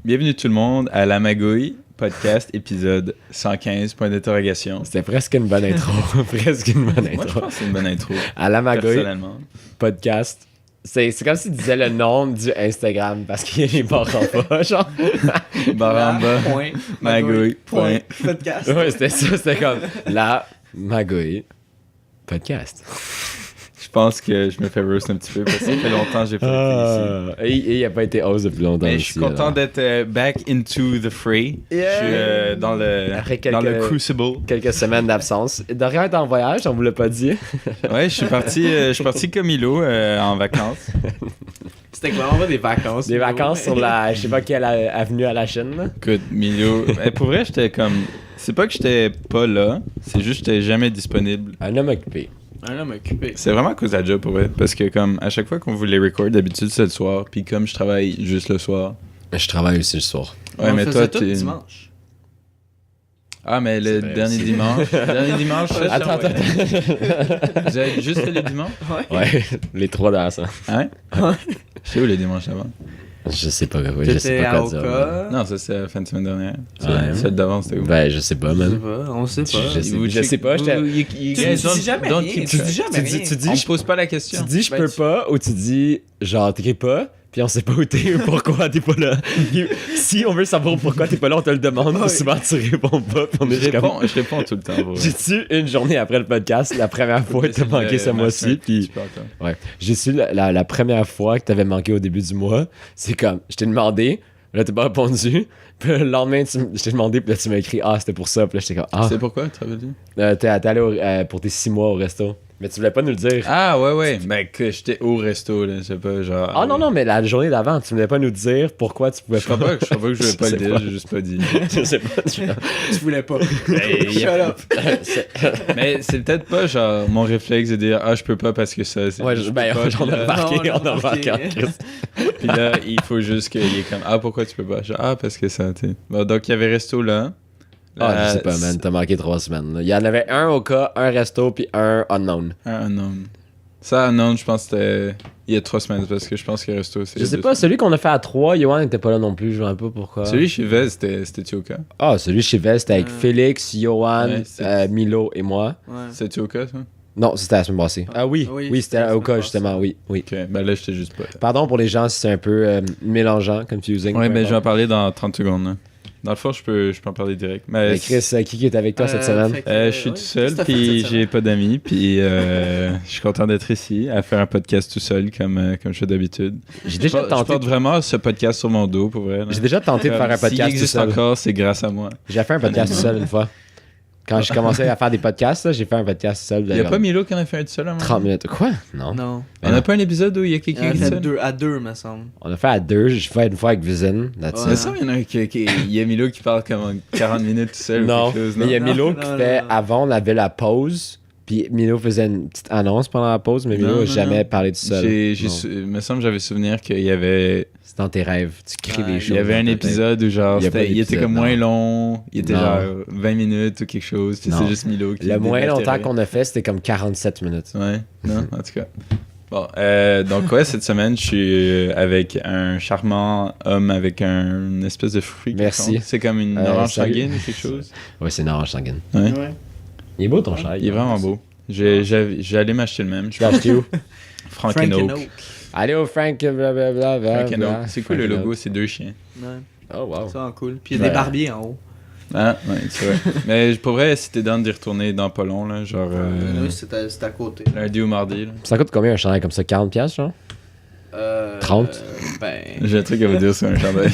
Bienvenue tout le monde à La Magouille, podcast, épisode 115, point d'interrogation. C'était presque une bonne intro. presque une bonne intro. Moi, je pense que c'est une bonne intro. À La Magouille, personnellement. podcast. C'est comme s'il disait le nom du Instagram parce qu'il est pas en bas, genre. Baramba, Point. Magouille, point. Podcast. Ouais, c'était ça. C'était comme La Magouille, podcast. Je pense que je me fais roast un petit peu parce que ça fait longtemps que j'ai pas été ici. Et il a pas été host depuis longtemps. Mais je suis content d'être back into the fray. Yeah. Je suis dans le crucible. Quelques semaines d'absence. Dorian est en voyage, on vous l'a pas dit. Ouais, je suis parti comme Milo en vacances. C'était clairement des vacances. Des vacances sur la, je sais pas quelle avenue à la Chine. Là. Écoute, Milo, pour vrai, j'étais comme... C'est pas que j'étais pas là, c'est juste que j'étais jamais disponible. Un homme occupé. Un homme occupé. C'est vraiment à cause de la job pour vrai. Parce que comme à chaque fois qu'on voulait record, d'habitude c'est le soir. Puis comme je travaille juste le soir. Je travaille aussi le soir. Ouais, On mais le toi faisait tout t'es. dimanche. Ah, mais le C'est vrai dernier aussi. dimanche. Dernier dimanche, ça, Attends. Vous avez juste fait le dimanche? Ouais, les trois dans ça. Hein? Ouais. Je sais où le dimanche avant? Je sais pas, je sais T'étais pas à quoi dire. Oka. Non, ça c'est la fin de semaine dernière. Ouais. Celle d'avant, c'était où? Ben, je sais pas, On sait man. pas. On sait pas. Je sais pas, j'étais- Tu dis jamais rien. Tu dis jamais rien. Tu dis, On me pose pas la question. tu dis je Ben, peux tu- pas ou tu dis genre t'écris pas puis on sait pas où t'es ou pourquoi t'es pas là. Puis, si on veut savoir pourquoi t'es pas là, on te le demande. Ouais. Souvent tu réponds pas puis on est juste comme... Je réponds tout le temps. Pour vrai. J'ai-tu une journée après le podcast, la première fois que t'as manqué ce mois-ci, puis ouais, j'ai su la première fois que t'avais manqué au début du mois, c'est comme, je t'ai demandé, là t'as pas répondu, puis le lendemain je t'ai demandé, puis là tu m'as écrit ah c'était pour ça, puis là j'étais comme ah C'est pourquoi, tu avais dit? t'es allé pour tes 6 mois au resto, mais tu voulais pas nous le dire. Ah, ouais. Ben, que j'étais au resto, là. C'est pas genre. Ah non, mais la journée d'avant, tu voulais pas nous dire pourquoi tu pouvais Je crois pas que je voulais pas le dire, j'ai juste pas dit. Je sais pas. Tu voulais pas. Ben, Shut up. Mais c'est peut-être pas genre mon réflexe de dire ah je peux pas parce que ça c'est Ouais, je peux ben, pas, on puis a là, remarqué, Non, on a remarqué en Christ. puis là, il faut juste qu'il y ait comme ah pourquoi tu peux pas genre, ah parce que ça tu sais. Bon, donc il y avait resto là. Ah, je sais pas, man, t'as manqué 3 semaines. là. Il y en avait un au cas, un resto, puis un unknown. Un unknown. Ça unknown je pense que c'était il y a 3 semaines parce que je pense que resto c'est Je sais 2 pas, semaines. celui qu'on a fait à 3, Yohan n'était pas là non plus, je vois un peu pourquoi. Celui chez Vez c'était Tioka. Ah, celui chez Vest, c'était avec Félix, Yohan, Ouais, c'est- Milo et moi. Ouais. C'est Tioka ça? Non, c'était la semaine passée. Ah oui, Oui, oui, c'était c'était la au cas, semaine justement, oui. Ok, ben là j'étais juste pas. Pardon pour les gens si c'est un peu mélangeant, confusing. Ouais, peu ben je vais en importe. parler dans 30 secondes là. Dans le fond je peux en parler direct. Mais Mais Chris, qui est avec toi cette semaine? fait que, je suis ouais. tout seul, Qu'est-ce que t'as fait puis cette j'ai semaine? pas d'amis, puis je suis content d'être ici, à faire un podcast tout seul, comme je fais d'habitude. J'ai déjà Je tenté. porte vraiment ce podcast sur mon dos, pour vrai. là. J'ai déjà tenté de faire un S'il podcast tout existe seul. encore, c'est grâce à moi. J'ai fait un podcast tout seul une fois. Quand j'ai commencé à faire des podcasts, là, j'ai fait un podcast tout seul. Il y a pas Milo qui en a fait un tout seul, à un moment 30 minutes. Quoi? Non. Non. On a pas un épisode où il y a Il quelqu'un en a qui est fait seul? à deux, me semble. On a fait à 2, j'ai fait une fois avec Vizin. That's Ouais. it. C'est ça, il y en a un il y a Milo qui parle comme 40 minutes tout seul Non, ou quelque chose, mais il y a Non, Milo non, qui non, fait. non. Avant, on avait la pause. Puis Milo faisait une petite annonce pendant la pause, mais Milo Non, n'a non, jamais non. parlé tout seul. Non. Il me semble que j'avais souvenir qu'il y avait C'est dans tes rêves. Tu crées Ouais, des il choses. il y avait dans un ta tête. épisode où genre Il y a pas il était d'épisode, comme non. moins long, il était Non. genre 20 minutes ou quelque chose, puis Non. c'est juste Milo qui Le moins débattait. longtemps qu'on a fait, c'était comme 47 minutes. Ouais, non, en tout cas. Bon, donc ouais, cette semaine, je suis avec un charmant homme avec une espèce de fruit. Merci. quelconque. C'est comme une Euh, orange salut. sanguine ou quelque chose. Ouais, c'est une orange sanguine. Ouais. Ouais. Il est beau ton chat. Il est vraiment beau. J'ai allé m'acheter le même. Tu l'as acheté où? Frank Frank and and Oak. Oak. Allez au Frank, blablabla. Frank and Oak. C'est quoi le logo? C'est 2 chiens. Ouais. Oh, wow. C'est vraiment cool. Puis il y a des Ouais. barbiers en haut. Ah, ouais, c'est vrai. Mais pour vrai, si t'es dans d'y retourner dans pas long, là, genre Oui, c'est à côté. lundi ou mardi, là. Ça coûte combien un chandail comme ça? 40$, genre? 30? Ben. J'ai un truc à vous dire sur un chandail.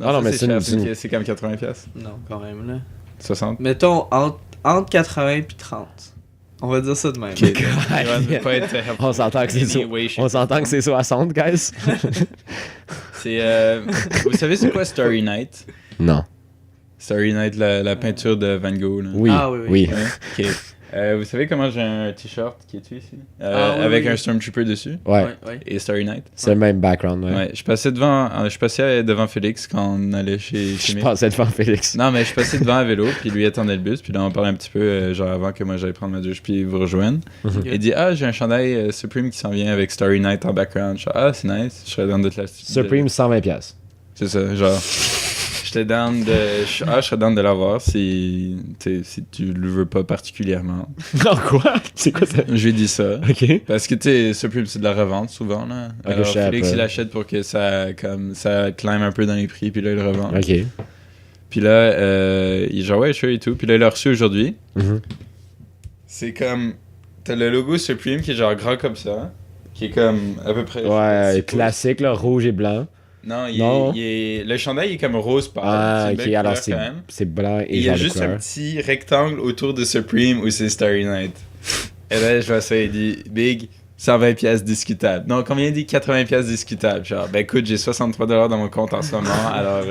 Ah non, mais c'est cher, une- c'est comme 80$. Non, quand même, là. 60$. Mettons entre 80 et 30. On va dire ça de même. Ok. Yoann veut pas être On s'entend que c'est ça. Anyway, On s'entend que c'est 60, guys? C'est vous savez c'est quoi Starry Night? Non. Starry Night, la peinture de Van Gogh. Là. Oui. Ah, oui, oui. Ouais, ok. Vous savez comment j'ai un t-shirt qui est ici? Ah, oui, avec oui. un Stormtrooper dessus Ouais. Ouais. et Starry Night. C'est le même background, ouais. Ouais. Je passais devant Félix quand on allait chez Je Mick. pensais devant Félix. Non, mais je passais devant à vélo, puis lui attendait le bus, puis là on parlait un petit peu, genre avant que moi j'aille prendre ma douche, puis vous rejoindre. Ok. Il dit ah, j'ai un chandail Supreme qui s'en vient avec Starry Night en background. Je suis ah, c'est nice, je serais dans de la Supreme, 120$. C'est ça, genre. J'étais down de... Je serais down de l'avoir si tu le veux pas particulièrement. Non, quoi? C'est quoi ça? Je lui ai dit ça. Ok. Parce que, tu sais, Supreme, c'est de la revente, souvent, là. Ok, Alors, je sais Félix, pas. il l'achète pour que ça climb un peu dans les prix, puis là, il le revend. Ok. Puis là, il est genre, ouais, sure et tout. Puis là, il l'a reçu aujourd'hui. Mhm. C'est comme... T'as le logo Supreme qui est genre grand comme ça, qui est comme à peu près... Ouais, 6 pouces. classique, là, rouge et blanc. Non, Non. le chandail il est comme rose pâle. Ah, C'est une ok, belle alors couleur, quand même. c'est blanc et Et il y a genre de juste un couleur. petit rectangle autour de Supreme où c'est Starry Night. Et là, je vois ça, il dit Big, 120 pièces discutable. Non, combien il dit 80 pièces discutable? Genre, ben écoute, j'ai 63 $ dans mon compte en ce moment, alors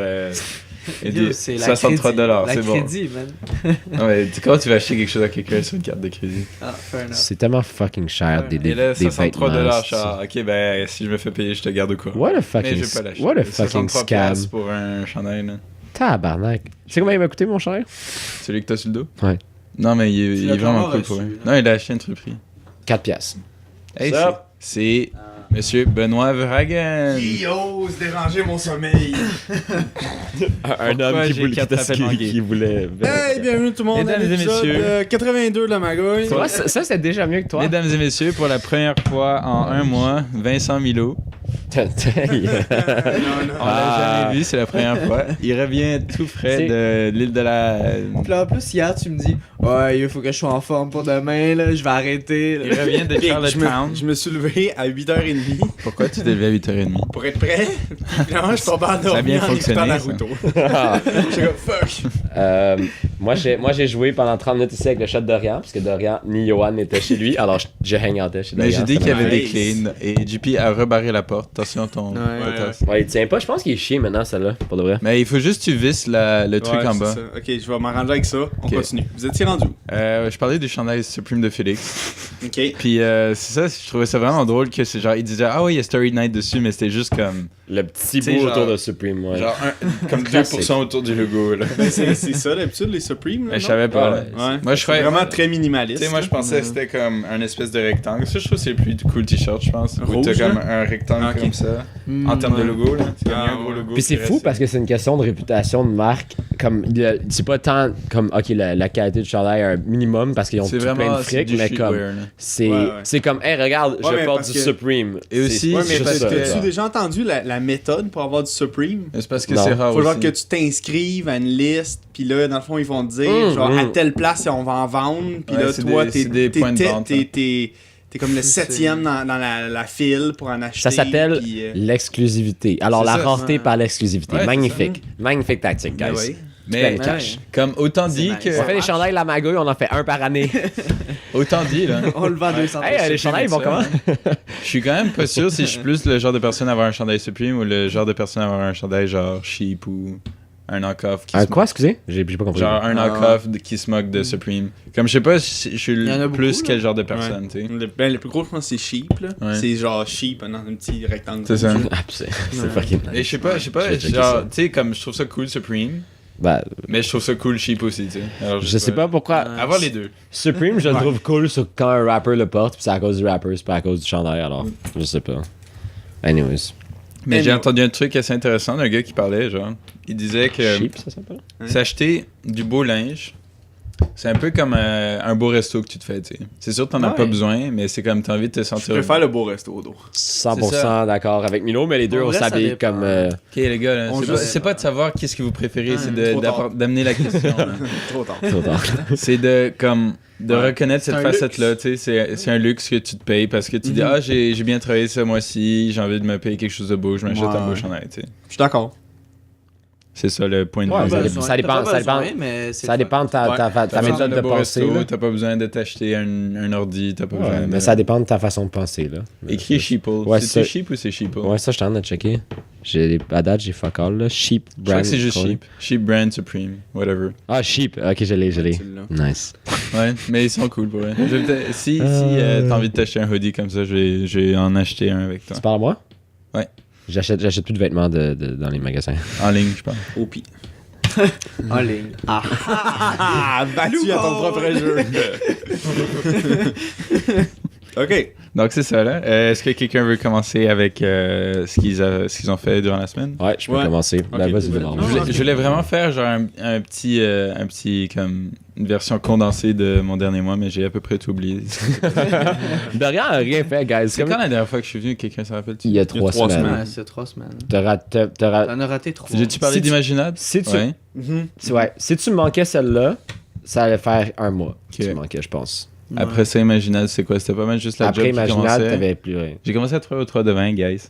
il dit C'est la 63 crédit. $, La c'est bon. crédit, man. Non, mais comment tu vas acheter quelque chose à quelqu'un sur une carte de crédit? Ah, fair enough. C'est tellement fucking cher des Et là, des 63 vêtements. $, genre, ok, ben si je me fais payer, je te garde au courant. What a Mais fucking, je vais pas l'acheter. what a fucking 63 scam. piastres pour un chandail, là. Tabarnak. Tu sais combien il m'a coûté, mon cher? Celui que t'as sur le dos? Ouais. Non, mais il Tu est l'as vraiment comment cool pour reçu, lui. là? Non, il a acheté un truc prix. 4 piastres. Hey, Ça. c'est Monsieur Benoît Verhagen. Qui ose déranger mon sommeil? Un Pourquoi homme qui j'ai voulait, quatre appels manqués? qui voulait... Hey, bienvenue tout le monde à Mesdames et l'épisode messieurs. 82 de la Magouille. Tu vois, ça c'est déjà mieux que toi. Mesdames et messieurs, pour la première fois en un mois, Vincent Milo. Non, On non. l'a jamais vu, c'est la première fois. Il revient tout frais de l'île de la... Puis là, en plus, hier, tu me dis, ouais, il faut que je sois en forme pour demain, là, je vais arrêter. Il Là. revient de Charlottetown. Je me suis levé à 8h30 Pourquoi tu t'es levé à 8h30? pour être prêt. Puis finalement, je suis tombé Ça a endormi bien en écoutant fonctionné, Naruto. J'étais comme fuck. Moi j'ai joué pendant 30 minutes ici avec le chat de Dorian, parce que Dorian ni Johan n'était chez lui, alors je hangantais chez Dorian. Mais j'ai dit qu'il y avait des nice. clés et JP a rebarré la porte. Attention ton Ouais. ta tasse. Ouais, il tient pas, je pense qu'il est chier maintenant, celle-là, pour de vrai. Mais il faut juste que tu visses le truc Ouais, en c'est bas. ça. Ok, je vais m'arranger avec ça. On Ok. continue. Vous étiez rendu où? Je parlais du chandail Supreme de Félix. Ok. Puis c'est ça, je trouvais ça vraiment drôle que c'est genre, il disait ah oui, il y a Story Night dessus, mais c'était juste comme Le petit T'sais, bout genre- autour de Supreme, ouais. genre comme Classique. 2% autour du logo là. Ben, c'est ça d'habitude, les Supreme. Là, Mais je non? savais pas. Ouais. là. Ouais. Moi je C'est croyais vraiment très minimaliste. Tu sais, moi je là. pensais que c'était comme un espèce de rectangle. Ça, je trouve que c'est le plus cool t-shirt, je pense. Où Rouge, t'as comme là? un rectangle Ah, ok. comme ça. En termes de logo, là. C'est comme Ah, un gros ouais. logo. Puis c'est fou parce que c'est une question de réputation de marque. Comme, c'est pas tant comme, ok, la qualité du chandail est un minimum parce qu'ils ont c'est tout plein vraiment de c'est fric, du mais comme, streetwear, là. c'est Ouais, ouais. c'est comme, hey, regarde, Ouais, je mais porte parce du que- Supreme. Et aussi, Ouais, mais c'est parce parce que que- tu as déjà entendu la méthode pour avoir du Supreme? C'est parce que Non. c'est rare Faut genre aussi. que tu t'inscrives à une liste, puis là, dans le fond, ils vont te dire, genre, à telle place, on va en vendre, puis Ouais, là, c'est toi, des- t'es c'est des points de vente, hein. t'es comme le 7e dans la file pour en acheter. Ça s'appelle puis, l'exclusivité. Alors, C'est la ça. rareté Ouais. par l'exclusivité. Ouais, c'est Magnifique. Magnifique tactique, ben guys. oui. Mais Plein de Ouais. cash. comme autant C'est dit nice. que. On fait des chandails la magouille, on en fait un par année. Autant dit, là. On le vend 200 Hey, les chandails, ils vont comment? Je suis quand même pas sûr si je suis plus le genre de personne à avoir un chandail Supreme ou le genre de personne à avoir un chandail genre cheap ou un knock-off qui Un se quoi, excusez? J'ai pas compris. Genre un Ah. knock-off qui se moque de Supreme. Comme je sais pas, je suis y en a plus beaucoup, quel là. genre de personne, tu sais. Le plus gros, je pense, c'est cheap, là. Ouais. C'est genre cheap dans un petit rectangle. C'est ça. rouge. Ah, c'est fucking Et je sais pas, Je vais checker genre, ça. tu sais, comme je trouve ça cool Supreme, bah, mais je trouve ça cool cheap aussi, tu sais. Alors, je sais pas pourquoi. Avoir les deux. Supreme, je le trouve cool quand un rapper le porte, puis c'est à cause du rapper, c'est pas à cause du chandail, alors. Je sais pas. Anyways. Mais j'ai Anyway. entendu un truc assez intéressant d'un gars qui parlait, genre. Il disait que Cheap, ça s'appelle? s'acheter du beau linge, c'est un peu comme un beau resto que tu te fais, tu sais. C'est sûr que t'en as Ouais. pas besoin, mais c'est comme t'as envie de te Je sentir. préfère le beau resto d'eau. 100% d'accord avec Milo, mais les deux, En on vrai, ça s'habille dépend. comme. Ok, les gars, là, On c'est joue- pas, c'est pas de savoir qu'est-ce que vous préférez, c'est trop tard. d'amener la question. là. Trop tard. Trop tard. C'est de Ouais. reconnaître C'est cette un facette-là, tu sais, c'est un luxe que tu te payes parce que tu dis ah j'ai bien travaillé ce mois-ci, j'ai envie de me payer quelque chose de beau, je m'achète un beau Ouais. chandail, tu sais. Je suis d'accord. C'est ça le point de Ouais, vue. ça Pas dépend- besoin. ça dépend- T'as pas ça dépend- besoin, mais c'est Ça le dépend de ta, Ouais. ta T'as pas besoin méthode de d'un beau pensée. resto, là. t'as pas besoin de t'acheter un ordi, t'as pas Ouais, besoin de... mais ça dépend de ta façon de penser, là. Mais Écrit ça- Sheeple. Ouais, C'est ça- cheap ou c'est Sheeple? Ouais, ça, je t'en ai checké. À date, j'ai fuck all, là. Cheap Je crois brand. que c'est juste quoi. cheap. Cheap brand Supreme, whatever. Ah, cheap. Ok, je l'ai. Tu l'as. Nice. Ouais, mais ils sont cool pour vrai. Si t'as envie de t'acheter un hoodie comme ça, je vais en acheter un avec toi. Tu parles à moi? Ouais. J'achète plus de vêtements dans les magasins. En ligne, je pense. Au pire. En ligne. Ah. Ah, battu à ton propre jeu. OK. Donc, c'est ça, là. Est-ce que quelqu'un veut commencer avec ce qu'ils ont fait durant la semaine? Ouais, je peux commencer. Ben, vas-y, Ouais. Vénard. Je voulais vraiment faire genre un petit comme une version condensée de mon dernier mois, mais j'ai à peu près tout oublié. Dorian a rien fait, guys. C'est quand la dernière fois que je suis venu, quelqu'un s'en rappelle? Il y a 3 semaines. Ouais, c'est 3 semaines. T'en T'en as raté 3. J'ai-tu parlé Si tu- d'Imaginable? Si tu, Ouais. ouais, si tu manquais celle-là, ça allait faire 1 mois que Ok. tu manquais, je pense. Après ça, Imaginable, c'est quoi? C'était pas mal juste la Après job qui Imaginable, commençait. t'avais plus rien. J'ai commencé à travailler au 3 de 20, guys.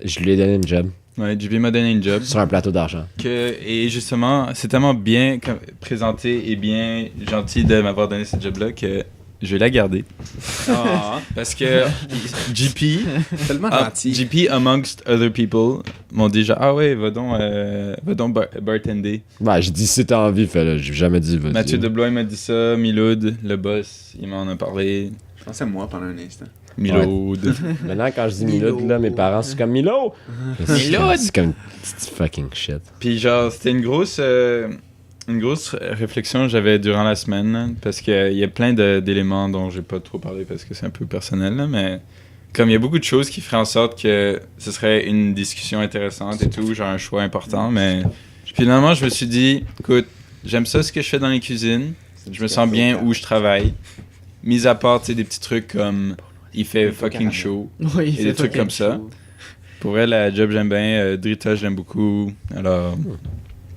Je lui ai donné une job Ouais, JP m'a donné une job. sur un plateau d'argent. Et justement, c'est tellement bien présenté et bien gentil de m'avoir donné cette job-là que je vais la garder. Ah, Parce que JP, tellement gentil. JP, amongst other people, m'ont dit genre, ah ouais, va donc bartender. Ouais, j'ai dit si t'as envie, fais-le. J'ai jamais dit vas-y. Mathieu Deblois m'a dit ça, Miloud, le boss, il m'en a parlé. Je pensais à moi pendant un instant. Miloud. Maintenant, quand je dis Miloud, là, mes parents, c'est comme Milo. Miloud! C'est comme petite fucking shit. Puis genre, c'était une grosse réflexion que j'avais durant la semaine, là, parce qu'il y a plein d'éléments dont j'ai pas trop parlé parce que c'est un peu personnel, là, mais comme il y a beaucoup de choses qui feraient en sorte que ce serait une discussion intéressante et tout, genre un choix important, mais finalement, je me suis dit, écoute, j'aime ça ce que je fais dans les cuisines, je me sens bien où je travaille, mis à part, tu sais, des petits trucs comme il fait fucking chaud. Oui, Et des trucs comme ça. Pour vrai, la job, j'aime bien. Drita, j'aime beaucoup. Alors,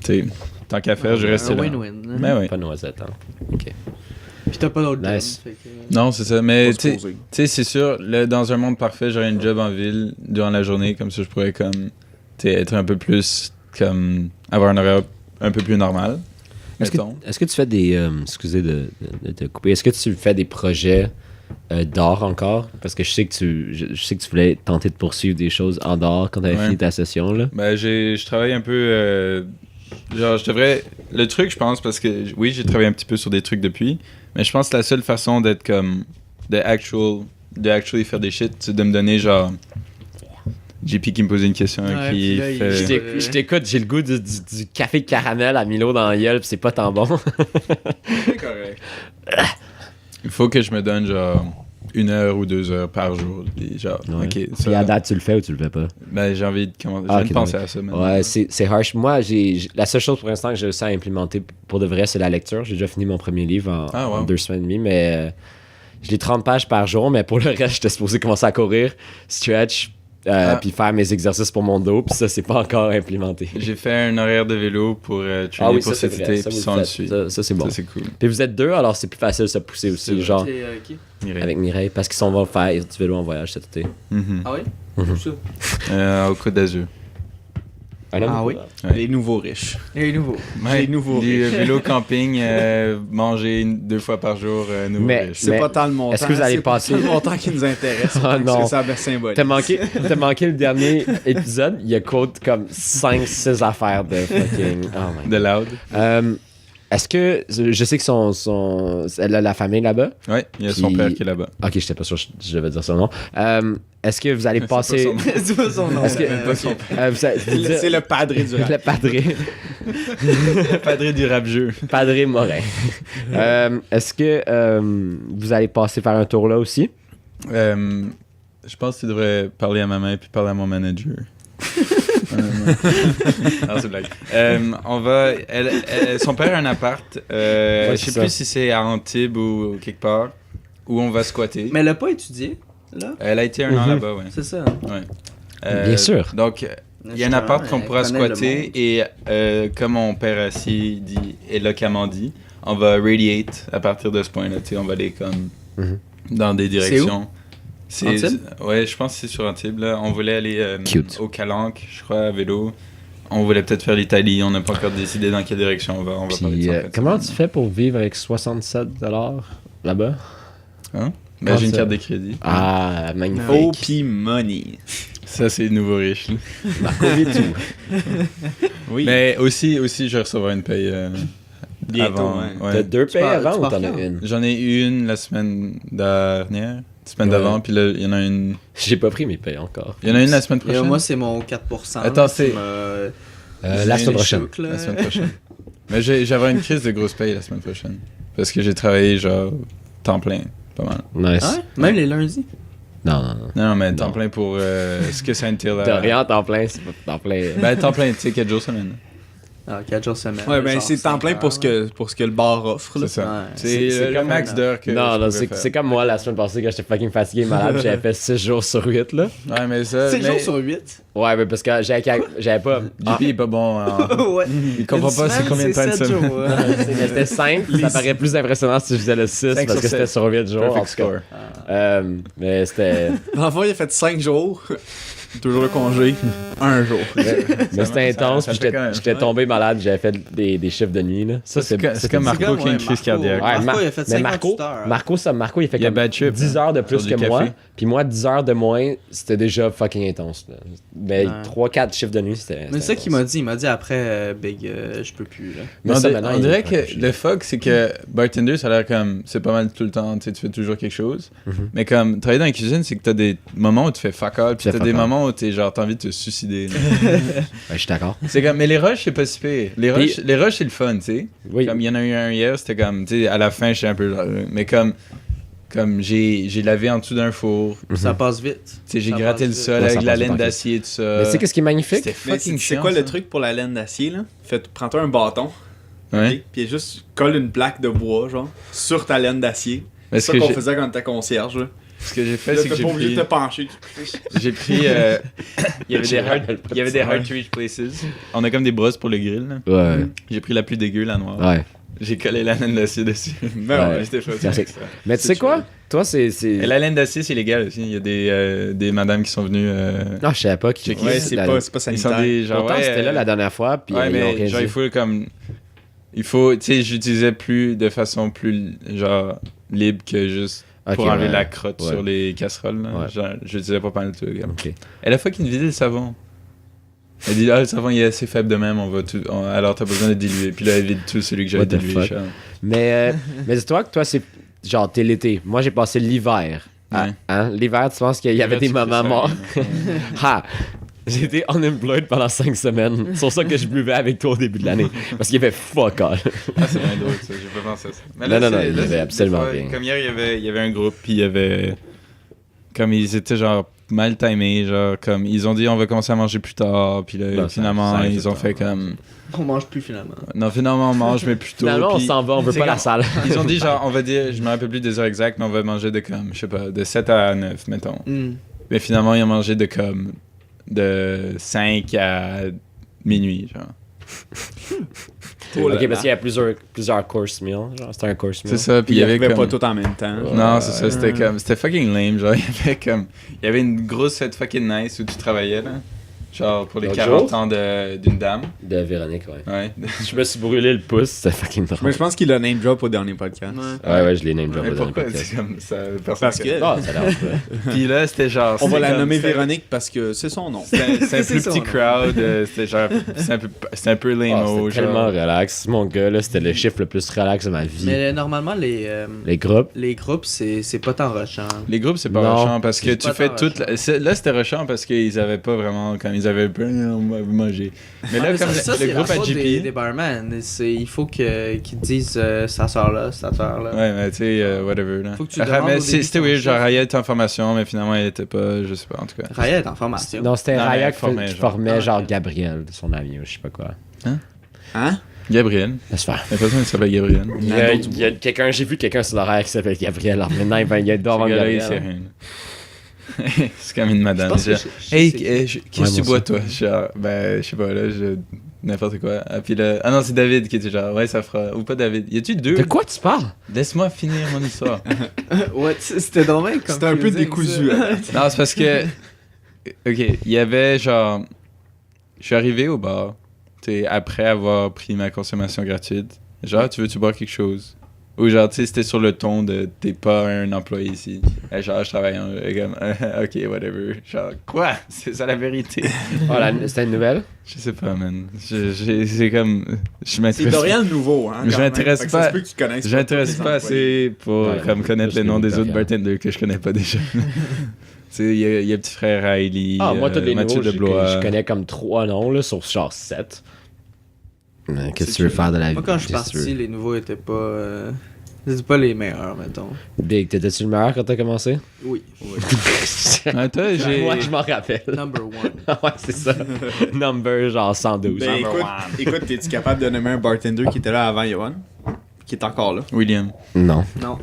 tu sais, tant qu'à faire, je reste un là. win-win. Hein? Mais ouais. Pas de noisette, hein. Puis t'as pas d'autre Nice. job. Fait que... Non, c'est ça. Mais Faut tu se poser. sais, c'est sûr, là, dans un monde parfait, j'aurais une job en ville durant la journée. Comme ça, je pourrais comme, tu sais, être un peu plus, comme, avoir un horaire un peu plus normal. Est-ce Mettons. que tu fais des... excusez de te couper. Est-ce que tu fais des projets d'art encore? Parce que je sais que je sais que tu voulais tenter de poursuivre des choses en dehors quand tu avais Ouais. fini ta session, là. Ben, je travaille un peu. Genre, je devrais. Le truc, je pense, parce que oui, j'ai travaillé un petit peu sur des trucs depuis, mais je pense que la seule façon d'être comme. De actually faire des shit, c'est de me donner genre. JP qui me posait une question Ouais, qui puis là, fait. Je t'écoute, j'ai le goût du café de caramel à Milo dans la gueule, pis c'est pas tant bon. C'est correct. Il faut que je me donne genre 1 heure ou 2 heures par jour. Puis genre, Ouais. ok. Puis Ça, à date, tu le fais ou tu le fais pas? ben, j'ai envie de commencer. Ah, Je viens de ok, penser à ça maintenant. Ouais, c'est harsh. Moi, la seule chose pour l'instant que j'ai réussi à implémenter pour de vrai, c'est la lecture. J'ai déjà fini mon premier livre en 2 semaines et demie, mais je lis 30 pages par jour, mais pour le reste, j'étais supposé commencer à courir, stretch, puis faire mes exercices pour mon dos, puis ça, c'est pas encore implémenté. J'ai fait un horaire de vélo pour trainer pour cet été, puis ça, on le suit. Ça, c'est bon. Ça, c'est cool. Puis vous êtes 2, alors c'est plus facile de se pousser aussi, vrai. genre, qui? Mireille. avec Mireille, parce qu'ils vont faire du vélo en voyage cet été. Mhm. Ah oui? Où ça? Au Côte d'Azur. Ah oui? Ouais. Les nouveaux riches. Et nouveau. Ouais, Les nouveaux du riches. vélo camping, manger 2 fois par jour, nouveau Mais- riche. C'est pas tant le montant. est-ce que vous allez c'est pas passer- tant le montant qui nous intéresse. Ah, c'est non. que ça symbolique. T'as manqué le dernier épisode, il y a quote comme 5-6 affaires de fucking... Oh my De loud. Est-ce que... Je sais que elle a la famille là-bas. Ouais, il y a son Puis- père qui est là-bas. Ok, j'étais pas sûr que je devais dire son nom. Est-ce que vous allez C'est pas passer... son nom. C'est pas son nom. Est-ce que... Même pas son C'est le padré du rap. Le padré. Le padré du rap-jeu. Padré Morin. Est-ce que vous allez passer faire un tour là aussi? Je pense que tu devrais parler à ma mère puis parler à mon manager. Non, c'est une blague. On va. Son père a un appart. Je c'est sais ça. plus si c'est à Antibes ou quelque part où on va squatter. Mais elle a pas étudié, là? Elle a été un an Mhm. là-bas, ouais. C'est ça. Bien sûr. Donc, il y a un appart qu'on pourra squatter et comme mon père assis dit éloquemment dit, on va radiate à partir de ce point-là. Tu sais, on va aller comme Mhm. dans des directions. Antibes? Ouais, je pense que c'est sur Antibes. Là. On voulait aller Cute. au Calanque, je crois, à vélo. On voulait peut-être faire l'Italie. On n'a pas encore décidé dans quelle direction on va parler de Puis, ça. en fait. comment tu fais pour vivre avec 67$ là-bas? Ben, j'ai une ça? carte de crédit. Ah, magnifique. OP Money. Ça, c'est nouveau riche. là. Marco Vitou. Oui. Mais aussi, je vais recevoir une paye Bientôt, avant. ouais. T'as 2 payes pars- avant tu ou pars t'en as quand? une? J'en ai une la semaine dernière, la semaine Ouais. d'avant, puis là, il y en a une. J'ai pas pris mes payes encore. Il y en a une la semaine prochaine. Moi, c'est mon 4%. Attends, là, c'est- qui m'a- La semaine prochaine. choc, là. La semaine prochaine. Mais j'avais une crise de grosse paye la semaine prochaine. Parce que j'ai travaillé genre temps plein Pas mal. Nice. Ah ouais? Même les lundis? Non. Non, mais temps Non. plein pour ce que ça entaille. T'as rien en temps plein, c'est pas temps plein. Ben, temps plein, tu sais, 4 jours semaine. Ah, 4 jours semaine. Ouais, ben genre c'est temps 5 plein pour ce que le bar offre. Là. C'est ça. Ouais. C'est le comme max un- d'heures que. Non, je pouvais c'est faire. comme moi la semaine passée quand j'étais fucking fatigué, malade, j'avais fait 6 jours sur 8 là. Ouais, mais ça. 6 mais jours sur 8? Ouais, mais parce que j'avais pas. JP est pas bon. Ouais. Il comprend pas c'est combien de temps de semaine. semaine. C'était 5, ça paraît plus impressionnant si je faisais le 6 5 parce sur que c'était 7. sur 8 jours. En Perfect tout cas. score. Mais c'était. Dans le fond, il a fait 5 jours. 2 jours de congé. 1 jour. Mais c'était intense, ça puis fait quand même. j'étais tombé malade, j'avais fait des chiffres de nuit. Là. Ça, C'est comme Marco qui a une crise cardiaque. Ouais, Marco, il a fait mais 58 heures. Marco, il fait Il a comme bad trip, 10 heures de plus sur que du moi. café. Puis moi, 10 heures de moins, c'était déjà fucking intense. Là. Mais Ouais. 3-4 chiffres de nuit, c'était. Mais c'est ça qu'il intense. m'a dit. Il m'a dit après, Big, je peux plus. Là. Mais on ça, di- maintenant, on il dirait est que pas le fuck, c'est que bartender, ça a l'air comme. C'est pas mal tout le temps, tu sais, tu fais toujours quelque chose. Mhm. Mais comme, travailler dans la cuisine, c'est que t'as des moments où tu fais fuck all, puis Tu fais t'as fuck des all. moments où t'es genre, t'as envie de te suicider. là. Ouais, je suis d'accord. C'est comme, mais les rushs, c'est pas si pire. Les rushs, c'est le fun, tu sais. Oui. Comme il y en a eu un hier, c'était comme, tu sais, à la fin, j'étais un peu. Mais comme j'ai lavé en dessous d'un four, Ça passe vite. tu sais, j'ai Ça gratté le passe vite. sol Ouais, avec ça la passe laine vite. d'acier et tout ça. Mais tu sais qu'est-ce qui est magnifique? C'était Mais fucking c'est chiant. quoi ça. le truc pour la laine d'acier, là? Prends-toi un bâton, Ouais. ok? Puis juste colle une plaque de bois, genre, sur ta laine d'acier. Mais C'est ce ça que qu'on j'ai- faisait quand t'étais concierge, là. ce que j'ai fait, Là, c'est que t'es pas obligé j'ai de te pris. pencher. J'ai pris. Il y avait des hard to reach places. On a comme des brosses pour le grill. Là. Ouais. J'ai pris la plus dégueu, la noire. Ouais. J'ai collé la laine d'acier dessus. Ben ouais. J'étais fatigué Classique. avec ça. Mais tu sais quoi? Toi, c'est. Et la laine d'acier, c'est légal aussi. Il y a des madames qui sont venues. Non, je savais pas qui. Checker. Ouais, c'est pas Ils sont sanitaire. des. Genre, Pourtant, ouais, c'était là la dernière fois, puis Ouais, ils l'ont mais rien genre, dit. il faut comme. Tu sais, j'utilisais plus de façon plus, genre, libre que juste Ok, pour enlever ouais. la crotte Ouais. sur les casseroles. Là. Ouais. Genre, j'utilisais pas mal de trucs. Comme. Ok. Elle a fucking vidé le savon. Elle dit, le savon il est assez faible de même, alors t'as besoin de diluer. Puis là, elle vide tout celui que j'avais What the dilué. fuck? genre. Mais dis-toi que toi, c'est. Genre, t'es l'été. Moi, j'ai passé l'hiver. Ouais. Hein? L'hiver, tu penses qu'il y avait des moments morts? Ha! J'ai été unemployed pendant 5 semaines. C'est pour ça que je buvais avec toi au début de l'année. Parce qu'il y avait fuck all. Ah, c'est bien drôle ça, j'ai pas pensé à ça. Mais Non, non, c'est- non, il y avait c'est- absolument des fois, rien. Comme hier, il y avait un groupe, puis il y avait. Comme ils étaient genre mal timés, genre comme ils ont dit on va commencer à manger plus tard, puis là, Non, ça finalement arrive ils tout ont le fait temps. comme. On mange plus finalement. Non, finalement on mange, mais plus tôt. Finalement, on puis- s'en va, on veut c'est pas la comme- salle. Ils ont dit genre, on va dire, je me rappelle plus des heures exactes, mais on va manger de comme, je sais pas, de 7 à 9, mettons. Mais finalement, ils ont mangé de comme, de 5 à minuit, genre. Ok, parce qu'il y a plusieurs course meals. Genre, c'était un course meal. C'est ça, puis Puis il y avait pas comme... tout en même temps. Non, c'est ça, c'était comme, c'était fucking lame, genre, il y avait une grosse fête fucking nice où tu travaillais, là. Genre, pour les L'autre 40 jour? ans d'une dame. De Véronique, ouais. Ouais. Je me suis brûlé le pouce, c'était fucking drôle. Mais je pense qu'il a name drop au dernier podcast. Ouais, je l'ai name drop Mais dans le pourquoi? podcast. C'est comme ça, Parce que- Ah, ça dérange pas. Puis là, c'était genre... On va c'était la comme- nommer c'était- Véronique parce que c'est son nom. C'est un C'est plus son petit nom. crowd, c'était genre... C'est un peu Ah, lame-o, c'était tellement genre. relax. Mon gars, là, c'était le chiffre le plus relax de ma vie. Mais normalement, les Les groupes, c'est pas tant rushant. Les groupes, c'est pas Non. rushant parce que C'est tu pas fais tant toute... Là, c'était rushant parce qu'ils avaient pas vraiment... Comme ils avaient pas... On va manger. Mais là, Mais comme ça, le c'est la groupe à faute des JP... barman. Il faut qu'ils te disent ça sort là, ça sort là. Ouais, mais tu sais, whatever, là. Faut que tu Ah, demandes mais au début c'était ton weird, genre, chef. Raya était en formation, mais finalement, elle était pas... Je sais pas, en tout cas. Raya est en formation. non, c'était Non, mais Raya formait, qui genre. formait Ah, genre ok. Gabriel, son ami, ou je sais pas quoi. Hein? Gabriel. Laisse faire. J'ai l'impression qu'il s'appelle Gabriel. Il y a quelqu'un, j'ai vu quelqu'un sur l'horaire qui s'appelle Gabriel. Alors maintenant, il y a deux avant Ce gars-là, il Gabriel. sait rien. C'est comme une madame. Je pense que genre, je sais hey, c'est qui. qu'est-ce que Ouais, tu moi bois, aussi. toi? Je suis genre, ben, je sais pas, là, n'importe quoi. Ah, puis là... Ah non, c'est David qui était genre, ouais, ça fera... Ou pas David. Y a-tu deux? De quoi tu parles? Laisse-moi finir mon histoire. Ouais, c'était dommage comme C'était un peu confusing, décousu. ça. Non, c'est parce que... Ok, il y avait genre... Je suis arrivé au bar, tu sais, après avoir pris ma consommation gratuite. Genre, tu veux-tu boire quelque chose? Ou genre, tu sais, c'était sur le ton de t'es pas un employé ici. Et genre, je travaille en... comme, ok, whatever. Genre, quoi? C'est ça la vérité? C'était une nouvelle? Je sais pas, man. C'est comme... Je C'est m'intéresse de rien de nouveau, hein. Je quand même. m'intéresse Fait que pas- Ça se peut que tu connaisses Je m'intéresse tous pas les employés. assez pour Ouais, comme connaître parce les noms que des autres rien. bartenders que je connais pas déjà. Tu sais, il y a petit frère Riley, Ah, moi, t'as des Mathieu nouveaux, Deblois. je connais comme 3 noms, là, sur genre 7. Qu'est-ce que tu veux faire de la vie? Moi, quand je suis Qu'est-ce que tu veux? parti, les nouveaux étaient pas. C'est pas les meilleurs, mettons. Big, t'étais-tu le meilleur quand t'as commencé? Oui. Ah, toi, j'ai. Moi, je m'en rappelle. Number one. Ouais, c'est ça. Number genre 112. Ben, écoute, t'es-tu capable de nommer un bartender qui était là avant Johan? Qui est encore là? William. Non. Non.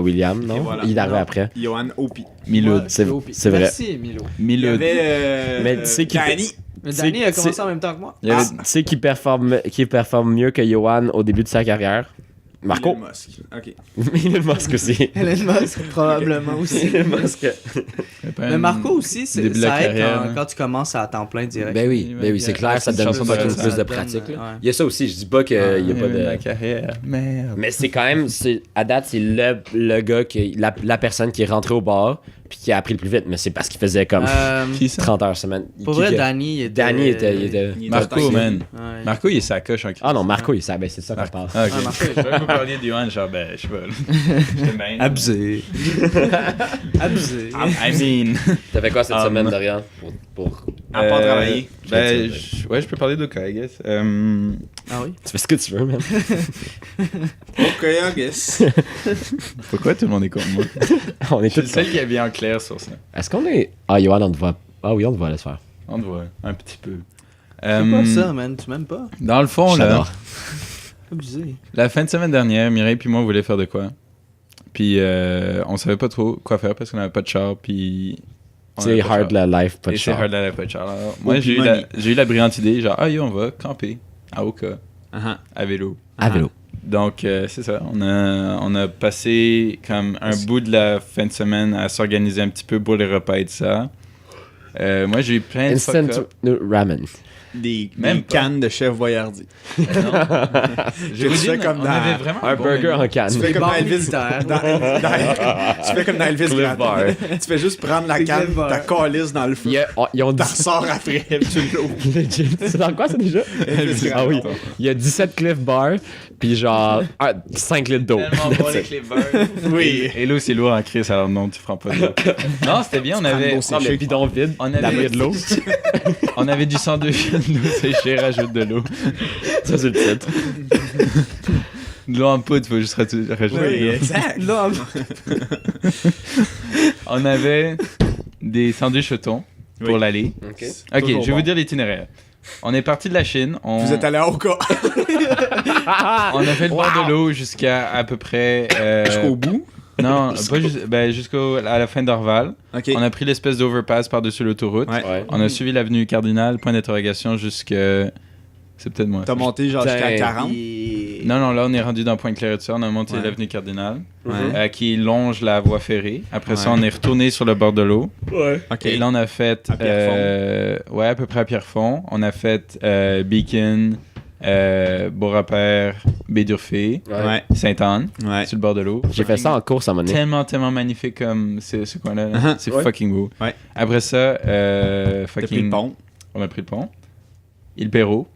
William, non? Et voilà. Il est arrivé Non. après. Johan Opie. Milou. Ouais, c'est Lopi. vrai. Merci, Milo. Il y Milou. avait Mais tu sais qui- Danny. Mais C'est- Danny a commencé c'est- en même temps que moi. Il y avait- Tu sais qui performe mieux que Johan au début de sa carrière? Marco. Elon Musk. Ok. Elon Musk aussi. Elon Musk, probablement aussi. Elon Musk. Mais Marco aussi, Début de la ça aide carrière, hein. quand tu commences à temps plein direct. Ben oui, c'est clair, ça te donne chanson fucking de- plus ça de te pratique. donne, là. ouais. Il y a ça aussi, je dis pas qu'il y a pas La de... carrière. Merde. Mais c'est quand même, à date, c'est le gars, la personne qui est rentrée au bar puis qui a appris le plus vite. Mais c'est parce qu'il faisait comme Qui ça? 30 heures semaine. Pour Qui- vrai, qui- Danny était... Danny était... Il Marco, était man. Ouais. Marco, il est sa coche en Ah non, Marco, il savait, c'est ça qu'on parle. Ah, ok. Ah, Marco, Je vais vous parler de Johan, genre, ben, je sais pas. J'étais bien. Abusé. Abusé. I mean. T'avais quoi cette Um, semaine, Dorian? Pour... À part travailler. Ben, ouais, je peux parler d'Oka, I guess. Ah oui? Tu fais ce que tu veux, man. Ok, I guess. Pourquoi tout le monde est comme moi? On est Je suis tous... le seul qui est bien clair sur ça. Est-ce qu'on est... Ah, Johan, on te voit... Ah oui, on te voit laisser faire. On te voit, un petit peu. C'est pas ça, man. Tu m'aimes pas? Dans le fond, là, J'adore. Abusé. la fin de semaine dernière, Mireille puis moi, on voulait faire de quoi? Puis on savait pas trop quoi faire parce qu'on avait pas de char, puis... on avait C'est pas de hard char. la life, pas de Et c'est char. hard la pas de char. Alors, moi, Oh, j'ai eu, puis money. j'ai eu la brillante idée, genre, ah yo, on va camper à Oka, Uh-huh. à vélo. À vélo. Donc, c'est ça. On a passé comme un bout de la fin de semaine à s'organiser un petit peu pour les repas et tout ça. Moi, j'ai eu plein de Instant fuck-up. ramen. Des Même pas. cannes de chef Voyardi. Je Tu vous dis, fais comme on dans- avait vraiment Un bon burger menu. en canne. Tu fais comme dans bars Elvis. militaires. Tu fais comme dans Elvis Cliff Grant. Bar. Tu fais juste prendre la C'est canne, Cliff Bar. ta calice dans le feu. Ils ont T'en 10... ressors après, puis tu l'ouvres. Legit. C'est dans quoi ça déjà? Elvis Ah oui. Grant. Il y a 17 Cliff Bars, puis genre 5 litres d'eau. Tellement bon That's les it. Cliff Bars. Oui. Et l'eau, c'est lourd en crise, alors non, tu prends pas de l'eau. Non, c'était bien, on avait... l'eau Prends le bidon vide, On la avait, de l'eau. on avait du sandwich, de l'eau séchée, rajoute de l'eau. Ça, c'est le titre. De l'eau en poudre, faut juste rajouter de Oui, l'eau. exact. Là, On avait des sandwichs au thon pour Oui. l'aller. OK. Ok, Toujours je vais bon. vous dire l'itinéraire. On est parti de la Chine. Vous êtes allé à Oka. On a fait le bord de l'eau jusqu'à à peu près... Jusqu'au bout. Non, pas jusqu'à la fin d'Orval. Ok. On a pris l'espèce d'overpass par-dessus l'autoroute. Ouais. Ouais. On a suivi l'avenue Cardinal, point d'interrogation jusque... C'est peut-être moi. T'as monté genre jusqu'à Putain. 40. Non, là, on est rendu dans Pointe-Claire et tout ça. On a monté Ouais. l'avenue Cardinal, Ouais. qui longe la voie ferrée. Après ça, Ouais. on est retourné sur le bord de l'eau. Ouais. Ok. Et là, on a fait... À Pierrefonds. ouais, à peu près à Pierrefonds. On a fait Beacon, Beaurepaire, Baie-d'Urfé, Ouais. Sainte-Anne, Ouais. sur le bord de l'eau. J'ai fait ça en course à un moment donné. Tellement magnifique comme ce coin-là. là. Uh-huh. C'est Ouais. fucking beau. Ouais. Après ça, T'as fucking... pris le pont. On a pris le pont. Il Perrault,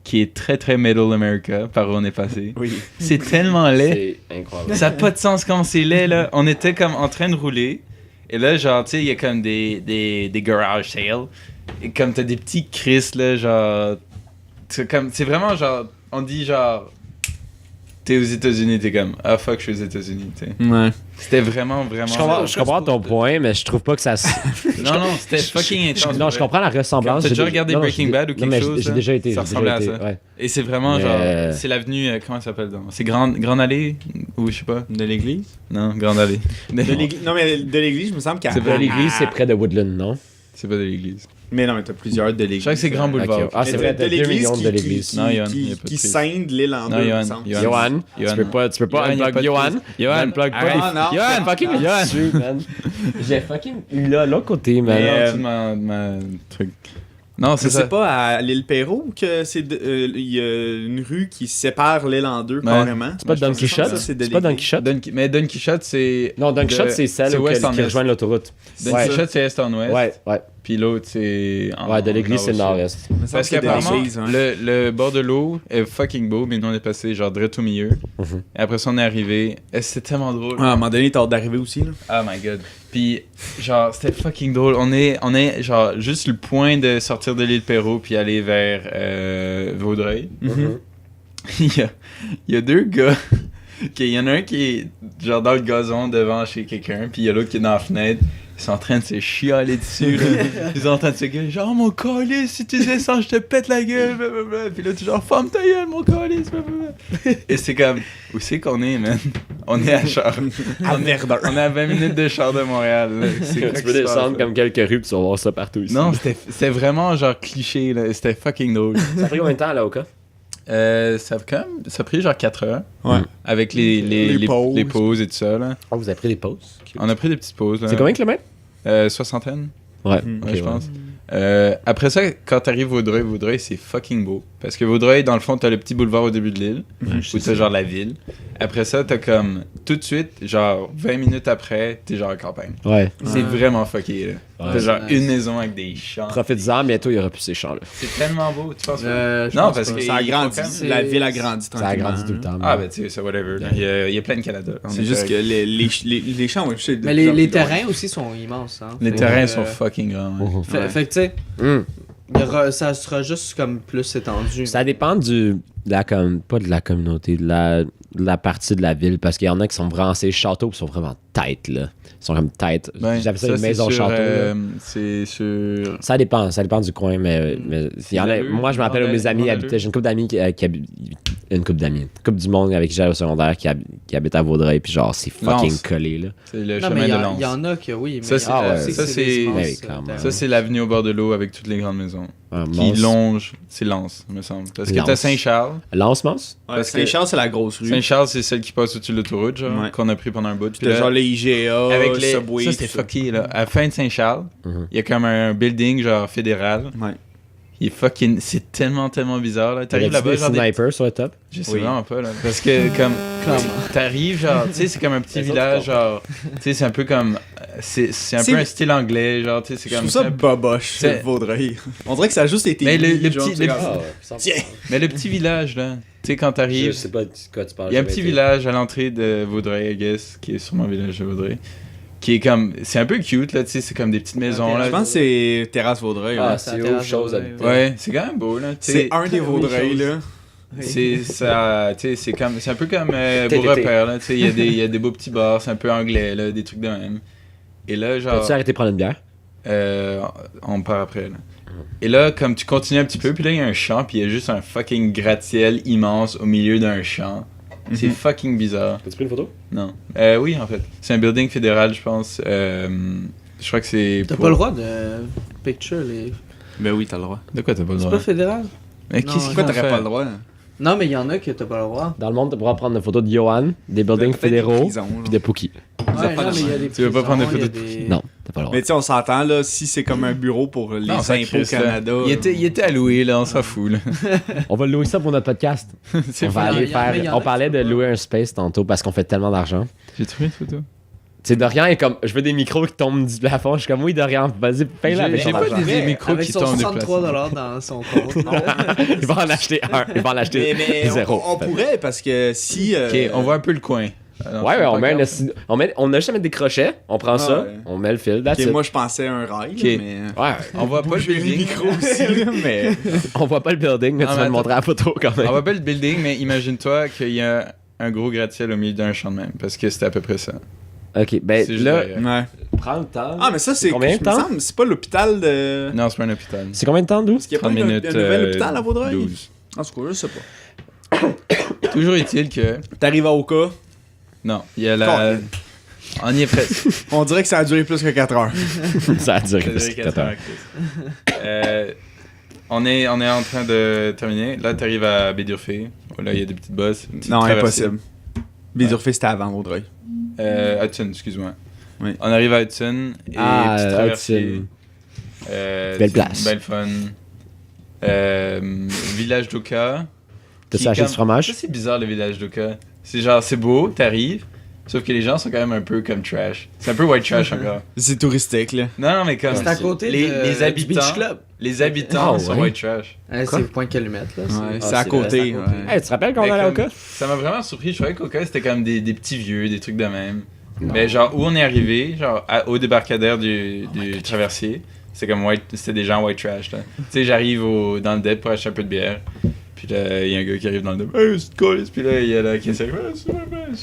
qui est très Middle America, par où on est passé. Oui. C'est tellement laid. C'est incroyable. Ça n'a pas de sens comme c'est laid, là. On était comme en train de rouler. Et là, genre, tu sais, il y a comme des garage sales. Et comme t'as des petits Chris, là, genre... C'est vraiment genre... On dit genre... T'es aux États-Unis, t'es comme... Ah fuck, je suis aux États-Unis, tu sais. Ouais. C'était vraiment... Je comprends ton point, mais je trouve pas que ça se... Non, c'était fucking intense. Non, je comprends la ressemblance. T'as déjà J'ai- regardé non, Breaking j'ai- Bad ou non, quelque mais chose, J'ai là? déjà été. Ça j'ai ressemblait déjà à été, ça. ouais. Et c'est vraiment Mais- genre... C'est l'avenue... comment ça s'appelle donc? C'est Grande Allée? Ou je sais pas. De l'église. Non, Grande Allée. De l'église. Non, mais de l'église, je me semble qu'à. C'est pas De l'église, c'est près de Woodland, non? C'est pas de l'église. Mais non, mais t'as plusieurs de l'église. Je crois que c'est Grand Boulevard. Ok. Ah, c'est Mais vrai, de t'as 2 millions de l'église. Non, Yohan, qui, y a pas de qui crise. scinde l'île en Non, deux, il me Yohan, semble. Yohan. Johan, Yohan. tu peux pas Yohan, y a unplug pas de Johan. crise. Yohan, Unplug pas arrête. les... Ah, non. Johan, fucking Yohan. dessus, man. J'ai fucking eu là, l'autre côté, man. Mais Mais, en dessous de ma truc. Non, c'est C'est ça. pas à l'île Perrault que c'est il y a une rue qui sépare l'île en deux carrément. C'est pas Don Quichotte? Ça, c'est de C'est pas Don l'église. Quichotte? Mais Don Quichotte, c'est... Non, Don Quichotte, c'est celle ouest en qui est. rejoint l'autoroute. Don Ouais. Quichotte, c'est est en ouest. Ouais. Puis l'autre, c'est... Ouais, de l'église, c'est nord-sud. nord-est. Il me semble Parce que c'est de qu'apparemment, l'église, ouais. le bord de l'eau est fucking beau, mais nous, on est passé genre direct au milieu. Mhm. Et après ça, on est arrivé. Et c'était tellement drôle. Ouais, à un moment donné, t'as hâte d'arriver aussi. Là. Oh my god. Puis, genre, c'était fucking drôle. On est genre, juste le point de sortir de l'île Perrault puis aller vers Vaudreuil. Mhm. Il y a deux gars qu'il y en a un qui est genre dans le gazon devant chez quelqu'un, puis il y a l'autre qui est dans la fenêtre. Ils sont en train de se chialer dessus, là. Ils sont en train de se gueuler, genre, mon calice, si tu disais ça, je te pète la gueule, blablabla. Puis là, tu genre, ferme ta gueule, mon calice, blablabla. Et c'est comme, où c'est qu'on est, man? On est à Char. À Verdun. On est à 20 minutes de Char de Montréal, là. C'est quoi Tu qui peux se passe, descendre là? comme quelques rues, puis tu vas voir ça partout ici. Non, c'était vraiment genre cliché, là. C'était fucking drôle. Ça a pris combien de temps à l'Aoka? Ça a pris genre 4 heures. Ouais. Avec Les pauses. les pauses et tout ça, là. Oh, vous avez pris des pauses? On a pris des petites pauses, là. C'est combien de kilomètres? Soixantaine. Ouais, Ouais, je pense. Après ça, quand t'arrives Vaudreuil, c'est fucking beau. Parce que Vaudreuil, dans le fond, t'as le petit boulevard au début de l'île, où t'as genre la ville. Après ça, t'as comme, tout de suite, genre 20 minutes après, t'es genre à campagne. Ouais. C'est vraiment fucké, là. Ouais. T'as genre nice. une maison avec des champs. Profite-en, bientôt il y aura plus ces champs-là. C'est tellement beau, tu penses pas? Je Non, pense parce pas. que Ça agrandit. C'est- La ville agrandit Ça a grandi tranquillement. tout le temps. Ah, ben tu sais, c'est whatever. là. Il y a plein de Canada. On C'est est juste que correct. les champs, ouais, je sais. Mais les terrains aussi sont immenses. Hein. Les Fait terrains que, sont fucking grands. ouais. Fait que tu sais, Hum. ça sera juste comme plus étendu. Ça dépend pas de la communauté, de la partie de la ville, parce qu'il y en a qui sont vraiment, ces châteaux, qui sont vraiment têtes, là. Ils sont comme têtes. Ouais, J'appelle ça une c'est maison sur, château, là. C'est sur. Ça dépend du coin, mais il y en a, Randalleux, moi, je me rappelle où mes amis Randalleux. habitaient. J'ai une couple d'amis qui habitent. Une couple du monde avec qui j'allais au secondaire qui habite à Vaudreuil, puis genre, c'est fucking Lens. collé, là. C'est le Non, chemin mais de il Lens. y en a que oui. Mais Ça, c'est- Ah ouais. je sais que ça, des c'est- immenses, Oui, clairement. terrains. Ça, c'est l'avenue au bord de l'eau avec toutes les grandes maisons. Qui Mons. longe. C'est Lens, me semble. Parce que Lens. t'as Saint-Charles. Lance, Mons? Parce que- Saint-Charles, c'est la grosse rue. Saint-Charles, c'est celle qui passe au-dessus de l'autoroute, genre, Ouais. qu'on a pris pendant un bout. Puis t'as genre les IGA, avec les... Subway. Ça, c'était tout ça. fucké, là. À la fin de Saint-Charles, il Mhm. y a comme un building, genre, fédéral. Ouais. Il est fucking... C'est tellement bizarre, là. T'arrives T'avais-tu là-bas, des genre... snipers sur le top? Je sais Oui. vraiment pas, là. Parce que, comme... Clairement. T'arrives, genre... Tu sais, c'est comme un petit Les autres, village, je comprends. genre... Tu sais, c'est un peu comme... C'est un C'est- peu un style anglais, genre, tu sais, c'est Je comme... trouve ça boboche, C'est- Vaudreuil. On dirait que ça a juste été. Mais le mis, genre, petit- c'est le comme- petit- Tiens. Mais le petit village, là... Tu sais, quand Je t'arrives... sais pas de quoi tu parles. Il y a un petit village à l'entrée de Vaudreuil, I guess, qui est sûrement le village de Vaudreuil. Qui est comme... C'est un peu cute, là, tu sais, c'est comme des petites maisons, là. Je pense que c'est Terrasse Vaudreuil. Ah, ouais. c'est c'est la où, terrasse chose Vaudreuil, habitée. Ouais, c'est quand même beau, là. tu sais. C'est un des Vaudreuil, là. C'est ça, tu sais, c'est un peu comme TTT. Beau Repère, là, tu sais, il y a des beaux petits bars, c'est un peu anglais, là, des trucs de même. Et là, genre, As-tu arrêté de prendre une bière? on part après, là. Et là, comme tu continues un petit peu, puis là, il y a un champ, puis il y a juste un fucking gratte-ciel immense au milieu d'un champ. C'est fucking bizarre. T'as-tu pris une photo? Non. Oui, en fait. C'est un building fédéral, je pense. Je crois que c'est... T'as pour- pas le droit de picture les. Ben oui, t'as le droit. De quoi t'as pas le C'est droit? pas fédéral? Mais Non, qu'est-ce Pourquoi qu'on t'aurais fait? pas le droit? Non, mais il y en a que t'as pas le droit. Dans le monde, tu pourras prendre une photo de Johan, des buildings fédéraux, puis de Pookie. Ouais, non, mais il y a des Tu veux pas prendre des prisons, photos il y a des- Non, t'as pas le droit. Mais tu sais, on s'entend, là, si c'est comme un bureau pour les Non, ça impôts crisse, là. Canada. Il était alloué, là, on s'en fout, là. On va louer ça pour notre podcast. C'est On va fun. aller Il y en a- il y faire. en a On parlait qui de font pas. louer un space tantôt parce qu'on fait tellement d'argent. J'ai trouvé une photo. Tu sais, Dorian est comme. Je veux des micros qui tombent du plafond. Je suis comme, oui, Dorian, vas-y, paye-la avec J'ai ton pas argent. des micros Avec qui son tombent des 63 places. dans son compte. Il va en acheter un. Il va en acheter Mais zéro. on pourrait, parce que si. Ok, on voit un peu le coin. Alors, Ouais, c'est ouais, pas on met, grave. on a juste à mettre des crochets, on prend ça, ouais. on met le fil, that's Ok, it. moi, je pensais à un rail, Ok. là, mais. Ouais, On voit pas le J'ai le building. micro aussi, là, mais. on voit pas le building, mais Ah, tu mais vas me montrer la photo quand même. On voit pas le building, mais imagine-toi qu'il y a un gros gratte-ciel au milieu d'un champ de même. Parce que c'était à peu près ça. Ok, ben C'est juste là, derrière. Ouais. prends le temps. Ah, mais ça, c'est. Combien de me temps? semble, c'est pas l'hôpital de. Non, c'est pas un hôpital. C'est combien de temps, d'où? Est-ce qu'il y a pas 30 un minutes. nouvel hôpital à Vaudreuil? 12. En tout cas, je sais pas. Toujours est-il que. T'arrives à Oka, Non, il y a la. On y est presque. on dirait que ça a duré plus que 4 heures. Ça a duré Ça plus dirait que qu'à 4 heures. on est en train de terminer. Là, t'arrives à Bédurfé. Oh, là, il y a des petites bosses. une petite Non, traversée. impossible. Bédurfé, c'était avant Vaudreuil. Hudson, excuse-moi. Oui. On arrive à Hudson et Ah, petite traversée. Hudson. Belle Belle place. Belle fun. Village d'Oka. T'as-tu qui acheté comme- du fromage? Ça, c'est bizarre le village d'Oka. C'est genre, c'est beau, t'arrives, sauf que les gens sont quand même un peu comme trash. C'est un peu white trash encore. C'est touristique, là. Non, mais comme. C'est à côté les, de- les du habitants. Beach Club. Les habitants Ah, sont ouais. white trash. C'est Pointe-Calumet, là. Ouais, Ah, c'est à c'est côté. vrai, c'est à côté. ouais. Hey, tu te rappelles quand on Mais allait au comme- cas? Ça m'a vraiment surpris. Je croyais qu'Oka c'était comme des petits vieux, des trucs de même. Mais genre, où on est arrivé, genre au débarcadère du traversier, c'était comme c'était des gens white trash là. Tu sais, j'arrive dans le DEP pour acheter un peu de bière. Puis là, il y a un gars qui arrive dans le dos. Hey, c'est cool. Puis là, il y a la caissière.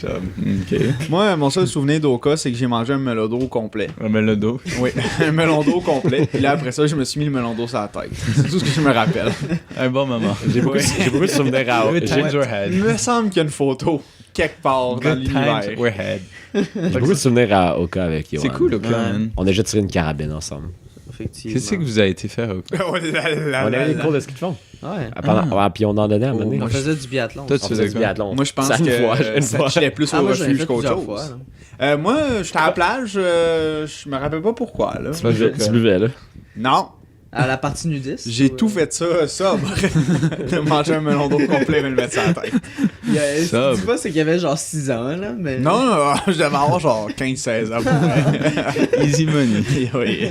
Ok. Moi, mon seul souvenir d'Oka, c'est que j'ai mangé un melon d'eau complet. Un melon d'eau. Oui, un melon d'eau complet. Puis là, après ça, je me suis mis le melon d'eau sur la tête. C'est tout ce que je me rappelle. Un bon moment. J'ai beaucoup de souvenirs à Good times were had. Il me semble qu'il y a une photo quelque part dans Good l'univers. times were had. J'ai beaucoup de souvenirs à Oka avec Yoann. C'est cool, au man. On a déjà tiré une carabine ensemble. Effectivement. Qu'est-ce que vous avez été faire, au Oh là là On là avait des là. cours de ski de fond. Ouais. Puis on en donnait à un moment donné. On faisait du biathlon. Toi, On tu faisait faisais du quoi? biathlon. Moi, je pense Ça, que une fois. j'étais plus Ah, au moi, j'en ai refuge fait qu'autre plusieurs chose. fois. Là. Moi, j'étais à la plage, je me rappelle pas pourquoi, là. Tu buvais, là. Non, À la partie nudiste. j'ai ou, tout fait ça, sobre. De manger un melon d'eau complet et me le mettre sur la tête. Ce Sobre. que tu dis pas, c'est qu'il y avait genre 6 ans, là. Mais... Non, je devais avoir genre 15-16 ans. Easy money. Oui.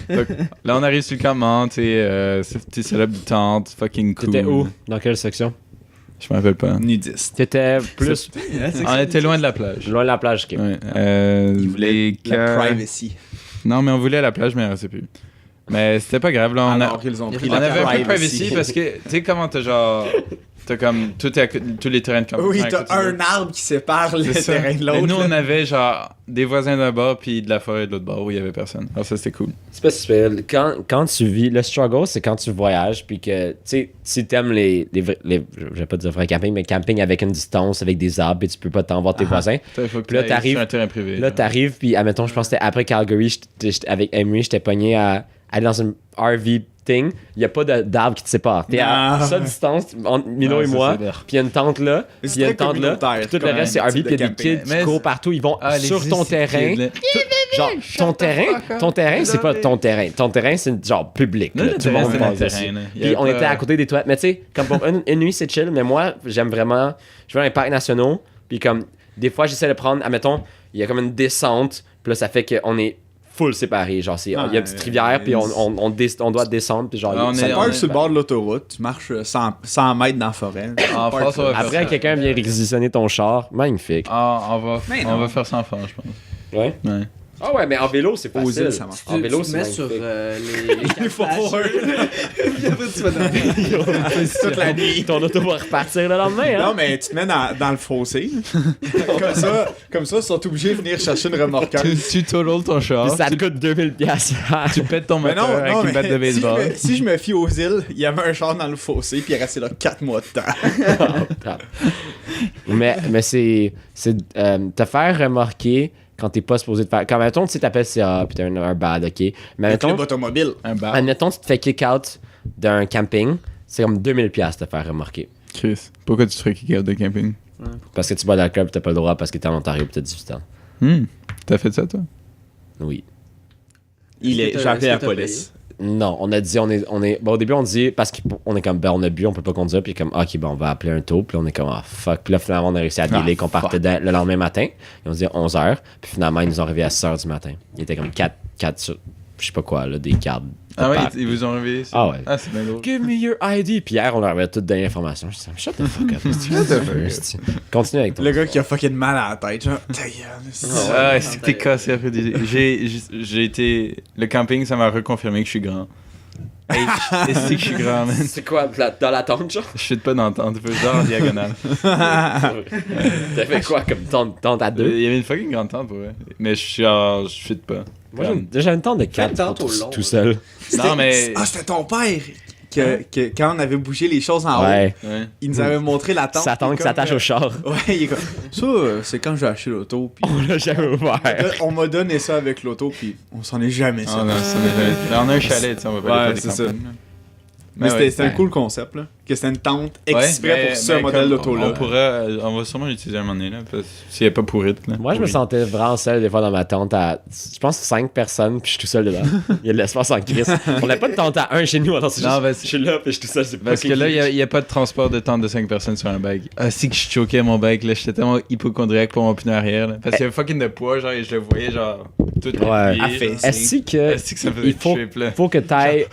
Donc, là, on arrive sur le campement, t'es célèbre de tente, fucking cool. T'étais où? Dans quelle section? Je me rappelle pas. Nudiste. T'étais plus On était loin de la plage. loin de la plage, ok. Ouais. La privacy. Non, mais on voulait la plage, mais on sait plus. Mais c'était pas grave, là. Alors qu'ils ont pris On la avait un peu de privacy parce que, tu sais, comment t'as genre. T'as comme. Tous les terrains de camping. Oui, sont à t'as côté de un arbre qui sépare le C'est ça. terrain de Mais l'autre. nous, là. on avait genre des voisins d'un bord puis de la forêt de l'autre bord où il y avait personne. Alors ça, c'était cool. C'est pas super. Quand tu vis, le struggle, c'est quand tu voyages, puis que, tu sais, si t'aimes je vais pas dire vrai camping, mais camping avec une distance, avec des arbres, et tu peux pas t'en voir tes voisins. Il faut que Puis là, t'ailles t'arrives- sur un terrain privé. Là, t'arrives, puis admettons, je pense que c'était après Calgary, avec Emery, j'étais pogné à aller dans une RV thing. Il y a pas d'arbre qui te sépare. T'es à Non. seule distance, entre Mino Ouais, et ça, moi, c'est puis il y a une tente là, puis C'est il y a une très tente là, communautaire, puis tout le comme reste, c'est un RV, type puis il y a de des kids camping. qui courent partout, ils vont sur ton terrain. Genre, ton terrain, c'est pas ton terrain. Ton terrain, c'est genre public. Non, là. le Tout le terrain, monde c'était passe notre dessus. terrain, là. Il y Puis avait on pas- était à côté des toilettes. Mais tu sais, comme pour une nuit, c'est chill, mais moi, j'aime vraiment. Je vais dans les parcs nationaux, puis comme, des fois, j'essaie de prendre, admettons, il y a comme une descente, puis là, ça fait qu'on est full séparés. Genre, il y a une petite rivière, puis on doit descendre, puis genre, On ça est- part Park sur le bord de l'autoroute, tu marches 100 mètres dans la forêt. En France, on va faire Après, ça. quelqu'un vient réquisitionner ton char. Magnifique. On Mais va non. faire ça en France, je pense. Ouais. Ouais. Ah ouais, mais en vélo, c'est Aux facile. îles, ça marche. En vélo, tu te c'est mets sur magnifique. les foreurs. Puis après, tu vas dans Toute la nuit. Ton auto va repartir le lendemain, hein? Non, mais tu te mets dans le fossé. comme ça, ils sont obligés de venir chercher une remorqueuse. Tu total ton char. Ça te coûte 2000 piastres. Tu pètes ton Mais moteur non, avec non, une batte de mais baseball. si je me fie aux îles, il y avait un char dans le fossé, puis il est resté là 4 mois de temps. mais c'est te faire remarquer quand t'es pas supposé te faire. Quand mettons, tu sais, t'appelles CA, puis t'as un bad, ok. Mais Le mettons, club automobile. Un bar. admettons, tu te fais kick out d'un camping, c'est comme 2000 piastres te faire remarquer. Chris, pourquoi tu te ferais kick out de camping? Parce que tu bois de l'alcool, pis t'as pas le droit parce que t'es en Ontario, pis t'as 18 ans. T'as fait ça, toi? Oui. J'ai appelé la police. Non, on a dit, on est. Bon, au début, on dit, parce qu'on est comme, ben, on a bu, on peut pas conduire, puis comme, ok, bon, on va appeler un taux, puis on est comme, ah, fuck. Puis là, finalement, on a réussi à dealer qu'on partait le lendemain matin, et on se dit 11h, puis finalement, ils nous ont réveillés à 6h du matin. Il était comme 4 sur, je sais pas quoi, là, des cartes. Ah ouais, ils vous ont réveillé? Ah ouais. Ah, c'est bien drôle. Give me your ID. Puis hier, on leur avait toutes donné l'information. Je disais, shut the fuck up. Continue avec toi. Le gars qui a fucking mal à la tête, genre, ta gueule. Ah, c'est que t'es cassé après j'ai été... Le camping, ça m'a reconfirmé que je suis grand. Hey, est-ce que je suis grand, man? C'est quoi, dans la tente, genre? Je suis pas dans le temps, tu peux genre en diagonale. T'as fait quoi, comme tente à deux? Il y avait une fucking grande tente, pour vrai. Mais je suis genre, je fit pas. Moi, j'ai déjà une tente de 4 une tente au long, tout seul. Non, mais... Ah, c'était ton père! Que quand on avait bougé les choses en haut, Ouais. Ouais. il nous avait montré la tente. Ça tente qui s'attache au char. Ouais, il est comme. Ça, c'est quand j'ai acheté l'auto, puis. On l'a jamais ouvert. On m'a donné ça avec l'auto, puis on s'en est jamais Ah ça. non, ça m'est- on a un chalet, tu sais, on va pas aller Ouais, faire des c'est ça. campagnes, là. Mais ouais, c'était un cool concept, là. Que c'était une tente exprès Ouais, pour ce mais modèle comme d'auto-là. On va sûrement l'utiliser un moment donné, là, parce que s'il n'y a pas pourri, là. Moi, je me sentais vraiment seul des fois dans ma tente à, je pense, 5 personnes, puis je suis tout seul dedans. Il y a de l'espace en crise. On n'a pas de tente à 1 chez nous, alors c'est Non, juste, ben, je suis là, puis je suis tout seul. C'est Parce que fucking là, cute. il n'y a pas de transport de tente de 5 personnes sur un bike. Ah, si que je choquais mon bike, là, j'étais tellement hypochondriaque pour mon pneu arrière, là. Parce qu'il y avait fucking de poids, genre, et je le voyais, genre, toute Ouais. la nuit. À faire. Est-ce que Est-ce que ça faisait il faut trip, là? faut que t'ailles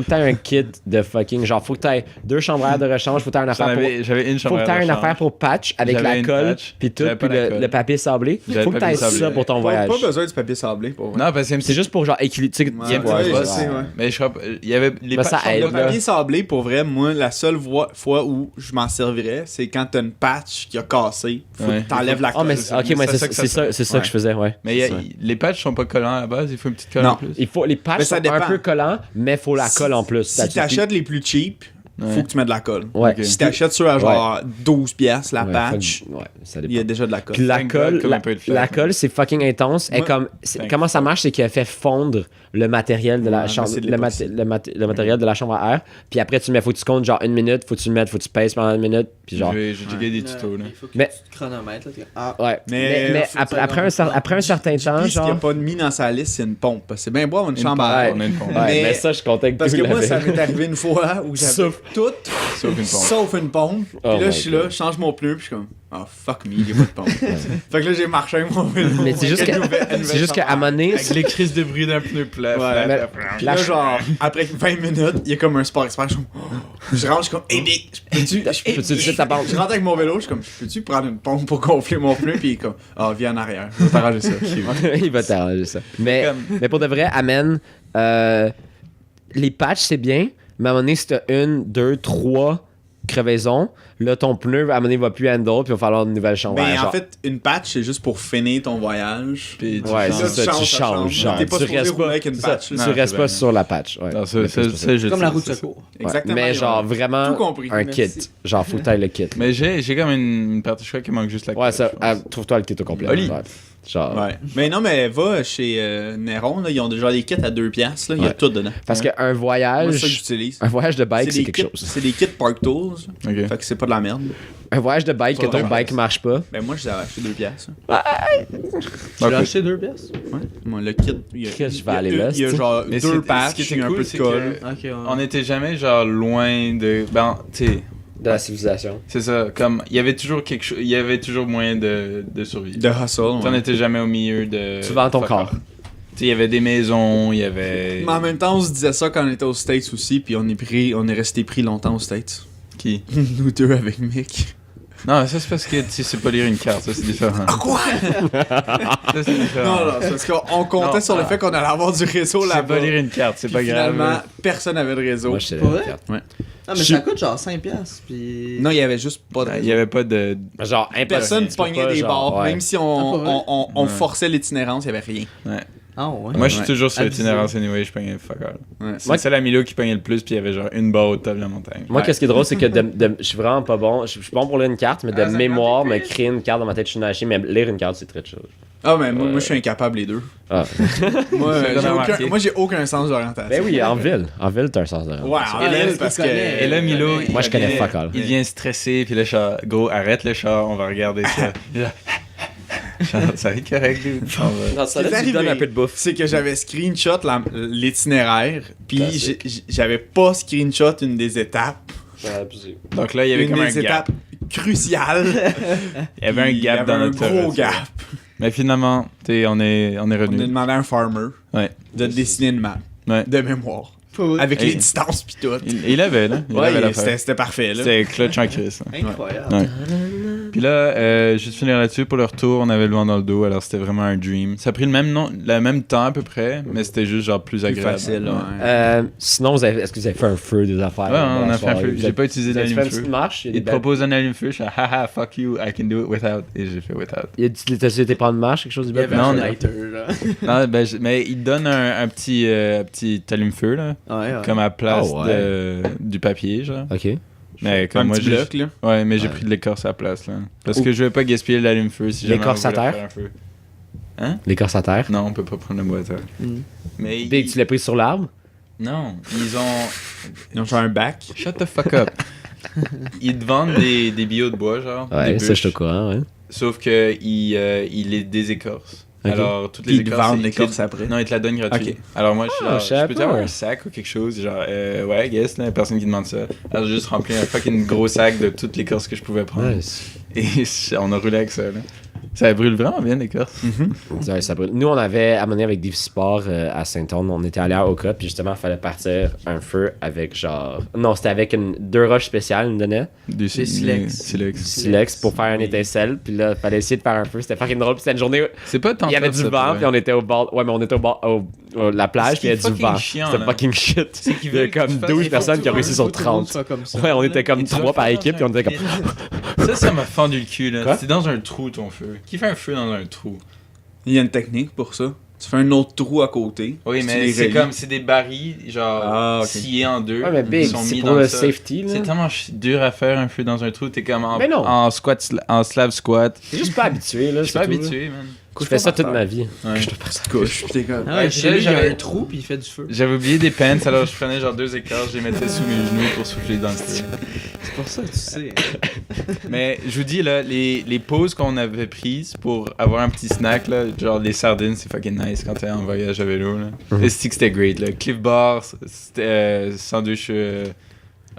un kit de fucking genre faut que t'ailles 2 chambres à air de rechange, faut que t'aies une affaire pour J'avais une chambre faut que t'aies une affaire pour patch avec J'avais la une colle patch, puis tout j'avais pas puis la colle. le papier sablé. J'avais Faut que le t'aies papier sablé. ça pour ton voyage. Pas besoin du papier sablé, pour vrai. Non, parce que C'est juste pour genre équilibrer. Ouais, ouais, je sais, ouais. Mais je crois il y avait les Mais ça patchs aide, sont Le pas là. papier sablé, pour vrai, moi, la seule fois où je m'en servirais, c'est quand t'as une patch qui a cassé. Faut Ouais. que t'enlèves la Ah colle. mais ça, OK, mais mais c'est c'est ça que ça que je faisais, ouais. Mais les patchs sont pas collants à la base, il faut une petite colle Non. en plus. Il faut les patchs Mais ça sont un dépend. peu collants, mais faut la colle en plus. Si t'achètes les plus cheap, Ouais. faut que tu mettes de la colle. Ouais. Ok. Si t'achètes sur à genre 12 piastres la Ouais, patch, ouais, ça il y dépend. a déjà de la colle. Puis la Thank colle, God, comme un peu de la flair. colle, c'est fucking intense. Elle est Moi- comme, comment ça marche, c'est qu'elle fait fondre le matériel de la Ouais, chambre, mais c'est de le matériel de la chambre à air. Puis après, faut que tu comptes genre 1 minute, faut que tu le mettes, faut que tu pèses pendant 1 minute. Puis genre, J'ai checké des tutos, là. Il faut que Mais- tu te chronomètres. Là, ah, ouais. Mais- Mais faut après, que après, après un certain temps, Puis ce qu'il n'y a genre. pas de mis dans sa liste, c'est une pompe. Parce que c'est bien beau avoir une chambre à pompe, air. On a une pompe. Ouais, Mais- mais ça, je comptais que Parce tu que moi, l'avais. ça m'est arrivé une fois où j'avais Sauf- tout, Sauf une pompe. sauf une pompe. Puis Oh là, my je suis là, God. je change mon pneu, puis je suis comme, oh fuck me, il n'y a pas de pompe. Fait que là, j'ai marché avec mon vélo. Mais c'est juste Une nouvelle c'est juste qu'à un moment donné, Avec les crises de bruit d'un pneu plat. Ouais, mais- Puis là, genre, après 20 minutes, il y a comme un sport expert. Je rentre, je suis comme, hey Big, Peux-tu utiliser ta pompe? Je rentre avec mon vélo, je suis comme, peux-tu prendre une pompe pour gonfler mon pneu? Puis il est comme, ah, viens en arrière, je vais t'arranger ça. il va t'arranger ça. Mais, Comme- mais pour de vrai, amène. Les patchs, c'est bien, mais à un moment donné, si t'as 1, 2, 3 crevaisons, là, ton pneu, à un moment donné, va plus handle, puis il va falloir une nouvelle chambre. Ben, genre. en fait, une patch, c'est juste pour finir ton voyage. Puis tu Ouais, changes. c'est ça, tu changes. Genre, T'es pas tu supposé restes rouler pas, avec une c'est ça, patch. tu là. Non, restes c'est pas bien. sur la patch. Ouais. Non, ça, Mais ça, c'est ça, je comme la sais, roue de c'est ça. secours. Ouais. Exactement. Mais genre, Tout vraiment, compris. un Merci. kit. Genre, faut que t'ailles le kit. Mais j'ai comme une partie, je crois qu'il manque juste la Ouais, ça, colle, je pense. trouve-toi le kit au complet. Oli. Ouais. Genre, Ouais. Mais non, mais va chez Néron, là, ils ont déjà des kits à 2 piastres, là, il y a Ouais. tout dedans. parce qu'un Moi, c'est ça que voyage, j'utilise. un voyage de bike, c'est des quelque kits- chose. C'est des kits Park Tools. Ok. Fait que c'est pas de la merde. Un voyage de bike, que Pas ton vrai. bike marche pas. Ben moi, je les avais acheté 2 piastres. Ok. acheté 2 pièces. Ouais. Moi, le kit, il y a, Chris, je vais il y a aller une- là, il y a c'est-tu? genre Mais 2 ce qui patchs était et un cool, peu c'est de colle. que Ok, ouais. On n'était jamais genre loin de. Ben, tu sais, De la civilisation. c'est ça. Comme, il y avait toujours quelque chose. Il y avait toujours moyen de survivre. De hustle. On ouais. n'était jamais au milieu de. Tu vends ton fuck corps. off. Tu sais, il y avait des maisons, il y avait. Mais en même temps, on se disait ça quand on était aux States aussi, puis on est resté pris longtemps aux States. Qui Nous deux avec Mick. Non, ça c'est parce que tu sais pas lire une carte, ça c'est différent. Quoi? Ça c'est différent. Non, non, c'est parce qu'on comptait Non, sur le fait qu'on allait avoir du réseau Tu sais là-bas. pas lire une carte, c'est Puis pas grave. finalement, personne n'avait de réseau. Moi, je sais Pour vrai? Ouais. Ah, mais ça coûte genre 5 piastres. Puis. Non, il y avait juste pas de Il réseau. y avait pas de. Genre, impossible. Personne Tu peux pognait pas, des genre, barres. ouais. Même si Ah, pour vrai? on Ouais. forçait l'itinérance, il n'y avait rien. Ah, ouais. Moi je suis Ouais. toujours sur Abusé. l'itinérance anyway, je pognais fuck all. Ouais. C'est celle à Milo qui pognait le plus, puis il y avait genre une barre au top de la montagne. Moi, Ouais. qu'est-ce qui est drôle, c'est que je suis vraiment pas bon. Je suis bon pour lire une carte, mais de Ah, ça mémoire, prend me des créer une carte dans ma tête, je suis naché, mais lire une carte, c'est très chill. Ah, mais moi, je suis incapable les deux. Ah. Moi, C'est j'ai bien aucun, remarqué. moi, j'ai aucun sens d'orientation. Ben oui, en ville. En ville, t'as un sens de Ouais, orientation. en Et là, ville, il parce connaît. Et là, Milo, Moi, je connais vient- fuck all. Il vient stressé, puis là, genre, gros, arrête le char, on va regarder ça. Puis là, genre, ça va être correct, dude. On va- Dans Ce qui est arrivé, bouffe. c'est que j'avais screenshot l'itinéraire, puis Classique. j'avais pas screenshot une des étapes. Donc là, il y avait Une comme un des gap. étapes cruciales. Il y avait un Puis gap dans un notre gros route. gap. Mais finalement, tu sais, on est On a revenu. demandé à un farmer Ouais. de dessiner une map Ouais. de mémoire. Pour vrai. Avec Hey. les distances pis tout. Il avait, là. Il avait Ouais, l'affaire. c'était parfait, là. C'était clutch en crise. hein. Incroyable. Ouais. Puis là, juste finir là-dessus, pour le retour, on avait le vent dans le dos, alors c'était vraiment un dream. Ça a pris le même temps à peu près, mais c'était juste genre plus Plus agréable. facile, Ouais. ouais. Sinon, est-ce que vous avez fait un feu des affaires? Ouais, on a fait un soirée? feu. Vous J'ai avez- pas utilisé vous avez fait une d'allume-feu. petite marche? Il y a Il des te propose un allume-feu, je suis haha, fuck you, I can do it without. Et j'ai fait without. T'as été prendre une marche, quelque chose du Il y avait bel? Non, un on- lighter, là. Non, ben, mais il te donne un petit allume-feu, là, Ouais, ouais. comme à la place Ah ouais. du papier, genre. Ok. Mais comme Un moi, petit j'ai. bloc, là. Ouais, mais j'ai Ouais. pris de l'écorce à la place, là. Parce Ou- que je vais pas gaspiller l'allume-feu si jamais on L'écorce à voulait terre? faire un feu. L'écorce à terre. Non, on peut pas prendre le bois à terre. Mm. Mais Big, tu l'as pris sur l'arbre? non, ils ont. Ils ont fait un bac. Shut the fuck up. Ils te vendent des billots de bois, genre. Ouais, des ça, je bûches, suis au courant, ouais. Sauf que ils les désécorcent. Ok. Alors, toutes les Puis ils te écorces. vendent ils l'écorce te- après. Non, ils te la donnent gratuit. Ok. Alors, moi, je suis Ah, là. je savais Je peux pas. avoir un sac ou quelque chose? Genre, ouais, guess, là, personne qui demande ça. Alors, j'ai juste rempli un fucking gros sac de toutes les écorces que je pouvais prendre. Nice. Et on a roulé avec ça, là. Ça brûle vraiment bien l'écorce. Ouais, ça brûle. Nous, on avait amené avec des sports à Saint-Anne. On était allé à Oka, puis justement, il fallait partir un feu avec genre. Non, c'était avec deux roches spéciales, ils nous donnaient. Du Silex pour faire une étincelle. Puis là, il fallait essayer de faire un feu. C'était fucking drôle. Puis c'était une journée où C'est pas tant il y avait top, du ça, vent, pour puis on était au bord. Ouais, mais on était au bord. La plage, puis il y avait du vent. C'était fucking shit. Il y avait comme 12 personnes qui ont réussi sur 30. Ouais, on était comme 3 par équipe, puis on était comme. Ça m'a fendu le cul, là. Quoi? C'est dans un trou, ton feu. Qui fait un feu dans un trou? Il y a une technique pour ça. Tu fais un autre trou à côté. Oui, puis tu mais les c'est relis. comme, c'est des barils, genre, ok. sciés en deux. Ouais, mais big, Ils sont c'est mis pour dans le ça. safety, là. C'est tellement dur à faire un feu dans un trou. T'es comme Mais non. en squat, en slab squat. T'es juste pas habitué, là. Je suis pas c'est tout, là. habitué, man. Je fais ça toute ma vie. Ouais. Couche, puis t'es comme. Ah ouais, Ouais, chez lui, il y a j'avais- un trou, puis il fait du feu. J'avais oublié des pants, alors je prenais genre 2 écarts, je les mettais sous mes genoux pour souffler dans le style. C'est pour ça, tu sais. Mais je vous dis, là, les pauses qu'on avait prises pour avoir un petit snack, là, genre les sardines, c'est fucking nice quand t'es en voyage à vélo. Là. Et c'était great. Là. Cliff Bar, c'était sandwich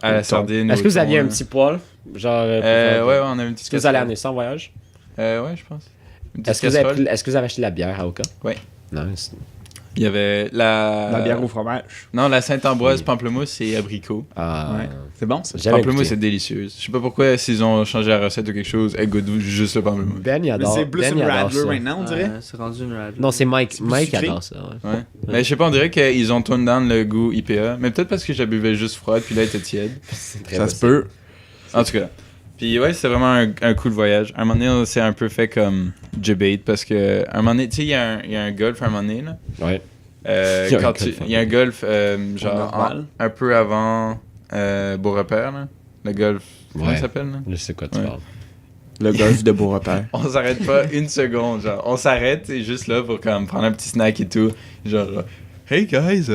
à la sardine. Est-ce au que vous aviez thon, un là. petit poil? Genre. Ouais, on avait une petite Est-ce que vous allez casserole. amener ça en voyage? Ouais, je pense. Une petite Est-ce que, vous avez casserole. est-ce que vous avez acheté de la bière à Oka? Ouais. Nice. Il y avait la... La bière au fromage. Non, la Sainte-Ambroise, pamplemousse et abricot. Ah. Ouais. C'est bon, ça. Jamais Pamplemousse, goûté. c'est délicieuse. Je sais pas pourquoi, s'ils ont changé la recette ou quelque chose, elle goûte juste le pamplemousse. Ben, il Mais adore. c'est plus Ben, une il adore Radler ça. maintenant, on dirait. Ouais, c'est rendu une Radler. Non, c'est Mike. C'est plus Mike sucré. adore ça. Ouais. Ouais. Mais je sais pas, on dirait qu'ils ont tone down le goût IPA. Mais peut-être parce que je la buvais juste froide, puis là, elle était tiède. C'est très Ça se peut. En tout cas. Puis ouais, c'est vraiment un cool voyage. Un moment donné, on s'est un peu fait comme debate parce que un moment donné, tu sais, il y a un golf un moment donné, là. Ouais. Il y a un Quand golf, il y a un golf, genre, normal. un peu avant Beau Repère, là. Le golf, comment Ouais. il s'appelle, là? Je sais quoi tu Ouais. parles. Le golf de Beau Repère. On s'arrête pas une seconde, genre. On s'arrête, et juste là pour comme prendre un petit snack et tout. Genre, hey guys,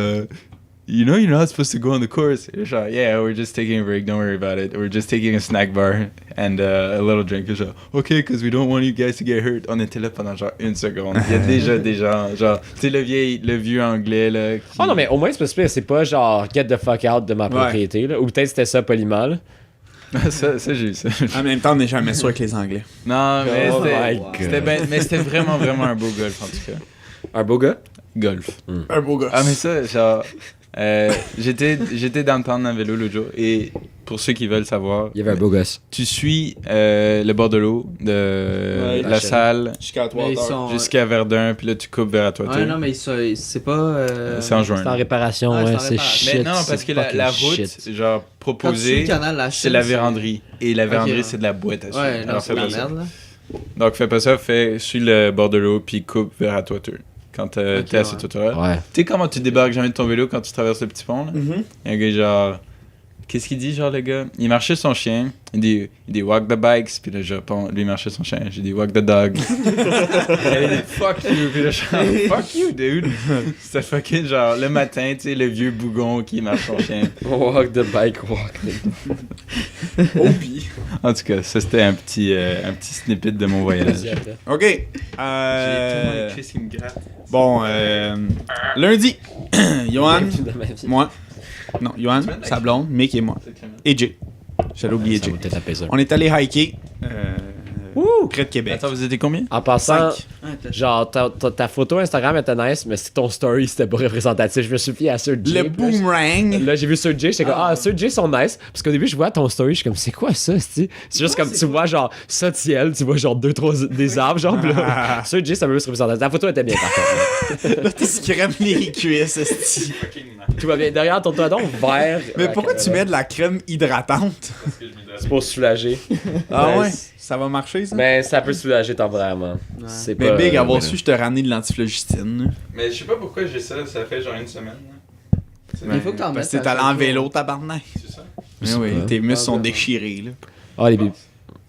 you know you're not supposed to go on the course. Et genre, yeah, we're just taking a break, don't worry about it. We're just taking a snack bar and a little drink. Et genre, okay, because we don't want you guys to get hurt. On était là pendant genre une seconde. Il y a déjà des gens, genre, tu sais, le vieux anglais, là. Qui... Oh non, mais au moins, c'est pas genre get the fuck out de ma propriété. Là. Ou peut-être c'était ça poliment. Là. ça, j'ai eu ça. En même temps, on n'est jamais sûr avec les Anglais. Non, mais Oh my c'était vraiment, vraiment un beau golf, en tout cas. Un beau gars? Golf. Un beau gosse. Ah, mais ça, genre, j'étais downtown en vélo l'autre jour, et pour ceux qui veulent savoir, Il y avait un beau gosse. tu suis le bord de l'eau de Ouais, la la chaîne. salle Jusqu'à Mais ils sont- jusqu'à Verdun, puis là tu coupes vers la toiture. Ouais, non, mais c'est pas. C'est en juin. C'est en réparation, Ah, ouais, c'est en c'est réparation. shit. Mais non, parce c'est que la fucking route, shit. genre, Quand tu suis proposée, le canal, la c'est Chine, la véranderie. Et la véranderie, ouais. c'est de la boîte à sucre. Ouais, non, Alors, c'est fais la pas ça. merde, là. Donc, fais pas ça, suis le bord de l'eau, puis coupe vers la toiture. Quand t'es à ouais. cette hauteur. Ouais. Tu sais comment tu débarques jamais de ton vélo quand tu traverses le petit pont, là? Mhm. Il y a un gars genre... Qu'est-ce qu'il dit, genre, le gars? Il marchait son chien. Il dit walk the bikes. Puis là, je réponds, lui, il marchait son chien. J'ai dit walk the dog. Il dit fuck you. Puis là, je suis genre, fuck you, dude. C'était fucking genre le matin, tu sais, le vieux bougon qui marche son chien. Walk the bike, walk the Obi. En tout cas, ça, c'était un petit snippet de mon voyage. OK. J'ai tellement les cuisses qui me grattent. Bon, lundi, Johan, de ma vie. moi, non, Johan, sa blonde, Mick et moi, et Jay. J'allais oublier Ça Jay. va peut-être taper ça. On est allé hiker près de Québec. Attends, vous étiez combien? En passant, 5. genre, ta photo Instagram était nice, mais c'est ton story, c'était pas représentatif. Je me suis fié à Sir J. Le boomerang. Là, j'ai vu Sir J, j'étais comme, Sir J sont nice. Parce qu'au début, je vois ton story, je suis comme, c'est quoi ça, c'est juste comme, tu vois, genre, ça de ciel, tu vois, genre, 2-3 des arbres, genre, pis là, Sir J, ça me plus représentatif. Ta photo était bien, par contre. Là, t'es ce qui crème les cuisses, esti. Tout va bien. Derrière ton toit vert. Mais pourquoi tu mets de la crème hydratante? C'est pour soulager. Ah ouais? c'est- Ça va marcher, ça? Mais ça peut soulager temporairement. C'est Mais pas, Big, avoir mais su, je te ramené de l'antiflogistine. Mais je sais pas pourquoi j'ai ça. Ça fait genre une semaine. Mais il faut que t'en mettes. Parce que t'es à allé chaque en jour. vélo, tabarnak. C'est ça? Mais oui, pas. tes muscles sont Ah, ben, déchirés, là. Ah, les bibes.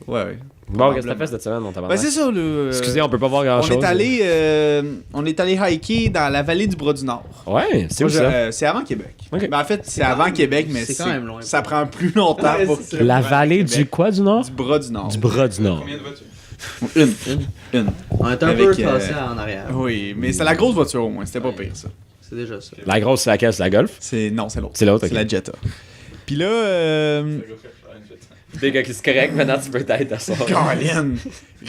Ouais, ouais. Bon, qu'est-ce que t'as fait cette semaine, mon tabarnak? Ben c'est ça, là. Excusez, on peut pas voir grand on chose. est allé hiker dans la vallée du Bras-du-Nord. Ouais, c'est où Moi, ça? c'est avant Québec. Ok. Ben, en fait, c'est quand avant même- Québec, mais c'est quand même loin. ça prend plus longtemps Ouais, pour c'est que La je vallée rentre à du Québec. quoi du Nord? Du Bras-du-Nord. Du bras du Nord. Combien de voitures? Une. On est un Avec, peu passé en arrière. Oui, mais c'est la grosse voiture au moins, c'était pas pire ça. C'est déjà ça. La grosse, c'est laquelle? C'est la Golf? Non, c'est l'autre. C'est l'autre, C'est ok. la Jetta. Puis là, Big, ok, c'est correct, maintenant tu peux t'être à ça. Colin!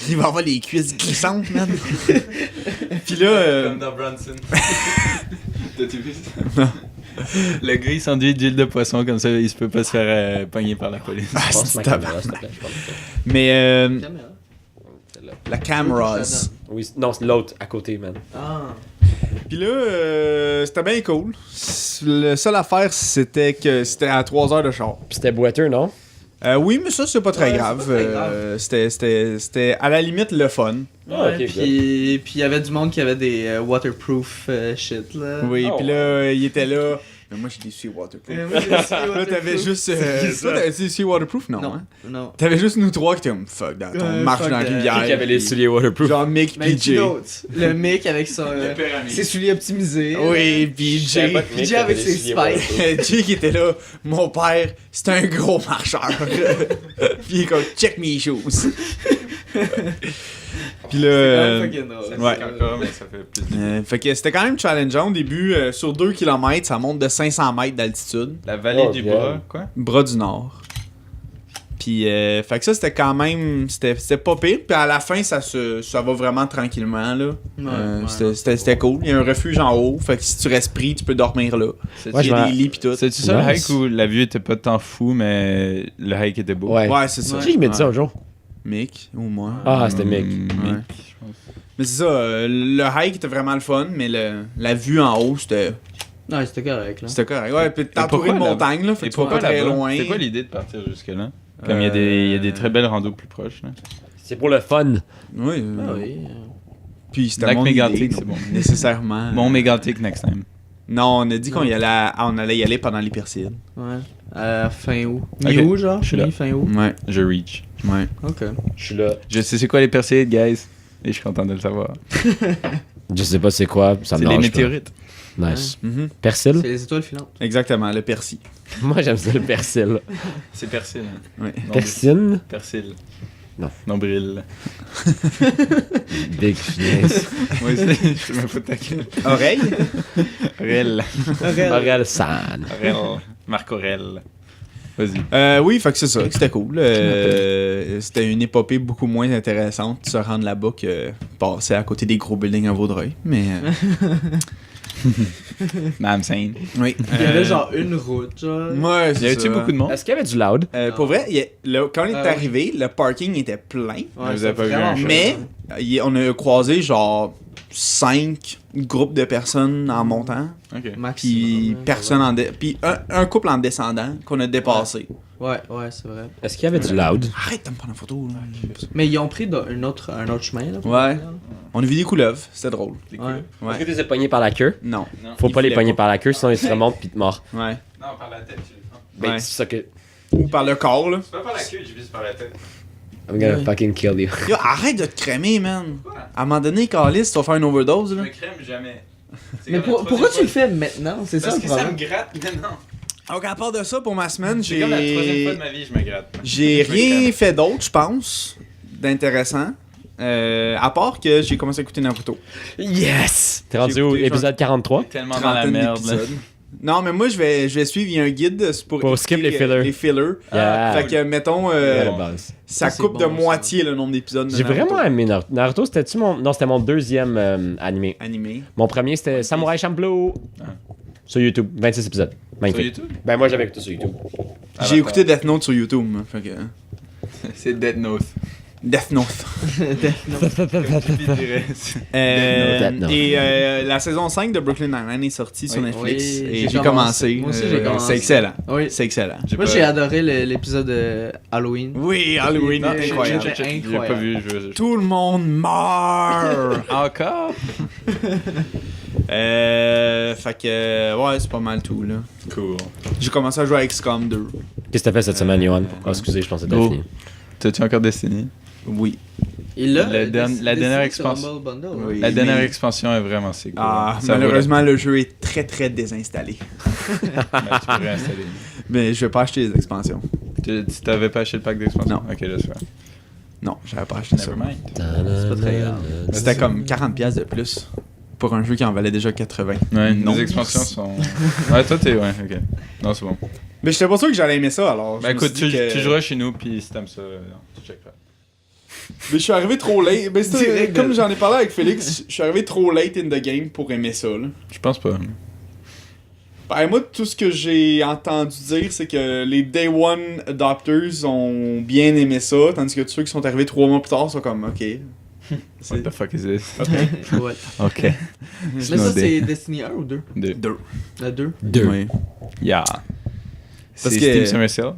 Il va avoir les cuisses glissantes, man. Puis là. Comme dans Bronson. T'as-tu vu ça? Le gars, il s'enduit d'huile de poisson, comme ça, il se peut pas se faire pogner par la police. Ah, Je pense c'est ma caméra, s'il te plaît, je pense que- Mais Caméra. la cameras. Oui, non, c'est l'autre à côté, man. Ah. Puis là, c'était bien cool. Le seul affaire, c'était que c'était à 3 heures de char. Puis c'était boiteux, non? Oui, mais ça, c'est pas très Ouais, grave. c'est pas très grave. C'était à la limite le fun. Ah, ok, Puis il y avait du monde qui avait des waterproof shit là. Oui, Oh, puis là, il était là. Mais moi, j'ai des suies waterproof. Moi, j'ai aussi Là, t'avais waterproof. juste. qui Toi, ça? t'avais des suies waterproof? Non. Non, Hein? non. T'avais juste nous trois qui étaient comme fuck, dans ton marche fuck dans la that. rivière. Qui avait les puis- souliers waterproof? Genre Mick Mais pis qui Jay. d'autre? Le mec avec son. pire ami. Ses souliers optimisés. Oui, pis Je savais Jay. pas que Mick Jay avec avait des ses souliers spikes. waterproof. Jay qui était là, mon père, c'est un gros marcheur. Puis il est comme, check mes shoes. Puis là. C'est fucking drôle. ouais. Encore, mais ça fait plus. Fait que c'était quand même challengeant au début. Sur 2 km, ça monte de 500 mètres d'altitude. La vallée Oh, du bien. bras, quoi? Bras du Nord. Puis, fait que ça, c'était quand même. C'était pas pire. Puis à la fin, ça va vraiment tranquillement, là. Ouais. C'était cool. Il y a un refuge en haut. Fait que si tu restes pris, tu peux dormir là. Ouais, Il y je a m'en- des lits pis tout. C'est-tu ça Nice. le hike où la vue était pas tant fou, mais le hike était beau? Ouais. Ouais, c'est ça. Qui m'a dit ça un jour? Mick ou moi. Ah, c'était Mick. Ouais. Mick, je pense. Mais c'est ça, le hike était vraiment le fun, mais la vue en haut, c'était Ouais, c'était correct là. correct. Ouais, puis t'es entouré de pourquoi montagnes, là, fait Et que tu vas pourquoi pas très là-bas? loin. C'est quoi l'idée de partir jusque-là? Comme il y a des très belles randos plus proches, là. C'est pour le fun. Oui, Ah oui. puis c'était Lac mon Mégantic, idée, c'est bon. nécessairement. Mon mégantique next time. Non, on a dit qu'on on allait y aller pendant les Persides. Ouais. Fin août. Ok. Mi-août, genre? Je suis là. Fin août. Ouais, Je reach. ouais. Ok. Je suis là. Je sais c'est quoi les Perséides, guys. Et je suis content de le savoir. Je sais pas c'est quoi, ça me C'est les lâche météorites. pas. Nice. Mhm. Persil? C'est les étoiles filantes. Exactement, le persil. Moi, j'aime ça, le persil. C'est persil. Hein. Ouais. Persine? Persil. Non. Nombril. Big finesse. Moi aussi, je me fous de ta gueule. Oreille? Aurel. Morel San. Aurel. Marc Aurel. Vas-y. Oui, fait que c'est ça, c'était cool. C'était une épopée beaucoup moins intéressante de se rendre là-bas que passer à côté des gros buildings à Vaudreuil. Mais. Madame Sainte. Oui. Il y avait genre une route, genre. Ouais, Y c'est avait-tu ça. beaucoup de monde? Est-ce qu'il y avait du loud? Pour vrai, quand on est Ah ouais. arrivé, le parking était plein. Ouais, Vous avez pas vu vraiment un chat. Mais on a croisé genre 5 groupes de personnes en montant. Ok. maximum, Puis hein, personne en puis un couple en descendant qu'on a dépassé. Ouais, c'est vrai. Est-ce qu'il y avait du loud? Arrête de me prendre une photo. Là. Mais ils ont pris un autre chemin, là. pour Ouais. venir, On a vu des couleuvres, c'était drôle. C'est là. cool. Ouais. Est-ce que tu les as pognés par la queue? Non. Faut Ils pas les voulaient pogner pas. par la queue, sinon ils se remontent pis te mordent. Ouais. Non, par la tête, tu le fais. Ben, Ouais. c'est ça que. Ou par le corps, là. C'est pas par la queue, j'ai vu, c'est par la tête. I'm gonna Ouais. fucking kill you. Yo, arrête de te crémer, man. À un moment donné, Carlis, tu vas faire une overdose, Je là. me crème jamais. C'est Mais comme la pourquoi tu le troisième fais maintenant? C'est fois. ça Parce le que ça me problème. gratte maintenant. Donc, à part de ça, pour ma semaine, C'est comme la troisième fois de ma vie, je me gratte. j'ai Je me rien crème. fait d'autre, je pense, d'intéressant. À part que j'ai commencé à écouter Naruto. Yes! T'es rendu J'ai au écouté, épisode 43? Tellement dans la Trentaine merde, là. d'épisodes. Non, mais moi, je vais suivre. Il y a un guide pour skip expliquer, les fillers. Les fillers. Yeah. Fait que, mettons, À la base. ça Ça, c'est coupe de bon, ça. moitié le nombre d'épisodes. de J'ai Naruto. vraiment aimé Naruto. Naruto, c'était-tu mon. Non, c'était mon deuxième animé. Animé. Mon premier, c'était Samurai Champloo. Ah. Sur YouTube. 26 épisodes. Sur Magnifique. YouTube? Ben, moi, j'avais écouté sur YouTube. J'ai écouté Death Note sur YouTube. moi. Fait que... C'est Dead Note. Death Note. Death Note. Et la saison 5 de Brooklyn Nine-Nine est sortie sur Oui. Netflix. Oui, et j'ai j'ai commencé. Moi aussi, j'ai commencé. C'est excellent. Oui. C'est excellent. Moi, j'ai adoré l'épisode de Halloween. Oui, Halloween Non, est j'ai- incroyable. j'ai- J'ai pas vu, je veux. Tout le monde meurt. Encore? Fait que, ouais, c'est pas mal tout, là. Cool. J'ai commencé à jouer à XCOM 2. Qu'est-ce que t'as fait cette semaine, Johan? Oh, excusez, je pensais que t'avais Gros. fini. T'as-tu encore Destiny? Oui. Et là, La dernière Disney expansion. sur Humble Bundle, Oui. hein. La dernière mais- expansion est vraiment c'est cool. Ah, Ça vaut malheureusement, le jeu est très très désinstallé. la- Ben, tu peux réinstaller. Mais je vais pas acheter les expansions. Tu t'avais pas acheté le pack d'expansion? Non. Ok, laisse faire. Non, j'avais pas acheté ça. Nevermind. C'est pas très grave. C'était comme 40$ de plus pour un jeu qui en valait déjà 80. Ouais, Non. les expansions sont. Ouais, toi t'es. Ouais, ok. Non, c'est bon. Mais j'étais pas sûr que j'allais aimer ça, alors. Ben je me suis écoute, dit que- tu joueras chez nous, puis si t'aimes ça, tu checkeras. Mais je suis arrivé trop late. Ben, c'était- Direct, comme là. j'en ai parlé avec Félix, je suis arrivé trop late in the game pour aimer ça, là. Je pense pas. Ben, moi, tout ce que j'ai entendu dire, c'est que les Day One Adopters ont bien aimé ça, tandis que tous ceux qui sont arrivés 3 mois plus tard sont comme, ok. What the fuck is this? Ouais. Ok. Mais ça, c'est Destiny 1 ou 2? Deux. La 2? Ouais. Yeah. Parce C'est que- Steam Summer Sale.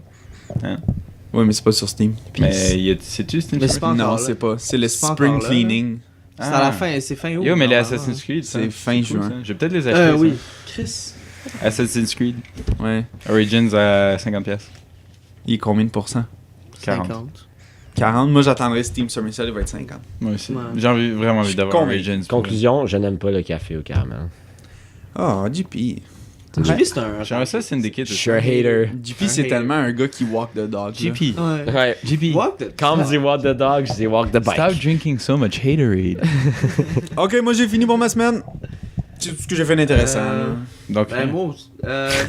Ouais, mais c'est pas sur Steam. Mais c'est-tu Steam Mais Summer c'est pas encore Non, là. c'est pas. C'est le C'est pas Spring encore là, Cleaning. C'est à la fin, c'est fin août. Yo, mais les normalement. Assassin's Creed, ça, C'est fin cool, juin. ça. Je vais peut-être les acheter. Oui. ça. Chris. Assassin's Creed. Ouais. Origins à 50$. Il est combien de pourcents? 40. 50. 40. Moi, j'attendrai Steam Summer Sale, il va être 50. Moi aussi. Ouais. J'ai vraiment Je envie suis d'avoir convaincu. Origins. Conclusion, je n'aime pas le café au caramel. Ah, JP. JP, c'est un. J'aimerais ça Syndicate. Je suis un hater. JP, Un c'est hater. tellement un gars qui walk the dog. là. GP. Ouais. Ouais. GP. What the Quand on me dit walk the dog, je dis walk the bike. Stop drinking so much haterade. Ok, moi j'ai fini pour ma semaine. C'est tout ce que j'ai fait d'intéressant. là. Donc, Ben, moi aussi.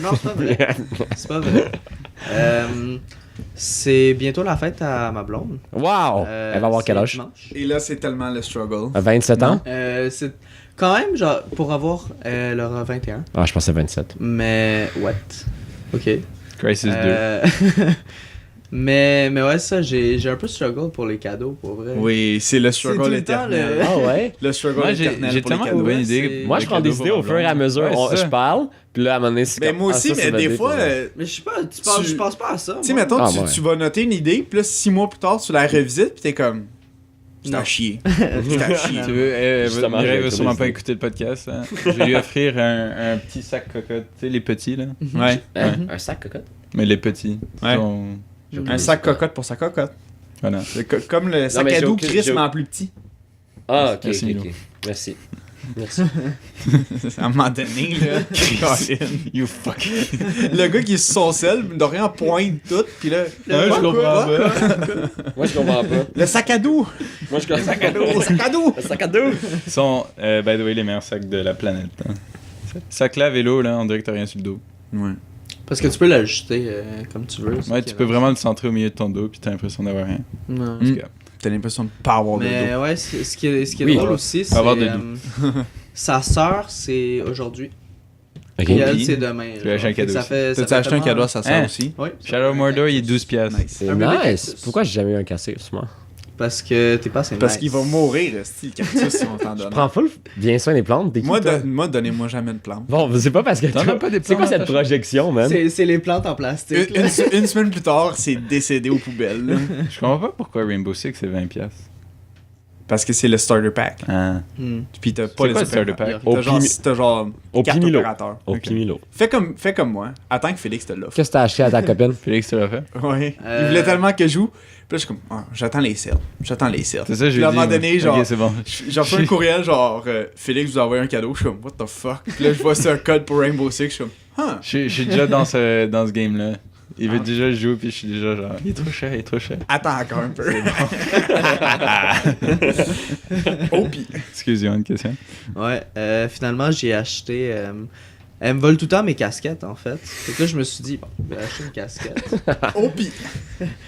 Non, c'est pas vrai. C'est pas vrai. C'est bientôt la fête à ma blonde. Wow! Elle va avoir quel c'est âge? dimanche. Et là, c'est tellement le struggle. 27 ans? C'est quand même, genre, pour avoir. Elle aura 21. Ah, je pensais 27. Mais, what? Ok. Crisis 2. Mais ouais, ça, j'ai un peu struggle pour les cadeaux, pour vrai. Oui, c'est le C'est tout struggle le temps éternel. le- Ah ouais? Le struggle Moi, éternel j'ai pour les tellement cadeaux. une bonne Ouais, idée. c'est- Moi, je prends des idées au fur et à mesure. Ouais, Je ça. parle, puis là, à un moment donné, c'est Ben comme, moi ah, aussi, ça, c'est mais votre des idée, fois, puis ça. Mais je sais pas, je pense pas à ça. tu sais, moi. mettons, Ah, tu, ouais. tu vas noter une idée, puis là, 6 mois plus tard, tu la revisites, puis t'es comme. C'est à Non. chier. C'est à chier. Tu veux, Justement, Mireille j'ai va sûrement trouvé pas ça. écouter le podcast. Hein. Je vais lui offrir un petit sac cocotte. Tu sais, les petits, là. Ouais. Hein? Un sac cocotte? Mais les petits. Ouais. Sont- Un sac cocotte pour sa cocotte. Voilà. C'est comme le sac mais à j'ai dos aucune- Chris, j'ai- mais en plus petit. Ah, ok, Merci, ok, Milo. ok. Merci. Merci. À un moment donné, là. Colin. You fuck. Le gars qui est sur son sel, de rien pointe tout, puis là. Ouais, je comprends pas. Moi, je comprends pas. Le sac à dos! Moi, je comprends. Le sac à dos! Le sac à dos! Ils sont, by the way, les meilleurs sacs de la planète. Hein. Sac là, vélo, là, on dirait que t'as rien sur le dos. Ouais. Parce que tu peux l'ajuster comme tu veux. Ouais, tu peux vraiment le centrer au milieu de ton dos, puis t'as l'impression d'avoir rien. Ouais. En tout cas. T'as l'impression de pas avoir de dos. Mais ouais, ce qui est Oui, drôle ouais. aussi, c'est. Pas avoir de Sa sœur, c'est aujourd'hui. Ok. Puis elle, Puis, c'est demain. tu lui as acheté un cadeau Ça aussi. fait, ça T'as-tu fait acheté un tellement- cadeau à sa sœur Hein? aussi? Oui. Shadow Mordor, il est 12$. Nice. Un C'est bébé nice. cactus. Pourquoi j'ai jamais eu un cactus, moi? Parce que t'es pas assez Parce nice. qu'il va mourir, style cactus, si on t'en donne. Prends full bien soin des plantes. T'es qui, Moi, toi? moi, donnez-moi jamais de plante. Bon, c'est pas parce que T'en toi- as pas des C'est quoi plantes cette dans ta chambre? projection, man? C'est les plantes en plastique. là. Une semaine plus tard, c'est décédé aux poubelles. là. Je comprends pas pourquoi Rainbow Six c'est 20$. Parce que c'est le starter pack. Ah. Hmm. Puis t'as C'est pas les quoi le starter opérateurs. pack? T'as genre Au 4 Pimilo. opérateurs. Au Ok. Pimilo. Fais comme moi. Attends que Félix te l'offre. Qu'est-ce que t'as acheté à ta copine? Félix, tu l'as fait? Ouais. Il voulait tellement que je joue. Puis là, je suis comme, ah, j'attends les sales. J'attends les sales. C'est ça, je Puis lui à ai un moment dit, donné, moi. genre, Ok, c'est bon. j'ai reçu un courriel, genre, Félix vous a envoyé un cadeau. Je suis comme, what the fuck? Puis là, je vois c'est un code pour Rainbow Six. Je suis comme, huh. Je suis déjà dans ce game-là. Il veut déjà jouer, puis je suis déjà genre, il est trop cher, il est trop cher. Attends encore un peu. Oh, pis. Excusez-moi, une question. Ouais, finalement, j'ai acheté. Elle me vole tout le temps mes casquettes, en fait. Fait que là, je me suis dit, bon, je vais acheter une casquette. Oh, pis.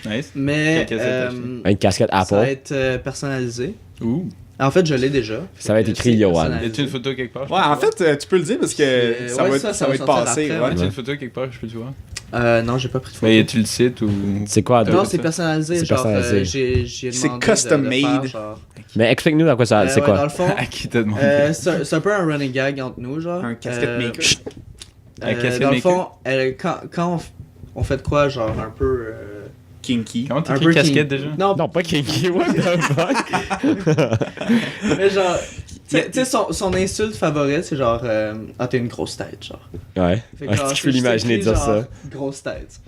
Nice. Mais Quelle casquette t'as Une casquette ça va Apple. être personnalisé. Ouh. En fait, je l'ai déjà. Ça va être Fait que écrit c'est Johan. Y personnalisé. a-tu une photo quelque part? Ouais, en fait, tu peux le dire parce que C'est- ça ouais, va ça, être, ça ça va va être sortir passé. après, Ouais. Y a-tu une photo quelque part, je peux te voir? Non, j'ai pas pris de photo. Mais y a-tu le site ou. C'est quoi? Non, Non, ça. c'est personnalisé. C'est Genre, personnalisé. j'ai C'est demandé custom de le faire, made. genre. Mais explique-nous à quoi ça. C'est Ouais, quoi? Dans le fond, À qui t'a demandé? c'est un peu un running gag entre nous, genre. Un casquette maker. Un casquette dans le maker? fond, quand on fait de quoi, genre un peu. Kinky. Comment Un t'écris peu casquette king. déjà? Non, Non, pas Kinky. What the fuck? mais genre. Tu sais, son insulte favorite, c'est genre. Ah, t'as une grosse tête, genre. Ouais. Fait que Ouais, genre, si je peux c'est l'imaginer écrit, dire genre, ça. Grosse tête.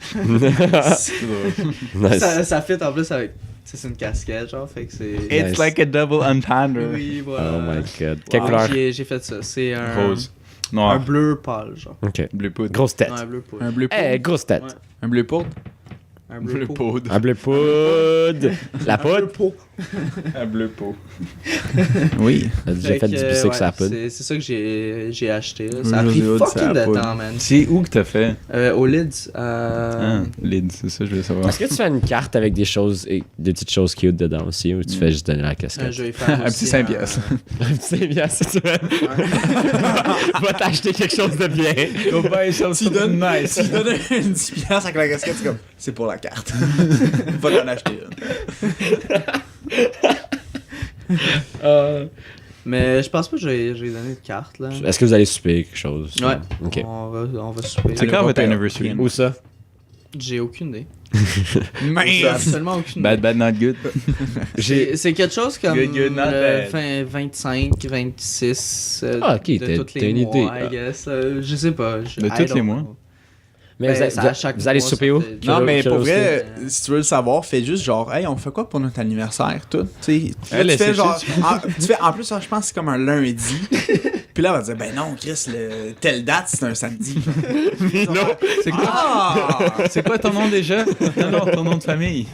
C'est drôle. Nice. Ça fit en plus avec. C'est une casquette, genre, fait que c'est. It's Nice. like a double entendre. Oui, voilà. Oh my god. Quelle Wow. couleur? J'ai fait ça. C'est un. Rose. Un Noir. bleu pâle, genre. Ok. Bleu poudre. Grosse tête. Ouais, un bleu poudre. Un bleu poudre. Eh, grosse tête. Ouais. Un bleu poudre. Un Bleu pot. poudre. Un bleu poudre. La Un bleu poudre. pot. À bleu pot. Oui. On a déjà fait du bicycle sur la poudre. C'est ça que j'ai acheté. Là. Oui, Ça a pris José Hood, fucking c'est de la poudre. temps, man. C'est où que t'as fait? Au Lids. Lid, c'est ça, je voulais savoir. Est-ce que tu fais une carte avec des petites choses cute dedans aussi, ou tu fais juste donner la casquette? Je vais faire Un aussi petit 5 piastres. Un petit 5 piastres, si tu veux. Va t'acheter quelque chose de bien. Go buy something nice. Tu donnes une 10 piastres avec la casquette, c'est comme, c'est pour la carte. Va t'en acheter une. Mais je pense pas que j'ai donné de carte, là. Est-ce que vous allez souper quelque chose? Ouais. Ok. On va souper. C'est quand votre anniversary? Où ça? J'ai aucune idée. J'ai Mais absolument aucune idée. Bad, not good. C'est quelque chose comme Good, not bad. 25, 26 Ah, ok, de tous t'as les une mois, idée. I guess. Je sais pas. De tous les mois? Mais Ben, vous, allez- ça, à chaque vous allez mois, souper ça où? fait- non, mais pour Curiosité. vrai, si tu veux le savoir, fais juste genre, hey, on fait quoi pour notre anniversaire, tout. Tu sais, Elle, tu elle fais sait genre, tu fais, en plus, je pense que c'est comme un lundi. Puis là, on va dire, ben non, Chris, telle date, c'est un samedi. C'est quoi? Ah! C'est quoi ton nom déjà? Non, ton nom de famille.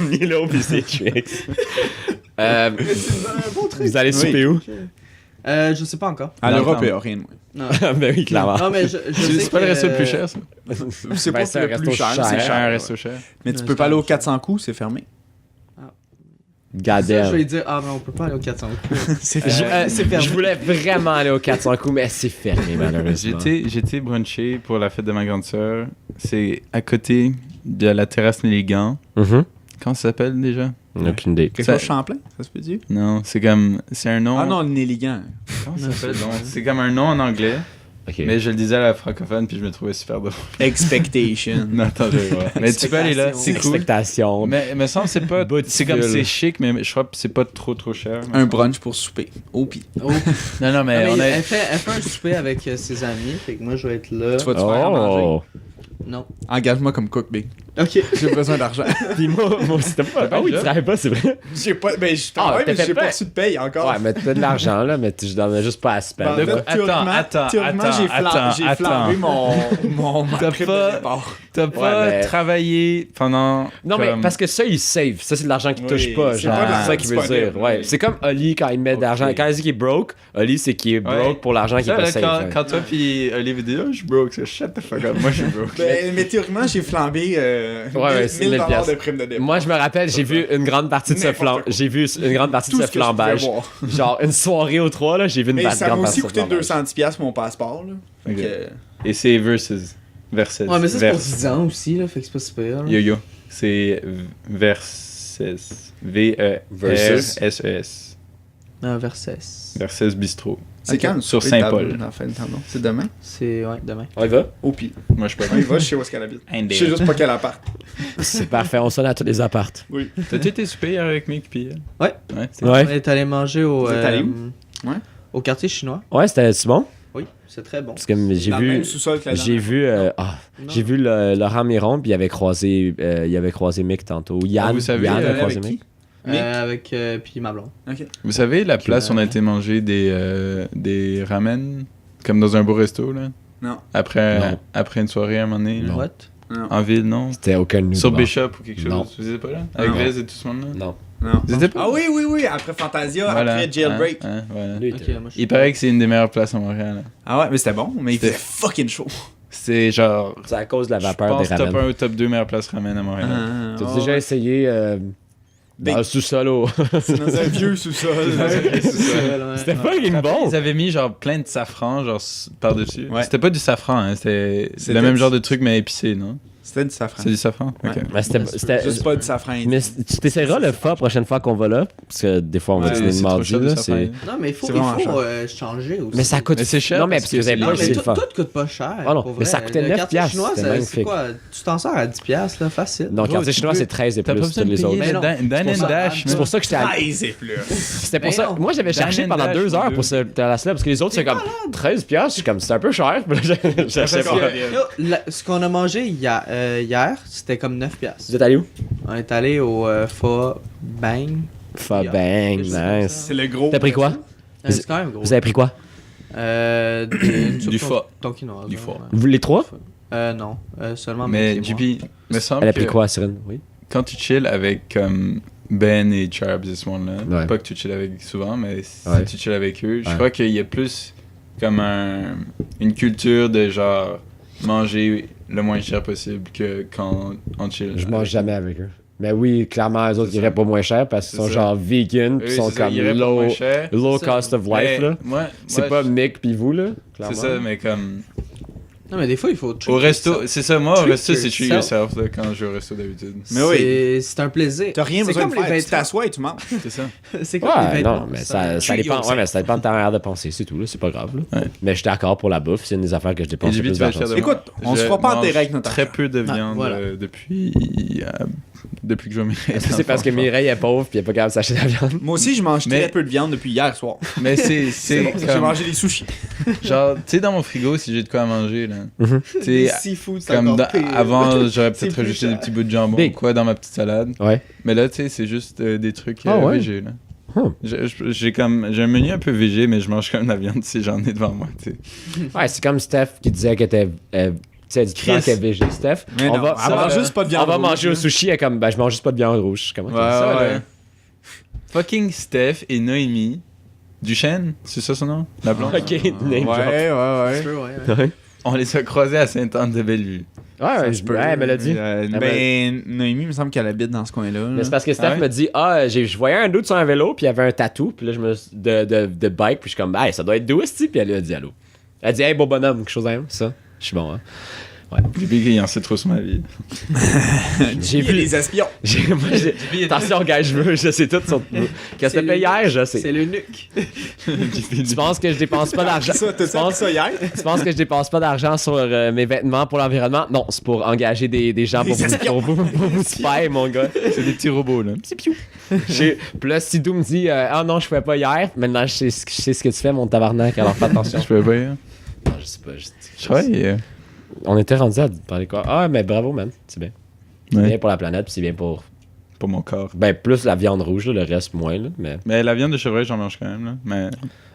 Milo pis c'est Trix. Vous allez souper où? Je sais pas encore. À Dans l'Europe, le il temps. n'y a rien de moins. Non, Ben oui, clairement. non mais je sais C'est pas le que- resto le plus cher, ça? C'est Ben, pas c'est un le resto plus cher, cher. c'est C'est cher. un ouais. resto cher. Mais tu Ouais, peux pas c'est aller au cher. 400 coups, c'est fermé. God Ça, je vais damn. lui dire, ah, mais on peut pas aller au 400 coups. C'est Je voulais vraiment aller au 400 coups, mais c'est fermé, malheureusement. J'étais brunché pour la fête de ma grande sœur. C'est à côté de la terrasse Néligan. Mhm. Comment ça s'appelle déjà? Aucune idée. Quelque Ça- chose de Champlain, ça se peut dire? Non, c'est comme... C'est un nom... Ah non, le Néligan. Comment ça s'appelle? Non, c'est comme un nom en anglais, Ok. mais je le disais à la francophone puis je me trouvais super drôle. Expectation. Non, attends, je vais voir. Mais tu peux aller là, c'est cool. Expectation. Mais me semble que c'est pas... Bout de C'est comme fil. c'est chic, mais je crois que c'est pas trop cher. Un brunch pour souper. Au pire. Oh. Non, non, mais Ah, on mais a... elle fait un souper avec ses amis, fait que moi je vais être là. Tu vas te faire manger. Oh! Non. Engage-moi comme cook, Big. Ok. J'ai besoin d'argent. Pis moi c'était pas. Ah oui, tu travailles pas, c'est vrai. J'ai pas. Ben, je travaille, t'as mais fait j'ai pas- pas reçu de paye encore. Ouais, mais t'as de l'argent, là, mais je donne juste pas à se Ben, en perdre. fait, théoriquement, j'ai flambé ma T'as prime pas- de départ. T'as pas mais- travaillé pendant... Non, mais comme- parce que ça, il save. Ça, c'est de l'argent qu'il touche Oui, pas. c'est Genre, pas de c'est l'argent ça qu'il veut disponible, dire. Ouais. oui. C'est comme Oli quand il met de l'argent. Quand il dit qu'il est broke, Oli, c'est qu'il est broke Ouais. pour l'argent qu'il Ça, est pas là, save. quand toi pis Olivier dit « Oh, je suis broke », c'est « Shut the fuck up, moi je suis broke ». Mais théoriquement, j'ai flambé ouais, c'est 1000 1000 $ de prime de départ. Moi, je me rappelle, j'ai vu une grande partie de ce N'importe quoi. J'ai vu une grande partie Tout de ce ce que je pouvais flambage. voir. Genre, une soirée aux 3, là, j'ai vu une Mais grande ça m'a partie aussi de ce coûté flambage. 210$ mon passeport. Là. Fait Ok. que, Et c'est versus. Versus. Ouais, mais ça c'est pour Vers- 10 ans aussi, là, fait que c'est pas super. là. Yo-yo. C'est versus. Versus. V-E-R-S-E-S. Versus. Versus Bistrot. c'est Ok. quand? Sur Oui, Saint-Paul. t'as fait le tableau. C'est demain? C'est, ouais, demain. On y va? Au pire. Moi je peux On y va, je sais où est-ce qu'elle habite. pas. Je sais juste pas quel appart. C'est parfait, on sonne à tous les appartes. Oui. T'as-tu été souper hier avec Mick pis elle? Ouais. Ouais. On Ouais. est allé manger au. Vous êtes allé où? Ouais. Au quartier chinois. Ouais, c'était bon? Oui, c'est très bon. Parce que j'ai Dans le même vu. sous-sol que la J'ai dernière vu, Non. j'ai vu Laurent Miron, puis il avait croisé Mick tantôt. Yann, Ah, vous savez, Yann a avec croisé qui? Mick. Avec puis ma blonde. fois. Ok. Vous savez, la place où on a été manger des ramen, comme dans un beau resto, là? Non. Après une soirée à un moment donné, là? Non. What? Non. En ville, non? C'était aucun de nous. Sur d'abord. Bishop ou quelque chose? Non. Vous étiez pas là? Avec Non. Vez et tout ce monde-là? Non. Non. Vous étiez pas? Ah oui, après Fantasia, Voilà. après Jailbreak. Voilà. Lui, Ok, était- moi je suis Il paraît que c'est une des meilleures places à Montréal. Là. Ah ouais, mais c'était bon, mais il C'était- faisait fucking chaud. C'est genre... C'est à cause de la Je vapeur des pense top ramen. 1 ou top 2 meilleures places ramen à Montréal. T'as Ah, déjà ouais. essayé Big. dans le sous-sol au... C'est dans un vieux sous-sol. C'était pas une bon. Ils avaient mis genre plein de safran genre par-dessus. Ouais. C'était pas du safran, hein, c'était C'était le même du- genre de truc mais épicé, non? C'était du safran. C'est du safran? Ouais. Ok. Mais c'était... Juste pas du safran. Mais tu t'essaieras le fa la prochaine fois qu'on va là, parce que des fois on va Ouais, dîner c'est le trop mardi, cher, du là, safran. c'est... Non, mais il faut C'est vraiment changer aussi. Mais ça coûte... Mais c'est cher Non, mais parce parce que vous avez que Non, pas mais essayé tout, le fa. tout coûte pas cher. Ah non, pour mais vrai. ça coûtait Le 9 quartier piastres, chinois, c'était c'est magnifique. quoi? Tu t'en sors à 10 piastres, là, facile. Non, quartier tu chinois, peux- c'est 13 et T'as plus pas que besoin de les payer autres. Mais non. Dan C'est pour and ça- Dash, C'est pour ça que j'étais allé... 13 et plus. C'était pour Mais ça. non. Moi, j'avais Dan cherché and pendant Dash, 2 heures deux. pour ce terrasse-là, parce que les autres, c'est comme 13 piastres. Je suis comme, c'est un peu cher. Puis là, j'achète Parce pas. que- Yo, ce qu'on a mangé hier, c'était comme 9 piastres. Vous êtes allé où? On est allé au Pho Bang. Fa bang, Je sais pas nice. ça. C'est le gros. T'as pris quoi? C'est quand même gros. Vous avez pris quoi? Du pho. Tonkinoise. Du pho. ouais. Vous les trois? Non, seulement Mais Mick et moi. JP, me semble Elle a pris que quoi, Cyril? Oui. quand tu chill avec Ben et Charbs et ce monde-là. Ouais. Pas que tu chill avec souvent, mais si Ouais. tu chill avec eux, je Ouais. crois qu'il y a plus comme une culture de genre manger le moins cher possible que quand on chill. Je mange jamais avec eux. Mais oui, clairement, eux autres, C'est ils ça. iraient pas moins cher parce qu'ils C'est sont ça. genre vegan, Eux, puis sont c'est ça, comme ils iraient pas moins cher. low C'est ça. cost of life, Mais là. C'est moi, pas Mick puis vous, là. C'est Clairement. ça, mais comme. Non, mais des fois, il faut. Au resto, c'est ça, moi, au Treat resto, c'est treat yourself. yourself là, quand je vais au resto d'habitude. Mais oui. C'est un plaisir. T'as rien C'est besoin de comme faire. les Tu t'assois et tu manges. C'est ça. C'est comme Ouais, les non, vêtements. mais C'est ça un- dépend. yourself. Ouais, mais ça dépend de ta manière de penser, c'est tout, là. C'est pas grave, là. Ouais. Mais je suis d'accord pour la bouffe, c'est une des affaires que je dépense Et le Jimmy, plus tu vas être d'argent. fier de moi. Écoute, on Je se fera pas mange enterrer avec notre très argent. peu de viande voilà. depuis que je vais Est-ce que c'est parce que Mireille est pauvre puis elle est pas capable de s'acheter de la viande? Moi aussi, je mange Mais- très peu de viande depuis hier soir. Mais c'est Bon, J'ai comme, mangé des sushis. genre, tu sais, dans mon frigo, si j'ai de quoi à manger, là. Mhm. Tu Les sais, seafood, c'est comme encore pire. avant, j'aurais C'est peut-être plus rajouté des cher. petits bouts de jambon Big. ou quoi dans ma petite salade. Ouais. Mais là, tu sais, c'est juste des trucs Ah ouais? végés, là. Hmm. J'ai un menu un peu végé, mais je mange quand même la viande si j'en ai devant moi, tu sais. Ouais, c'est comme Steph qui disait qu'elle était. Tu sais, elle dit tout le temps Chris. qu'elle est végé. Steph, Mais on non, va, elle mange ça, juste pas de viande on va rouge, manger au là. sushi, elle est comme, ben, je mange juste pas de viande rouge. Comment Ouais, ça, là? ouais. Fucking Steph et Noémie Duchesne, c'est ça son nom? La blonde? Ok, name drop. Ouais, ouais, Tu peux, ouais, ouais. Ouais, On les a croisés à Sainte-Anne-de-Bellevue. ouais, ouais, elle me l'a dit. Ben, Noémie, il me semble qu'elle habite dans ce coin-là. Mais c'est parce que Steph Ah ouais? me dit, je voyais un dude sur un vélo, puis il y avait un tatou, puis là, je me de bike, puis je suis comme, hey, ça doit être d'où, esti? Puis elle a dit allô. Elle a dit, hey, beau bonhomme, quelque chose de même, ça. Je suis bon, hein. J'ai qu'il en sait trop sur ma vie. J'ai Il y a vu. des espions. Attention, gars, je sais tout sur. Qu'est-ce que t'as fait hier, je sais. C'est l'eunuque. Tu penses que je dépense pas d'argent? Ça, t'as Tu penses- ça hier? Tu penses que je dépense pas d'argent sur mes vêtements pour l'environnement? Non, c'est pour engager des gens pour Des espions. vous spy, mon gars. C'est des petits robots, là. Puis là, Sidou me dit ah non, je pouvais pas hier. Maintenant, je sais ce que tu fais, mon tabarnak. Alors fais attention. Je peux pas, hein. Non, je sais pas. Je travaille. On était rendu à parler quoi? Ah, mais bravo, man. C'est bien. C'est Ouais. bien pour la planète, puis c'est bien pour. Pour mon corps. Ben, plus la viande rouge, là, le reste moins, là. Mais. Mais la viande de chevreuil, j'en mange quand même, là. Mais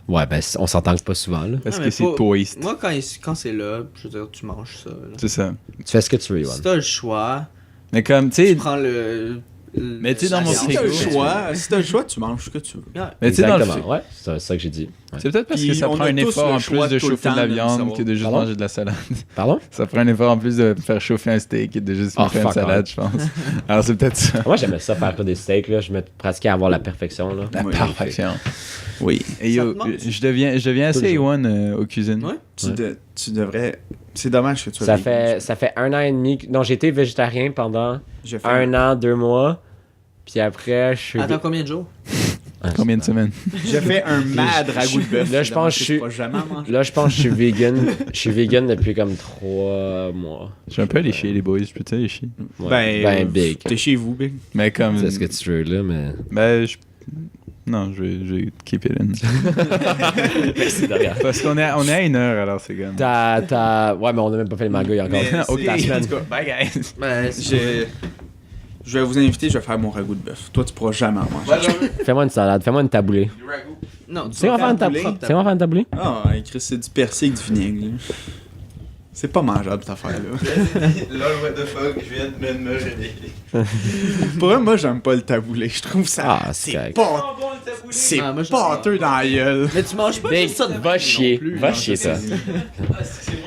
Ouais, ben, on s'entend que pas souvent, là. parce Ah, que mais c'est faut- twist. Moi, quand c'est là, je veux dire, tu manges ça. là. C'est ça. Tu fais ce que tu veux, Si Yoann. t'as le choix, Mais comme, tu tu sais, prends le. Mais tu sais, dans mon Si frigo, t'as le choix, tu manges ce que tu veux. mais tu sais, dans le Exactement, ouais. C'est ça que j'ai dit. Ouais. c'est peut-être parce Puis que ça on prend a un tous effort le en choix plus de tout le chauffer de temps la de viande savoir. que de juste Pardon? manger de la salade. Pardon? Ça prend un effort en plus de faire chauffer un steak et de juste Oh, faire une fuck salade, je pense. Alors c'est peut-être ça. Moi, j'aimais ça faire des steaks, là. Je me pratiquais à avoir la perfection, là. La Oui. perfection. Oui. Et Ça yo, te manque? je deviens assez Toujours. A1 aux cuisines. Ouais. Tu devrais. C'est dommage que tu sois Ça vegan. fait 1 an et demi. Non, j'ai été végétarien pendant J'ai fait 1 an, 2 mois. Puis après, je suis. Attends combien de jours? Combien de semaines? J'ai fait un mad ragoût de bœuf. Là, je pense que je suis- pourras jamais en manger. Là, je pense que je suis vegan. Je suis vegan depuis comme 3 mois. Je suis un peu allé chier, les boys, je peux te les chier. Ouais. Ben, big. T'es chez vous, Big. Mais comme. C'est ce que tu veux, là, mais. Ben, non, je vais keep it in. Merci de rien. Parce qu'on est à 1 heure, alors c'est comme. Ouais, mais on a même pas fait le manga, il y a encore Mais aucune c'est- semaine. en tout cas, Bye, guys. Ben, Je vais vous inviter, je vais faire mon ragoût de bœuf. Toi, tu pourras jamais en manger. Fais-moi une salade, fais-moi une taboulée. non, C'est moi faire une taboulée? propre C'est moi faire une taboulée? Ah, Chris, c'est du persil avec du vinaigre. là. C'est pas mangeable, cette affaire-là. Lol, what the fuck, je viens de me réveiller. Pour vrai, moi, j'aime pas le taboulé. Je trouve ça. Ah, c'est correct. pas. C'est Ah, moi, je- pâteux dans la gueule. Mais tu manges pas Big, juste ça de va même chier, non plus, va là. chier, toi.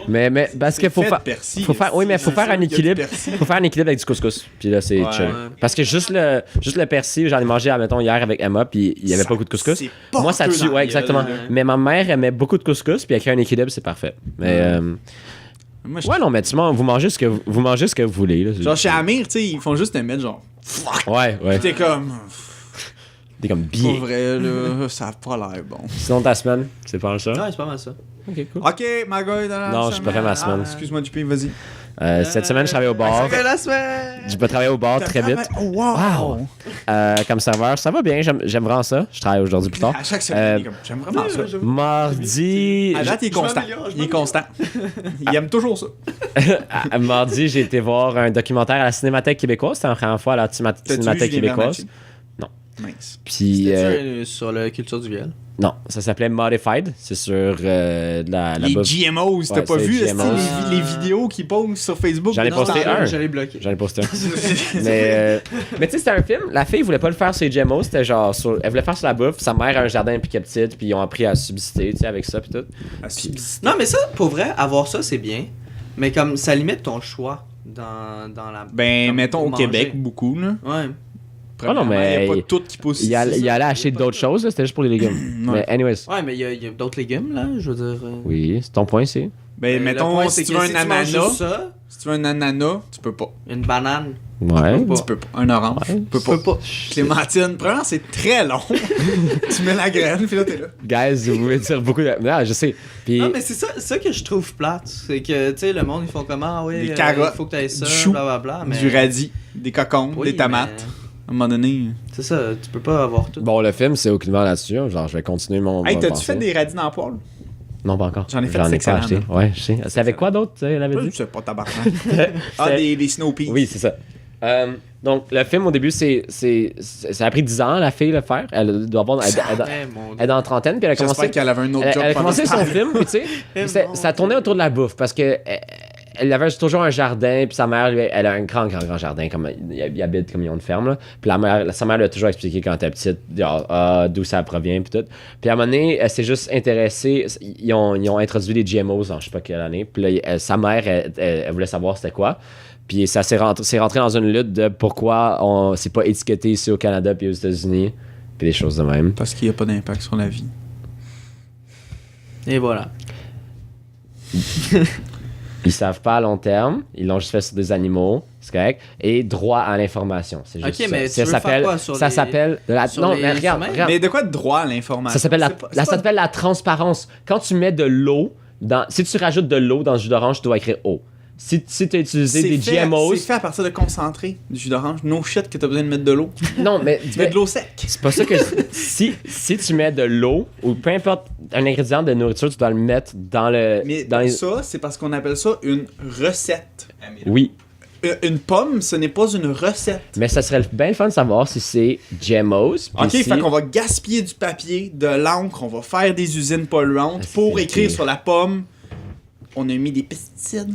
Mais parce qu'il faut Fait de faire. persil, Faut faire, oui, mais faut c'est faire sûr un qu'il y a du équilibre. persil. Faut faire un équilibre avec du couscous. Puis là, c'est Ouais. chill. Ouais. Parce que juste le persil, j'en ai mangé, admettons, hier avec Emma, puis il y avait pas beaucoup de couscous. C'est Moi, ça pâteux tue, dans la ouais, gueule, exactement. là. Mais ma mère aimait beaucoup de couscous, puis avec un équilibre, c'est parfait. Mais. Moi, je- Ouais, non, mais vous mangez ce que vous voulez. Là. Genre, chez Amir, tu sais, ils font juste te mettre genre. Ouais, ouais. T'es comme. T'es comme Pour bien. vrai, là, ça a pas l'air bon. Sinon, ta semaine, c'est pas ça? Ouais, c'est pas mal ça. Ok, cool. Ok, ma gueule dans la Non, je préfère ma semaine. Excuse-moi, JP, vas-y. Cette semaine, je travaille au bar. Ça fait la semaine! Je vais travailler au bar très vite. Oh, wow! Wow. Comme serveur. Ça va bien, j'aime vraiment ça. Je travaille aujourd'hui plus tard. À chaque semaine, il est comme, j'aime vraiment ça. Mardi. À date, il est constant. Il est constant. Il aime toujours ça. Mardi, j'ai été voir un documentaire à la Cinémathèque québécoise. C'était la première fois à la T'as-tu vu Cinémathèque Julien québécoise. Bernatchez? Nice. Puis. C'était sur la culture du viol. Non, ça s'appelait Modified. C'est sur la Les bouffe. GMOs, t'as Ouais, pas c'est vu GMOs. les vidéos qu'ils postent sur Facebook? J'en ai posté un. J'allais bloquer. J'en ai posté un. mais tu sais, c'était un film. La fille voulait pas le faire sur les GMO. C'était genre. Elle voulait faire sur la bouffe. Sa mère a un jardin puis qu'elle est petite. Puis ils ont appris à subsister, tu sais, avec ça. Puis tout. Non, mais ça, pour vrai, avoir ça, c'est bien. Mais comme ça limite ton choix dans la. Ben, comme mettons au pour manger. Québec, beaucoup, là. Ouais. Ah non, mais. Il n'y a pas tout qui pousse Il ici. allait acheter d'autres choses. Là, c'était juste pour les légumes. Ouais. Mais, anyways. Ouais, mais il y a d'autres légumes, là, je veux dire. Oui, c'est ton point, c'est. Ben, Le mettons, point, si c'est tu que veux un si tu manges juste ananas, ça, si tu veux un ananas, tu peux pas. une banane, Ouais. pas. Tu peux pas. Un orange, Ouais. tu peux tu peux pas. pas. Clémentine, premièrement, c'est très long. Tu mets la graine, puis là, t'es là. Guys, vous pouvez dire beaucoup de. Non, je sais. Puis. Non, mais c'est ça que je trouve plate. C'est que, tu sais, le monde, ils font comment, ah oui, Des carottes, il faut que tu aies ça, du chou, blablabla. Mais... Du radis, des cocombes, Oui, des tomates. À un moment donné. C'est ça, tu peux pas avoir tout. Bon, le film, c'est aucunement là-dessus. Genre, je vais continuer mon. Hey, ma t'as-tu pensée. fait des radis dans le poêle? Non, pas encore. J'en ai fait, J'en c'est ai pas acheté. excellent, Ouais, je sais. C'est avec quoi d'autre, elle avait Je dit? sais pas, tabarnak. Ah, des snow peas. Oui, c'est ça. Donc, le film, au début, ça a pris 10 ans, la fille, le faire. Elle doit avoir. Eh, mon Elle est dans la trentaine, puis elle a commencé. J'espère qu'elle avait un autre Elle, job. elle a commencé pendant son ce film, puis tu sais, ça tournait autour de la bouffe parce que elle avait toujours un jardin, puis sa mère, elle a un grand jardin, comme il habite comme ils ont une ferme, là. Puis sa mère lui a toujours expliqué quand elle était petite, d'où ça provient, puis tout. Puis à un moment donné, elle s'est juste intéressée, ils ont introduit les GMOs en je sais pas quelle année, puis là, sa mère, elle voulait savoir c'était quoi. Puis ça c'est rentré dans une lutte de pourquoi c'est pas étiqueté ici au Canada puis aux États-Unis, puis des choses de même. Parce qu'il n'y a pas d'impact sur la vie. Et voilà. Ils savent pas à long terme, ils l'ont juste fait sur des animaux, c'est correct. Et droit à l'information, c'est juste Ok, ça. mais tu veux s'appelle, faire quoi sur ça les- s'appelle sur non, les mais regarde, humains? regarde. Mais de quoi de droit à l'information? Ça s'appelle C'est pas- c'est pas- s'appelle la transparence. Quand tu mets de l'eau si tu rajoutes de l'eau dans le jus d'orange, tu dois écrire eau. Si tu as utilisé des GMOs, C'est fait à partir de concentré du jus d'orange. No shit que t'as besoin de mettre de l'eau. non, mais Tu mets de l'eau sec. c'est pas ça que si tu mets de l'eau ou peu importe un ingrédient de nourriture, tu dois le mettre dans le Mais dans les... ça, c'est parce qu'on appelle ça une recette. Oui, Une pomme, ce n'est pas une recette. mais ça serait bien le fun de savoir si c'est GMOs. puis Ok, si- fait qu'on va gaspiller du papier, de l'encre, on va faire des usines polluantes pour c'est écrire pire. sur la pomme. On a mis des pesticides.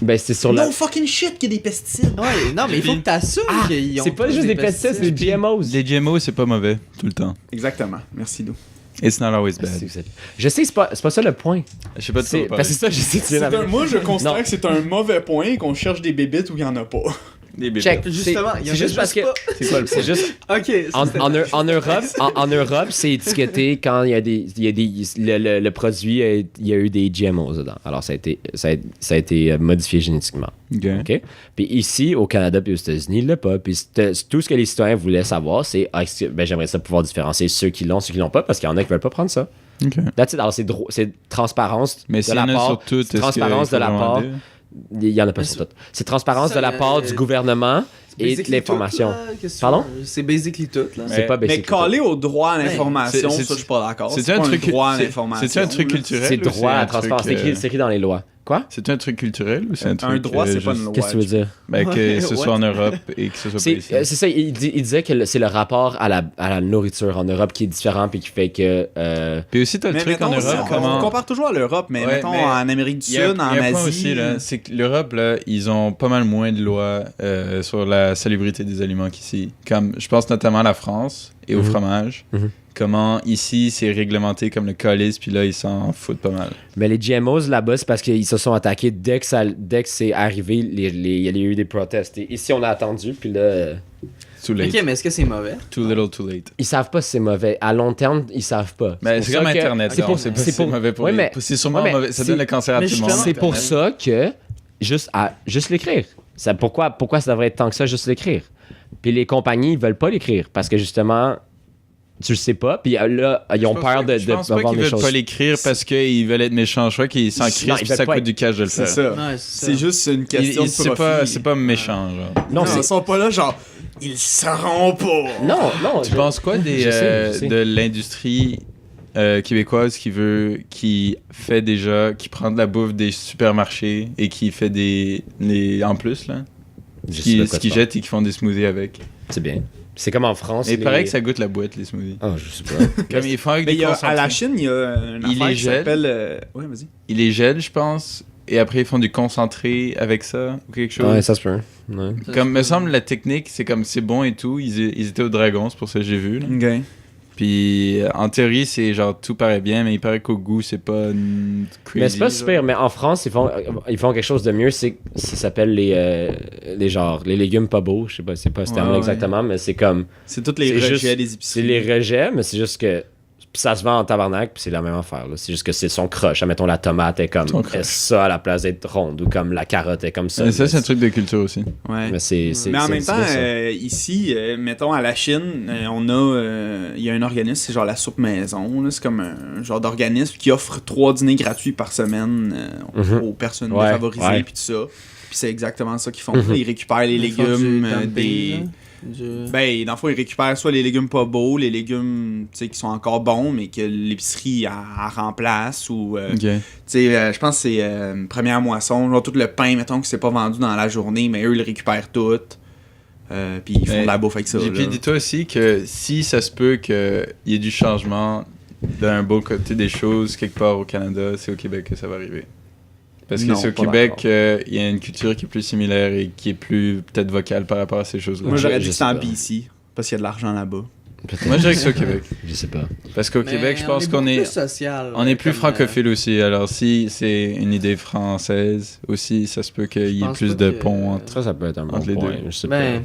ben c'est sur la No fucking shit qu'il y a des pesticides. Ouais, non, mais il faut que t'assumes qu'ils ont c'est pas tous juste des pesticides, c'est des GMOs. Les GMO, c'est pas mauvais, tout le temps. Exactement. Merci, Lou. It's not always bad. Je sais, c'est pas ça le point. Je sais pas de quoi C'est on parce que c'est ça, je sais, tu viens Moi, je considère Non. que c'est un mauvais point qu'on cherche des bébites où il n'y en a pas. Des bébés. Check. Justement, il y en c'est a juste parce que pas. C'est quoi le c'est juste Ok, en Europe, c'est étiqueté quand il y a le produit, il y a eu des GMOs dedans. Alors ça a été modifié génétiquement. OK? Puis ici, au Canada puis aux États-Unis, il l'a pas. Puis tout ce que les citoyens voulaient savoir, c'est j'aimerais ça pouvoir différencier ceux qui l'ont pas, parce qu'il y en a qui veulent pas prendre ça. Ok. That's it. Alors c'est transparence Mais de s'il y la en a part. sur toutes, c'est transparence de la part. Il y en a pas sur tout. C'est transparence Ça, de la part du gouvernement et de l'information. Pardon? C'est basically tout, là. C'est pas Mais basic. caler au droit à l'information, c'est- ça, je suis pas d'accord. C'est C'est un pas truc droit à l'information. C'est un truc là. culturel. C'est ou droit à un la transparence. truc, C'est écrit dans les lois. Quoi? C'est un truc culturel ou c'est un truc. Un droit, c'est pas une juste- loi. Qu'est-ce que tu veux dire? Ben, que ce What? soit en Europe et que ce soit pas C'est ici. ça, il disait que c'est le rapport à la nourriture en Europe qui est différent puis qui fait que... Puis aussi, t'as le Mais truc en mettons, Europe, on comment. compare toujours à l'Europe, mais Ouais, mettons mais en Amérique du Il y a, Sud, en il y a un point Asie. aussi, là, c'est que l'Europe, là, ils ont pas mal moins de lois sur la salubrité des aliments qu'ici. Comme, je pense notamment à la France et au Mhm. fromage. Mhm. Comment ici, c'est réglementé comme le colis, puis là, ils s'en foutent pas mal. Mais les GMOs là-bas, c'est parce qu'ils se sont attaqués dès que c'est arrivé, il y a eu des protestes. Et ici, on a attendu, puis là... Too late. Ok, mais est-ce que c'est mauvais? Too little, too late. Ils savent pas si c'est mauvais. À long terme, ils savent pas. Mais pour c'est ça comme que- Internet. C'est là, pour, on sait pas c'est si c'est pour- mauvais pour Ouais, les- mais- C'est sûrement ouais, mais mauvais. Ça donne c'est- le cancer à mais tout le monde. C'est pour Internet. ça que juste l'écrire. Pourquoi ça devrait être tant que ça, juste l'écrire? Puis les compagnies, ils veulent pas l'écrire parce que justement, tu le sais pas. Puis là, ils ont peur de Je pense pas vendre qu'ils des veulent choses. pas l'écrire parce qu'ils veulent être méchants. Je crois qu'ils s'en Non, crient ils puis veulent ça pas coûte du cash de le C'est faire. ça. Ouais, C'est juste une question de C'est profit. pas méchant, genre. Non, Ils sont pas là, genre, ils sauront pas. non. Tu penses quoi je sais. de l'industrie québécoise qui fait déjà, qui prend de la bouffe des supermarchés et qui fait en plus, là? Je sais Qui pas quoi tu parles. jettent et qui font des smoothies avec. C'est bien. C'est comme en France. Et il paraît que ça goûte la boîte, les smoothies. Ah, je sais pas. Comme ils font avec Mais des à concentrés. la Chine, il y a une Il affaire les qui gèle. s'appelle... Ouais, vas-y. Ils les gèlent, je pense. Et après, ils font du concentré avec ça ou quelque chose. Ouais, ça se peut. Ouais. Comme me semble, la technique, c'est comme c'est bon et tout. Ils étaient au Dragon, c'est pour ça que j'ai vu. Là. Ok. Puis en théorie, c'est genre tout paraît bien, mais il paraît qu'au goût, c'est pas crazy. Mais c'est pas genre. super. Mais en France, ils font quelque chose de mieux. Ça s'appelle les légumes pas beaux. Je sais pas, c'est pas ce terme Ouais, exactement, mais c'est comme. C'est tous les C'est rejets juste- des C'est épiceries. les rejets, mais c'est juste que. Puis ça se vend en tabarnak, puis c'est la même affaire. Là. C'est juste que c'est son croche. Admettons, la tomate est comme Son croche. ça à la place d'être ronde, ou comme la carotte est comme ça. Mais ça, c'est un truc de culture aussi. Ouais. Mais c'est. Mais en c'est- même c'est temps, bien ça. ici, mettons à la Chine, il y a un organisme, c'est genre la soupe maison. Là, c'est comme un genre d'organisme qui offre 3 dîners gratuits par semaine aux personnes Ouais, défavorisées ouais. puis tout ça. Puis c'est exactement ça qu'ils font. Mhm. Ils récupèrent les Ils font du légumes, dumping, Ben, dans le fond, ils récupèrent soit les légumes pas beaux, les légumes tu sais, qui sont encore bons, mais que l'épicerie elle remplace. Ou, Ok. tu sais, je pense que c'est première moisson. Genre tout le pain, mettons, qui s'est pas vendu dans la journée, mais eux, ils le récupèrent tout. Puis ils font Mais de la bouffe avec ça. Et puis là. dis-toi aussi que si ça se peut qu'il y ait du changement d'un beau côté des choses quelque part au Canada, c'est au Québec que ça va arriver. Parce que Non, c'est au pas Québec d'accord. il y a une culture qui est plus similaire et qui est plus peut-être vocale par rapport à ces choses-là. Moi, j'aurais dit je que c'était en sais pas. BC, parce qu'il y a de l'argent là-bas. Peut-être. Moi, je dirais que c'est au Québec. Je sais pas. Parce qu'au Québec, je pense qu'on est... plus social. On est plus comme, francophile aussi, alors si c'est une idée française aussi, ça se peut qu'il y ait pense plus pas de que- ponts entre... Ça peut être un bon Entre les point. deux. Je sais Ben,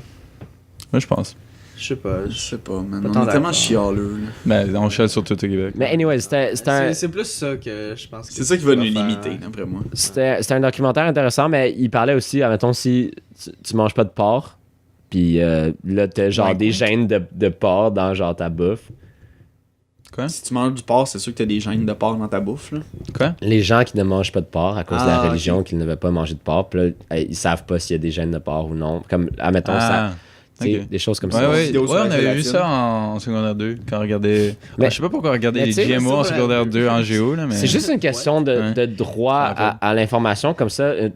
Moi, je pense. je sais pas. Je sais pas, man. Pas On tant est tellement d'accord. chialeux. là. Ben, on chiale surtout au Québec. pas. Mais anyway, c'était un... C'est plus ça que je pense. que C'est ça qui va nous faire. limiter, d'après moi. C'était un documentaire intéressant, mais il parlait aussi, admettons, si tu manges pas de porc, puis là, t'as genre Ouais. des gènes de porc dans genre ta bouffe. Quoi? Si tu manges du porc, c'est sûr que t'as des gènes de porc dans ta bouffe. Là. Quoi? Les gens qui ne mangent pas de porc à cause de la Ah, religion, ok. qu'ils ne veulent pas manger de porc, puis là, ils savent pas s'il y a des gènes de porc ou non. Comme, admettons, ça, tu sais, ok. des choses comme Ouais, ça. ouais, vidéo ouais, sur la on avait vu gélatine. ça en secondaire 2, quand on regardait... Mais- je sais pas pourquoi on regardait mais les tu sais, GMO en c'est secondaire vrai. 2 en géo, là, mais... C'est juste une question de, Ouais. de droit Je me à l'information. Comme ça, une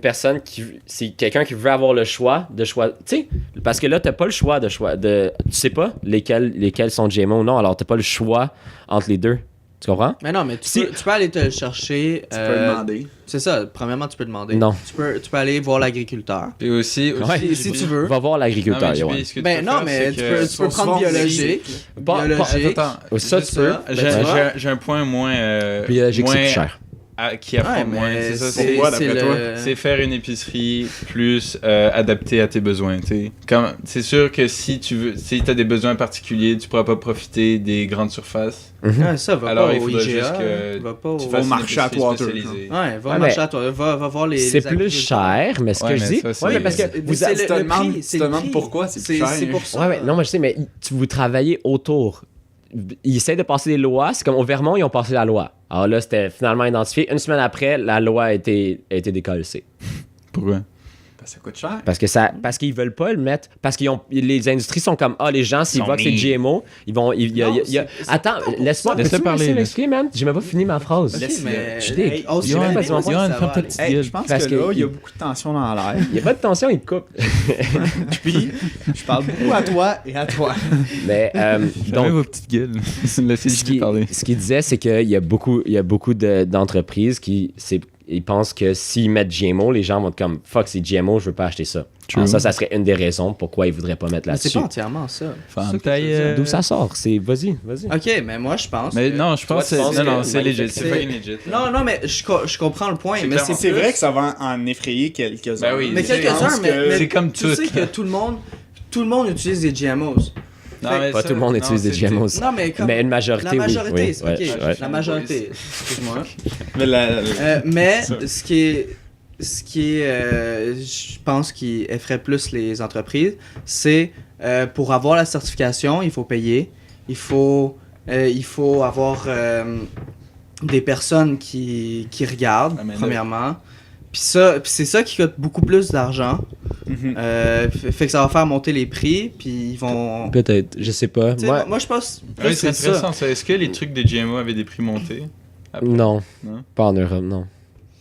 personne qui... C'est quelqu'un qui veut avoir le choix de choix... Tu sais, parce que là, t'as pas le choix de choix... Tu sais pas lesquels sont GMO ou non, alors t'as pas le choix entre les deux. Tu comprends? Mais non, mais Si- tu peux aller te le chercher. Tu peux demander. C'est ça, premièrement, tu peux demander. Non. Tu peux aller voir l'agriculteur. Et aussi... Ouais. Si tu veux. Va voir l'agriculteur, Yoann. Ben non, mais tu peux prendre biologique. Pas- Biologique. Attends, Ça, C'est tu peux. ça. j'ai Ben, tu vois. j'ai un point moins... Biologique, c'est moins plus cher. qui apprend Ouais, moins, mais c'est ça, c'est Pourquoi, d'après c'est toi? le- C'est faire une épicerie plus adaptée à tes besoins, tu sais. C'est sûr que si t'as des besoins particuliers, tu pourras pas profiter des grandes surfaces. Ouais, ça, va Alors, pas il au faudra IGA. juste que Va pas au... Tu vas fasses au une marché à épicerie Water, spécialisée. Ouais, va Ouais, au marché à toi. Va voir les C'est plus agriculteurs. cher, mais ce que Ouais, je mais dis... ça, c'est- Ouais, mais parce que Mais vous c'est a- le tu te demandes- prix, tu c'est te le demandes prix. pourquoi c'est plus cher. C'est pour ça. Ouais, ouais, non, mais je sais, mais vous travaillez autour. Ils essaient de passer des lois. C'est comme au Vermont, ils ont passé la loi. Alors là, c'était finalement identifié. Une semaine après, la loi a été décollée. Pourquoi? Ça coûte cher. Parce qu'ils veulent pas le mettre. Parce qu'ils ont les industries sont comme les gens s'ils Sont voient que c'est mis. GMO, ils vont attends, laisse-moi Laisse-le parler, laisser là. m'expliquer, man. J'ai même pas fini ma phrase. Ok, Laisse-le. mais... Je dis, Hey, on se Yoann, met vas-y, pas, ça Yoann, va ferme ta aller. petite Hey, gueule. je pense Parce que là, que- il y a beaucoup de tension dans l'air. Il y a pas de tension, il te coupe. Puis, je parle beaucoup à toi et à toi. Mais Fermez donc vos petites gueules. Laissez ce J.P. parler. qu'il disait, c'est qu'il y a beaucoup d'entreprises ils pensent que s'ils mettent GMO, les gens vont être comme fuck, c'est GMO, je veux pas acheter ça. True. Alors ça serait une des raisons pourquoi ils voudraient pas mettre Mais c'est là-dessus. pas entièrement ça. Ferme C'est ça que ta je veux dire. gueule. D'où ça sort? Vas-y. Ok, mais moi, je pense Mais que- non, je pense que Toi, tu c'est... penses Non, que- c'est legit. c'est- C'est fucking legit. Non, mais je comprends le point. C'est Mais clairement- c'est C'est plus- vrai que ça va en effrayer quelques-uns. Ben oui, Mais c'est- quelques-uns, Je pense mais, que- mais c'est comme tu tout. sais que tout le monde utilise des GMOs. Non, Fait- mais Pas ça- tout le monde non, utilise des c'est- GMOs. Non, mais comme Mais une majorité, la majorité, oui. c'est Ouais, ok. ouais. La majorité, excuse-moi. Mais Mais ce qui est, je pense qui effraie plus les entreprises, c'est pour avoir la certification, il faut payer, il faut avoir des personnes qui regardent, Ah, mais là- premièrement. Puis c'est ça qui coûte beaucoup plus d'argent. Mhm. Fait que ça va faire monter les prix, puis ils vont... Peut-être, je sais pas. Tu sais, Moi, moi, je pense Oui, plus c'est c'est ça. intéressant ça. Est-ce que les trucs des GMO avaient des prix montés? Après? non, Non? pas en Europe, non.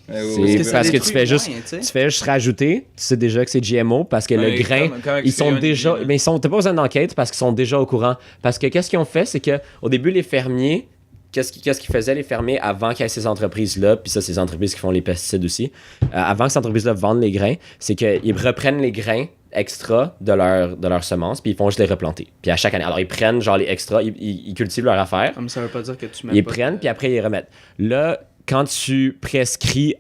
C'est parce que tu fais juste rajouter, tu sais déjà que c'est GMO parce que le grain, ils sont déjà, mais t'as pas besoin d'enquête parce qu'ils sont déjà au courant. Parce que qu'est-ce qu'ils ont fait, c'est que au début les fermiers, qu'est-ce qu'ils faisaient les fermiers avant qu'il y ait ces entreprises-là, puis ça, ces entreprises qui font les pesticides aussi, avant que ces entreprises-là vendent les grains, c'est qu'ils reprennent les grains extra de leur semence, puis ils font juste les replanter. Puis à chaque année, alors ils prennent genre les extras, ils cultivent leur affaire. Comme ça veut pas dire que tu mets ils prennent, puis après ils les remettent. Là, quand tu prescris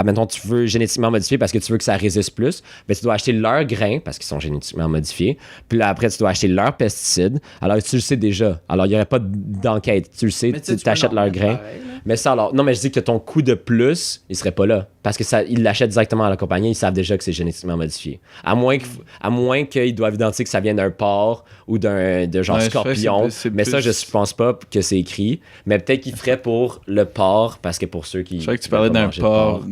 mettons, tu veux génétiquement modifier parce que tu veux que ça résiste plus, ben tu dois acheter leurs grains parce qu'ils sont génétiquement modifiés. Puis là, après, tu dois acheter leurs pesticides. Alors, tu le sais déjà. Alors, il n'y aurait pas d'enquête. Tu le sais, tu achètes leurs grains. Pareil, mais ça, alors, non, mais je dis que ton coût de plus, il serait pas là. Parce que ils l'achètent directement à la compagnie, ils savent déjà que c'est génétiquement modifié. À moins qu'ils doivent identifier que ça vient d'un porc ou de genre scorpion. Mais ça, je pense pas que c'est écrit. Mais peut-être qu'ils feraient pour le porc, parce que pour ceux qui... Je crois que tu parlais d'un porc,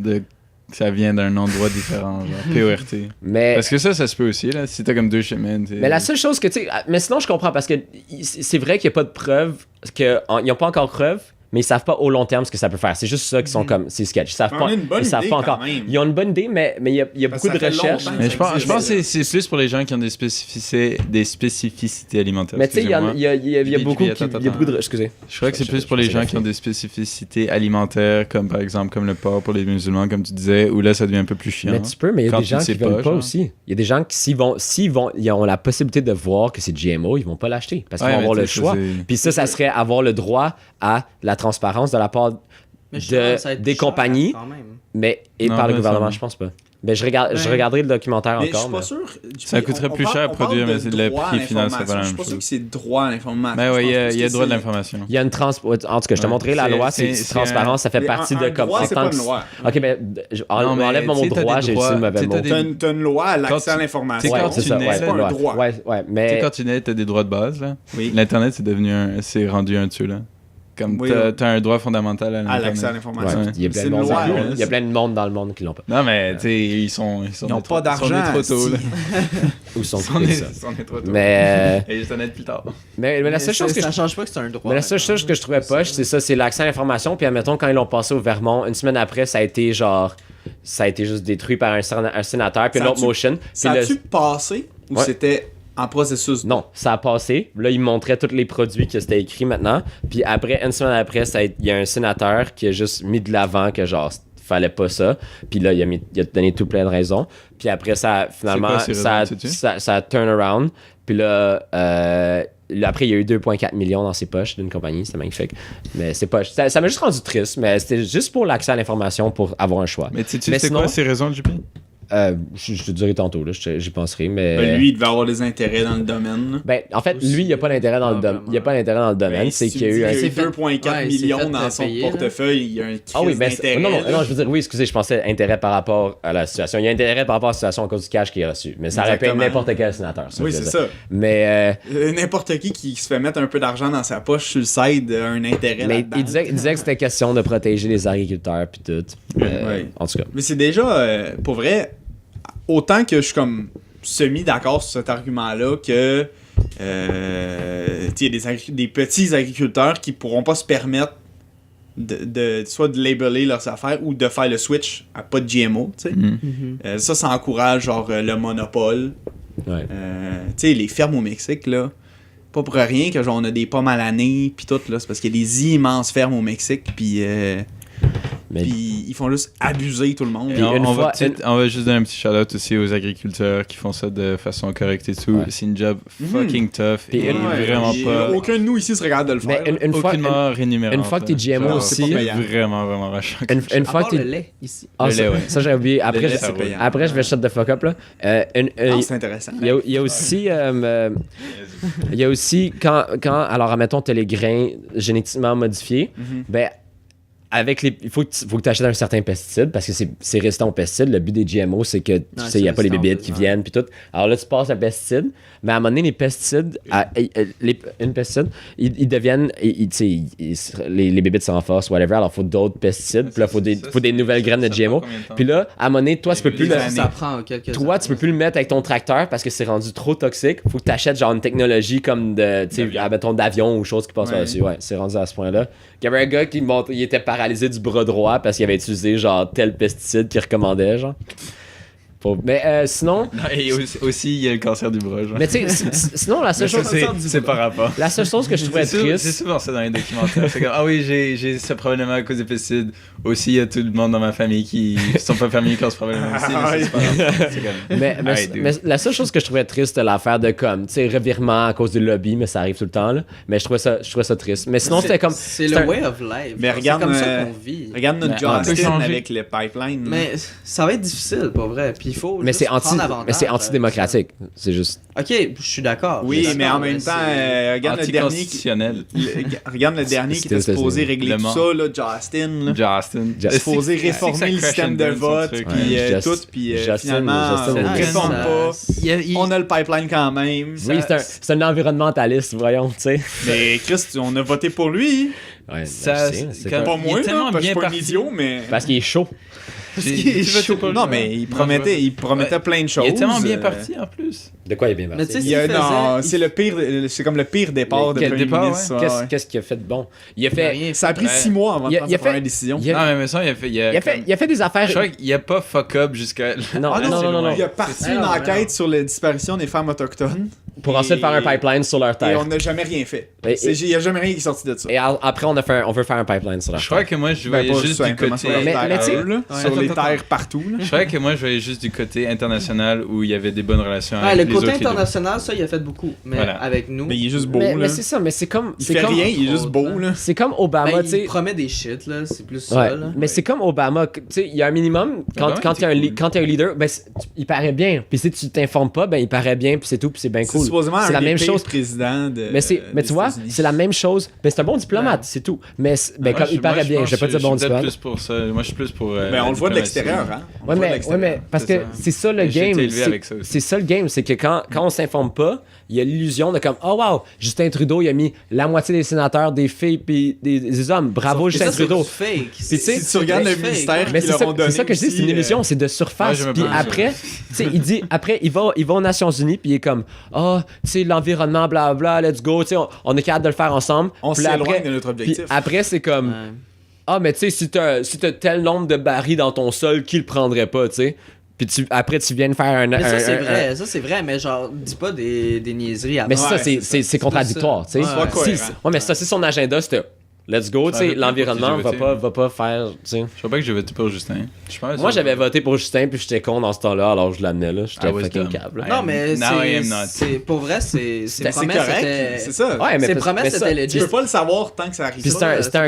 ça vient d'un endroit différent, genre PORT. Mais... Parce que ça se peut aussi, là, si t'as comme deux chemins. Mais la seule chose que, tu sais... Mais sinon, je comprends, parce que c'est vrai qu'il n'y a pas de preuve, qu'ils n'ont pas encore preuve, mais ils savent pas au long terme ce que ça peut faire. C'est juste ça qui sont comme... C'est sketch. Ils savent pas encore. Ils ont une bonne idée, mais il y a beaucoup de recherches. Mais je pense que c'est plus pour les gens qui ont des spécificités alimentaires. Mais tu sais, il y a beaucoup de... Excusez. Je crois que c'est plus pour les gens qui ont des spécificités alimentaires, comme par exemple comme le porc pour les musulmans, comme tu disais, où là, ça devient un peu plus chiant. Mais tu peux, mais il y a des gens qui veulent pas aussi. Il y a des gens qui, s'ils ont la possibilité de voir que c'est GMO, ils vont pas l'acheter parce qu'ils vont avoir le choix. Puis ça serait avoir le droit à la transparence de la part des compagnies, mais par le gouvernement, je pense pas. Mais je regarderai le documentaire mais encore. Je suis pas sûr. Ça coûterait plus cher à produire, mais le prix final serait pas la même chose. Je suis pas sûr que c'est droit à l'information. Mais oui, il y a droit de l'information. Il y a une en tout cas, je te montrerai la loi, c'est transparence, ça fait partie de comme en tant que... OK, mais enlève mon mot droit, j'ai utilisé le mauvais mot. T'as une loi à l'accès à l'information. C'est pas un droit. Ouais, mais... Tu sais, quand tu nais, t'as des droits de base, là. L'Internet, c'est rendu un dessus, là. Comme t'as un droit fondamental à l'accès à l'information. Ouais. Il y a plein de monde dans le monde qui l'ont pas. Non, mais tu sais, ils n'ont pas d'argent. Trop tôt, là. Ou sont trop tôt. Mais. Et juste honnête plus tard. Mais la seule chose que ça change pas que c'est un droit. Mais la seule chose que je trouvais poche, c'est ça, c'est l'accès à l'information. Puis admettons, quand ils l'ont passé au Vermont, une semaine après, ça a été juste détruit par un sénateur. Puis l'autre motion. Ça a-tu passé ou c'était en processus? Non, ça a passé. Là, il montrait tous les produits que c'était écrit maintenant. Puis après, une semaine après, il y a un sénateur qui a juste mis de l'avant que genre, fallait pas ça. Puis là, il a donné tout plein de raisons. Puis après, ça, finalement, ça a turn around. Puis là, après, il y a eu 2,4 millions dans ses poches d'une compagnie. C'était magnifique. Mais c'est pas... Ça m'a juste rendu triste. Mais c'était juste pour l'accès à l'information pour avoir un choix. Mais c'est quoi ces raisons, JP? Je te dirai tantôt, là, j'y penserai, mais... lui, il devait avoir des intérêts dans le domaine. Ben, en fait, lui, il n'y a pas d'intérêt dans le domaine. Il n'y a pas d'intérêt dans le domaine. C'est qu'il y a eu 2,4 millions dans son portefeuille. Il y a un crise d'intérêt. Non, je veux dire, oui, excusez, je pensais intérêt par rapport à la situation. Il y a intérêt par rapport à la situation à cause du cash qu'il a reçu. Mais ça aurait pu être n'importe quel sénateur. Oui, c'est ça. Mais... n'importe qui se fait mettre un peu d'argent dans sa poche sur le side a un intérêt là-dedans. Mais il disait que c'était question de protéger les agriculteurs puis tout. En tout cas. Mais c'est déjà, pour vrai... Autant que je suis comme semi-d'accord sur cet argument-là que il y a des petits agriculteurs qui pourront pas se permettre soit de labeler leurs affaires ou de faire le switch à pas de GMO, tu sais. Ça encourage genre le monopole. Ouais. Tu sais, les fermes au Mexique, là, pas pour rien que genre on a des pommes à l'année pis tout, là, c'est parce qu'il y a des immenses fermes au Mexique pis puis ils font juste abuser tout le monde. On va juste donner un petit shout-out aussi aux agriculteurs qui font ça de façon correcte et tout. Ouais. C'est une job fucking tough. Et vraiment pas... Aucun de nous ici serait capable de le faire. Mais aucunement rémunérant. Une fois que t'es GMO aussi... Vraiment, vraiment rachant. Une fois que t'es... le lait ici. Ah, le lait, ouais. Ça, j'ai oublié. Après, je vais shut the fuck up, là. C'est intéressant. Il y a aussi... Il y a aussi, quand alors, admettons, t'as les grains génétiquement modifiés, ben... il faut que tu achètes un certain pesticide parce que c'est résistant aux pesticides. Le but des GMO, c'est que il n'y a pas les bébites qui viennent puis tout. Alors là, tu passes un pesticide, mais à un moment donné, les pesticides, ils deviennent, les bébites se renforcent, whatever. Alors, il faut d'autres pesticides. Puis là, il faut des nouvelles graines de GMO. Puis là, à un moment donné, toi, tu peux plus le mettre avec ton tracteur parce que c'est rendu trop toxique. Il faut que tu achètes genre une technologie comme mettons d'avion ou chose qui passe là-dessus. Ouais, c'est rendu à ce point-là. Il y avait un gars il était parti paralysé du bras droit parce qu'il avait utilisé genre tel pesticide qu'il recommandait, genre. Mais sinon. Non, et aussi, il y a le cancer du bras. Genre. Mais tu sais, sinon, la seule chose. C'est par rapport. La seule chose que je trouvais triste. C'est souvent ça dans les documentaires. C'est comme, ah oui, j'ai ce problème à cause des pesticides. Aussi, il y a tout le monde dans ma famille qui sont pas familiers qui ont ce problème aussi. Mais c'est pas grave. Mais la seule chose que je trouvais triste, c'était l'affaire de comme, tu sais, revirement à cause du lobby, mais ça arrive tout le temps, là. Mais je trouvais ça triste. Mais sinon, c'était comme. C'est le way of life. Mais regarde, c'est comme ça qu'on vit. Regarde notre Justin avec le pipeline. Mais ça va être difficile, pour vrai. Puis il faut. Mais c'est antidémocratique. C'est juste. Ok, je suis d'accord. Oui, mais en même temps, regarde le dernier qui était supposé régler tout ça, là, Justin. C'est supposé réformer le système de vote, puis tout, puis finalement, on ne réforme pas. On a le pipeline quand même. Oui, c'est un environnementaliste, voyons, tu sais. Mais Chris, on a voté pour lui. Ouais, c'est pas moi, tellement parce que je bien suis pas un parti. idiot, mais... Parce qu'il est chaud. Non, mais il promettait plein de choses. Il est tellement bien parti en plus. De quoi il est bien parti? Mais tu sais, c'est comme le pire départ de premier ministre. Qu'est-ce qu'il a fait de bon? Il a fait... Ça a pris 6 mois avant de prendre sa première décision. Non, mais ça, il a fait des affaires... Je crois qu'il a pas fuck up jusqu'à... Non. Il a parti une enquête sur la disparition des femmes autochtones. Pour ensuite faire un pipeline sur leur terre. Et on n'a jamais rien fait. Il n'y a jamais rien qui est sorti de ça. Et après, on veut faire un pipeline sur leur terre. Je crois que moi, je voyais juste du côté... Sur les terres partout. Je crois que moi, je voyais juste du côté international où il y avait des bonnes relations avec les autres. Le côté international, ça, il a fait beaucoup. Mais avec nous... Mais il est juste beau, là. Mais c'est ça, mais c'est comme... Il fait rien, il est juste beau, là. C'est comme Obama, tu sais... Il promet des shit, là. C'est plus ça, là. Mais c'est comme Obama. Tu sais, il y a un minimum. Quand il y a un leader, ben, il paraît bien. Puis si tu t'informes pas, ben il paraît bien, puis c'est tout, puis c'est bien cool. C'est la même chose. Président de, mais tu vois, c'est la même chose. Ben, c'est un bon diplomate, c'est tout. Mais comme il paraît bien, je vais pas dire bon diplomate. Plus pour ça. Moi, je suis plus pour. Mais on le voit de l'extérieur, hein. Ouais, mais parce que c'est ça le game. C'est ça le game, c'est que quand on s'informe pas, il y a l'illusion de comme oh wow, Justin Trudeau, il a mis la moitié des sénateurs, des filles puis des hommes. Bravo Justin Trudeau. Puis si tu regardes le ministère qu'ils leur ont donné, c'est ça que je dis, c'est une illusion, c'est de surface. Puis après, tu sais, il dit après il va aux Nations Unies puis il est comme tu sais l'environnement blablabla, let's go, tu sais on est capable de le faire ensemble. On s'éloigne de notre objectif. Puis après c'est comme mais tu sais si t'as tel nombre de barils dans ton sol, qui le prendrait pas, tu sais? Puis après, tu viens de faire un... Mais ça, c'est vrai, mais genre, dis pas des niaiseries après. Mais c'est contradictoire, tu sais. Ouais, mais ça, c'est son agenda, c'était... Let's go, tu sais, l'environnement va pas faire, tu sais. Je crois pas que j'ai voté pour Justin. Moi, j'avais voté pour Justin, puis j'étais con dans ce temps-là, alors je l'amenais là. J'étais fucking câble. Non, mais c'est pour vrai, c'est correct. C'est ça. Ouais, mais ses promesses, c'était legit. Tu peux pas le savoir tant que ça arrive. Puis c'était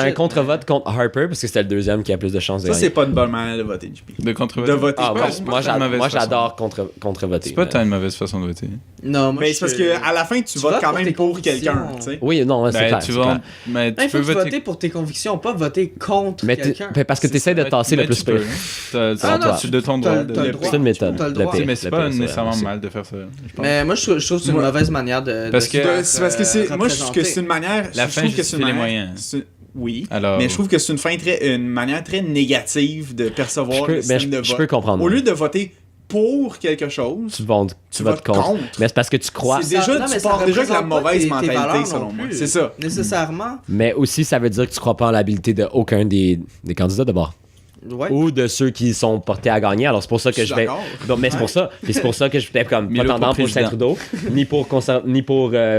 un contre-vote contre Harper, parce que c'était le deuxième qui a plus de chances de gagner. Ça, c'est pas une bonne manière de voter, JP. De contre-voter. Moi, j'adore contre-voter. C'est pas tant une mauvaise façon de voter. Non, mais c'est parce qu'à la fin, tu votes quand même pour quelqu'un, tu sais. Oui, non, c'est clair. Il faut voter pour tes convictions, pas voter contre quelqu'un. Parce que tu essaies de tasser le plus pire. C'est de ton droit. C'est une méthode. Mais c'est pas nécessairement mal de faire ça. Mais moi, je trouve que c'est une mauvaise manière de. Parce que moi, je trouve que c'est une manière. La fin justifie les moyens. Oui, mais je trouve que c'est une manière très négative de percevoir le système de vote. Je peux comprendre. Au lieu de voter pour quelque chose, tu votes contre. Mais c'est parce que tu crois. Tu pars déjà avec la mauvaise mentalité, selon moi. C'est ça. Nécessairement. Mais aussi, ça veut dire que tu crois pas en l'habilité d'aucun des candidats d'abord. Ouais. Ou de ceux qui sont portés à gagner. Alors c'est pour ça que je vais. Donc, mais c'est pour ça. Puis c'est pour ça que je vais comme pas tendance pour Justin Trudeau, ni pour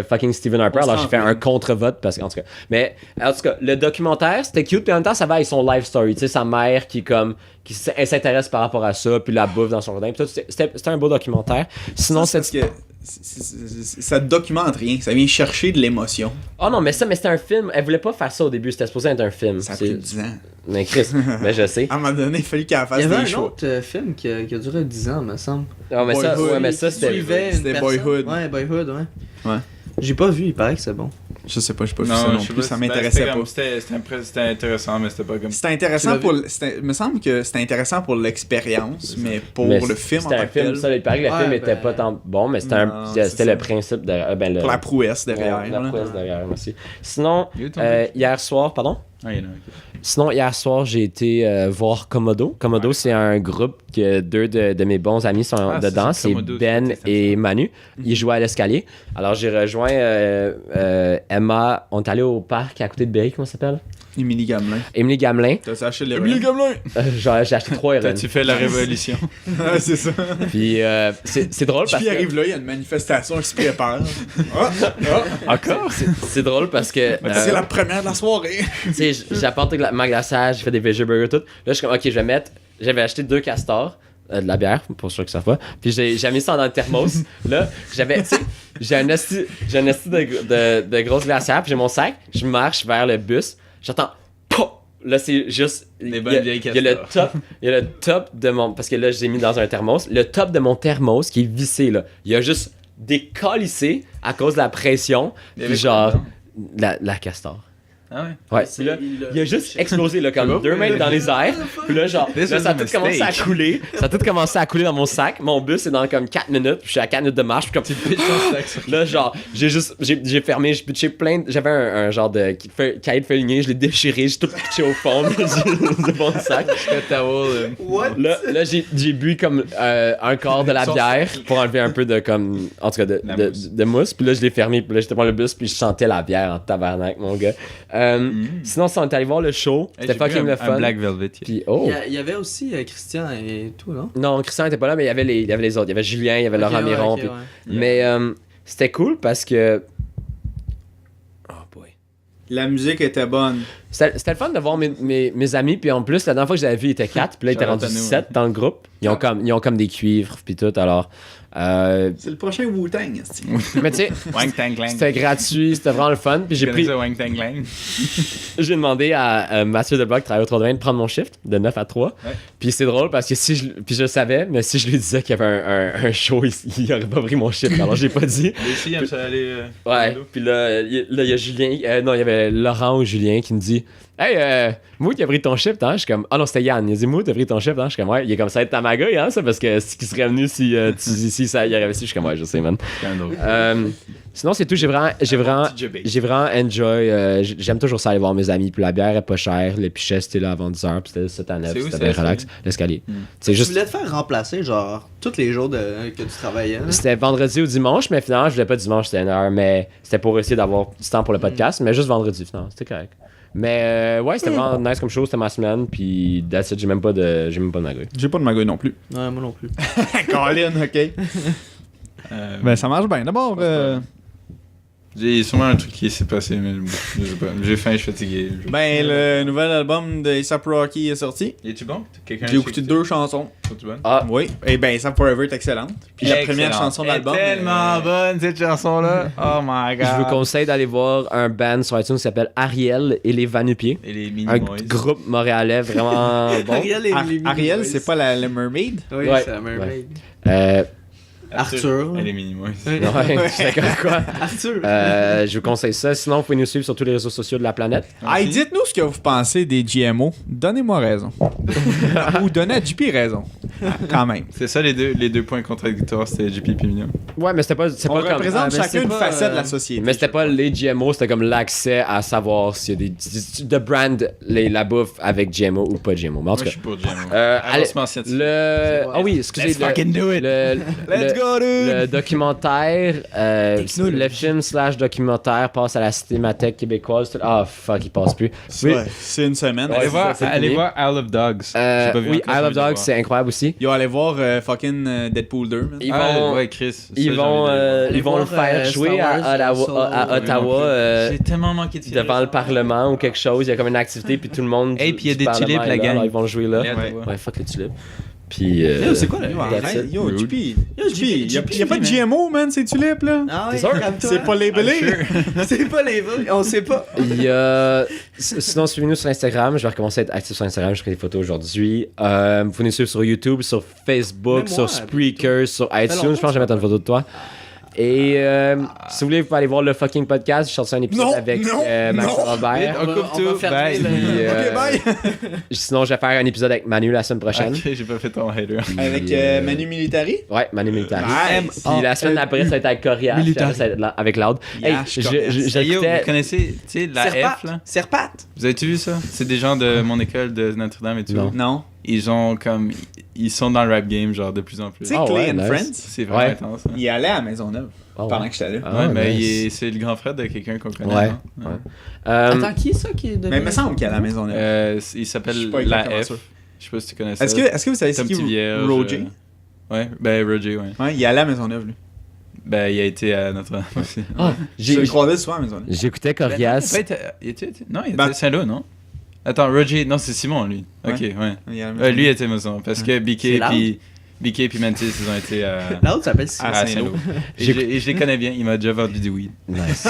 fucking Stephen Harper. Alors j'ai fait un contre-vote parce qu'en tout cas. Mais en tout cas, le documentaire c'était cute. Puis en même temps, ça va avec son life story. Tu sais, sa mère elle s'intéresse par rapport à ça, puis la bouffe dans son jardin. C'était un beau documentaire. Sinon, ça documente rien, ça vient chercher de l'émotion. Oh non, mais c'était un film. Elle voulait pas faire ça au début, c'était supposé être un film. Ça a pris 10 ans. Mais Chris, mais je sais. À un moment donné, il fallait qu'elle fasse des choix. Il y avait un autre film qui a duré 10 ans, me semble. Ah, mais ça c'était Boyhood. Ouais, Boyhood, ouais. J'ai pas vu, il paraît que c'est bon. Je sais pas, j'ai pas vu ça non plus, ça m'intéressait pas. C'était intéressant, mais c'était pas comme... C'était intéressant il me semble que c'était intéressant pour l'expérience, mais pour le film en tant que tel... Il paraît que le film était pas tant bon, mais c'était le principe derrière... Pour la prouesse derrière. La prouesse derrière aussi. Sinon, hier soir, pardon? Sinon, hier soir, j'ai été voir Komodo. Komodo, c'est un groupe que deux de mes bons amis sont dedans. C'est Ben et Manu. Ils jouaient à l'escalier. Alors, j'ai rejoint Emma. On est allé au parc à côté de Berry, comment ça s'appelle? Émilie Gamelin. Émilie Gamelin. T'as acheté l'héroïne? Émilie Gamelin! J'ai acheté 3 héroïnes. Tu fais la révolution. Ouais, c'est ça. Puis c'est drôle parce Puis que... arrive là, il y a une manifestation qui se prépare. Encore? C'est drôle parce que... C'est la première de la soirée. Tu sais, j'apporte ma glaçage, j'ai fait des veggie burgers, tout. Là, je suis comme, ok, je vais mettre... J'avais acheté 2 castors. De la bière, pour ceux qui savent pas. Puis j'ai mis ça dans le thermos. Là, j'avais, tu sais, j'ai un esti de grosse glacière, puis j'ai mon sac. Je marche vers le bus. J'entends, POP! Là, c'est juste. Des bonnes vieilles il y a le top de mon. Parce que là, j'ai mis dans un thermos. Le top de mon thermos qui est vissé, là. Il y a juste décalissé à cause de la pression. Puis genre, la castor. Ah ouais? Ouais, puis là, il a juste explosé, là, comme 2 mètres dans les airs. Puis là, genre, là, ça a tout commencé à couler. Ça a tout commencé à couler dans mon sac. Mon bus est dans comme 4 minutes. Puis je suis à 4 minutes de marche. Puis comme tu pitches ton sac. Là, genre, j'ai fermé, j'ai pitché plein de. J'avais un genre de cahier de feuilles lignées. Je l'ai déchiré. J'ai tout pitché au fond de mon sac. Là, j'ai bu comme un quart de la bière pour enlever un peu de, comme, en tout cas, de mousse. Puis là, je l'ai fermé. Puis là, j'étais dans le bus. Puis je sentais la bière en tabarnak, mon gars. Sinon, on est allé voir le show. C'était fucking le fun. Un Black Velvet. Puis, Il y avait aussi Christian et tout, non? Non, Christian était pas là, mais il y avait les autres. Il y avait Julien, il y avait Laurent Miron. Puis... ouais. Mais c'était cool parce que. Oh boy. La musique était bonne. C'était le fun de voir mes amis. Puis en plus, la dernière fois que je l'avais vu, il était 4. Puis là, il était rendu 7 dans le groupe. Ils ont comme des cuivres. Puis tout. Alors. C'est le prochain Wu-Tang. Mais tu sais, c'était gratuit, c'était vraiment le fun. Puis j'ai pris. J'ai demandé à Mathieu Delbois qui travaille au 3 de prendre mon shift de 9 à 3. Ouais. Puis c'est drôle parce que puis je savais, mais si je lui disais qu'il y avait un show, il aurait pas pris mon shift. Alors j'ai pas dit. Les filles aiment ça aller. Ouais. Puis là, il y a Julien. Non, il y avait Laurent ou Julien qui me dit. Hey, Mout, il a pris ton shift, hein? Je suis comme, ah non, c'était Yann. Il a dit, Mout, t'as pris ton shift, hein? Je suis comme, ouais, il est comme ça, être ta magaille, hein, ça, parce que ce qui serait venu si ça y arrivait ici, je suis comme, ouais, je sais, man. Sinon, c'est tout, j'ai vraiment enjoy. J'aime toujours ça aller voir mes amis, puis la bière est pas chère, le pichet c'était là avant 10h, puis c'était 7 à 9, c'était bien relax. L'escalier. Tu voulais te faire remplacer, genre, tous les jours que tu travaillais. Là. C'était vendredi ou dimanche, mais finalement, je voulais pas dimanche, c'était 1h, mais c'était pour essayer d'avoir du temps pour le podcast, mais juste vendredi, finalement, c'était correct. Mais ouais, c'était vraiment nice comme show, c'était ma semaine, puis that's it, j'ai même pas de magouille. J'ai pas de magouille non plus. Ouais, moi non plus. Colin, ok. Ben ça marche bien. D'abord, j'ai sûrement un truc qui s'est passé, mais je sais pas. J'ai faim, je suis fatigué. Ben le nouvel album de A$AP Rocky est sorti. Es-tu bon? J'ai écouté 2 chansons. Sont-tu bonnes? Ah oui. Et ben A$AP Forever est excellente. Puis la première chanson de l'album. Elle est tellement bonne cette chanson-là. Oh my god. Je vous conseille d'aller voir un band sur iTunes qui s'appelle Ariel et les Vanupiers. Et les mini Un groupe montréalais vraiment bon. Ariel, c'est pas la Mermaid? Oui, ouais, c'est la Mermaid. Ouais. Arthur. Elle est mini-moise. Ouais, c'est comme quoi. Arthur. Je vous conseille ça. Sinon, vous pouvez nous suivre sur tous les réseaux sociaux de la planète. Hey, dites-nous ce que vous pensez des GMO. Donnez-moi raison. Ou donnez à JP raison. Quand même. C'est ça les deux points contradictoires, c'était JP et Mignon. Ouais, mais c'était pas. On représente chacun une facette de la société. Mais c'était pas les GMO, c'était comme l'accès à savoir s'il y a de brand la bouffe avec GMO ou pas GMO. Mais en tout cas. Moi, je suis pour GMO. Ah oui, excusez. Let's fucking do it. Let's go, dude. Le documentaire, le film / documentaire passe à la Cinémathèque québécoise. Ah fuck, il passe plus. Oui. C'est une semaine. Allez voir Isle of Dogs. Oui, Isle of Dogs, c'est incroyable aussi. Yo, allez voir fucking Deadpool 2. Ouais, Chris. Ils vont le faire jouer à Ottawa. J'ai tellement manqué de devant le Parlement ou quelque chose. Il y a comme une activité, puis tout le monde. Et puis il y a des tulipes, la gang. Ils vont le jouer là. Ouais, fuck les tulipes. Puis. C'est quoi là? Yo, JP, il y a pas de GMO, man, ces tulipes là. Ah oui, c'est pas labelé. C'est pas labelé, on sait pas. Il y a. Sinon, suivez-nous sur Instagram. Je vais recommencer à être actif sur Instagram. Je ferai des photos aujourd'hui. Vous pouvez nous suivre sur YouTube, sur Facebook, sur Spreaker, sur iTunes. Je pense que je vais mettre une photo de toi. Et si vous voulez, vous pouvez aller voir le fucking podcast. Je sorti un épisode avec Max Robert. On va fermer Ok, bye. Sinon, je vais faire un épisode avec Manu la semaine prochaine. Ok, j'ai pas fait ton hater. Avec Manu Militari? Ouais, Manu Militari. Nice. Puis la semaine d'après, ça va être avec Coria. Puis après, ça va être avec Loud. Hey, Vous connaissez, tu sais, la F là? Serpat. Vous avez-tu vu ça? C'est des gens de mon école de Notre-Dame et tout. Non. Ils ont comme... ils sont dans le rap game, genre, de plus en plus. Tu sais, Ah Clay ouais, and nice. Friends, C'est vraiment Ouais. intense. Hein. il allait à Maisonneuve Oh, pendant ouais. que j'étais là. Ah, Ouais, mais nice. c'est le grand frère de quelqu'un qu'on connaît. Ouais. non? Ouais. Attends, qui est ça qui est de Mais il me semble qu'il allait à Maisonneuve. Il Je s'appelle suis pas La exactement F. sûr. Je sais pas si tu connais ça. Est-ce que vous savez C'est c'est un qui petit vierge. Roger? Ouais, ben Roger, ouais. Ouais, il allait à Maisonneuve, lui. Ben, il a été à Notre-Dame aussi. Ah, Je le croisais souvent à Maisonneuve. j'écoutais Ben, non, Corias. non, il était Ben- à Saint-Lô, non? Attends, Roger, non, c'est Simon, lui. Ok, ouais. Il allait à Maisonneuve. Lui était Maison. Parce que C'est loud? BK et Mantis, ils ont été à L'autre s'appelle Simon. Ah, Saint-Lô. Et je les connais bien, il m'a déjà vendu du weed. Nice.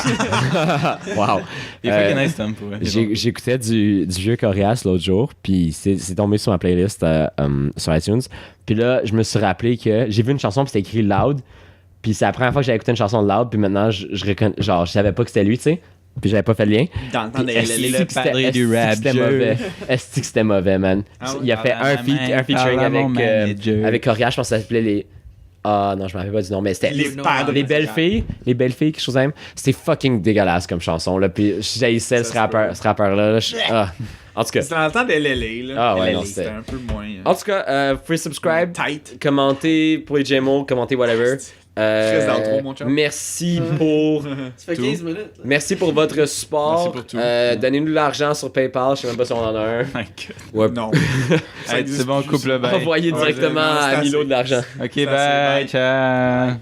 wow. Il est fucking nice, Tom, pour vrai. J'écoutais du vieux Corias l'autre jour, puis c'est tombé sur ma playlist sur iTunes. Puis là, je me suis rappelé que j'ai vu une chanson, puis c'était écrit Loud. Puis c'est la première fois que j'avais écouté une chanson de Loud, puis maintenant, je reconnais, genre, je savais pas que c'était lui, tu sais. Puis j'avais pas fait le lien. Dans le temps Puis des esti le que c'était- padré du esti que rap c'était jeu. mauvais. Esti que c'était mauvais, man. Ah ouais? Il a fait un featuring avec Corias, je pense que ça s'appelait les... Ah non, je me rappelle pas du nom, mais c'était... Les padres. Les belles filles, quelque chose de même. C'était fucking dégueulasse comme chanson, là. Puis j'haïssais Ça ce se rappeur-là. Là. En tout cas. C'était dans le temps de LLA, là. Ah ouais, LLA, non, c'était c'était- un peu moins... En tout cas, vous pouvez subscribe, tight. commenter pour les JMO, commenter whatever. Très d'outro, mon chum. Merci pour... Ça fait 15 minutes. là. Merci pour votre support. Merci pour tout. Donnez-nous de l'argent sur PayPal. Je sais même pas si on en a un. Ouais. Non. Hey, c'est bon, couple le bail. Envoyez directement Ouais, à c'est Milo assez. de l'argent. Ok, Ça, bye, c'est ciao.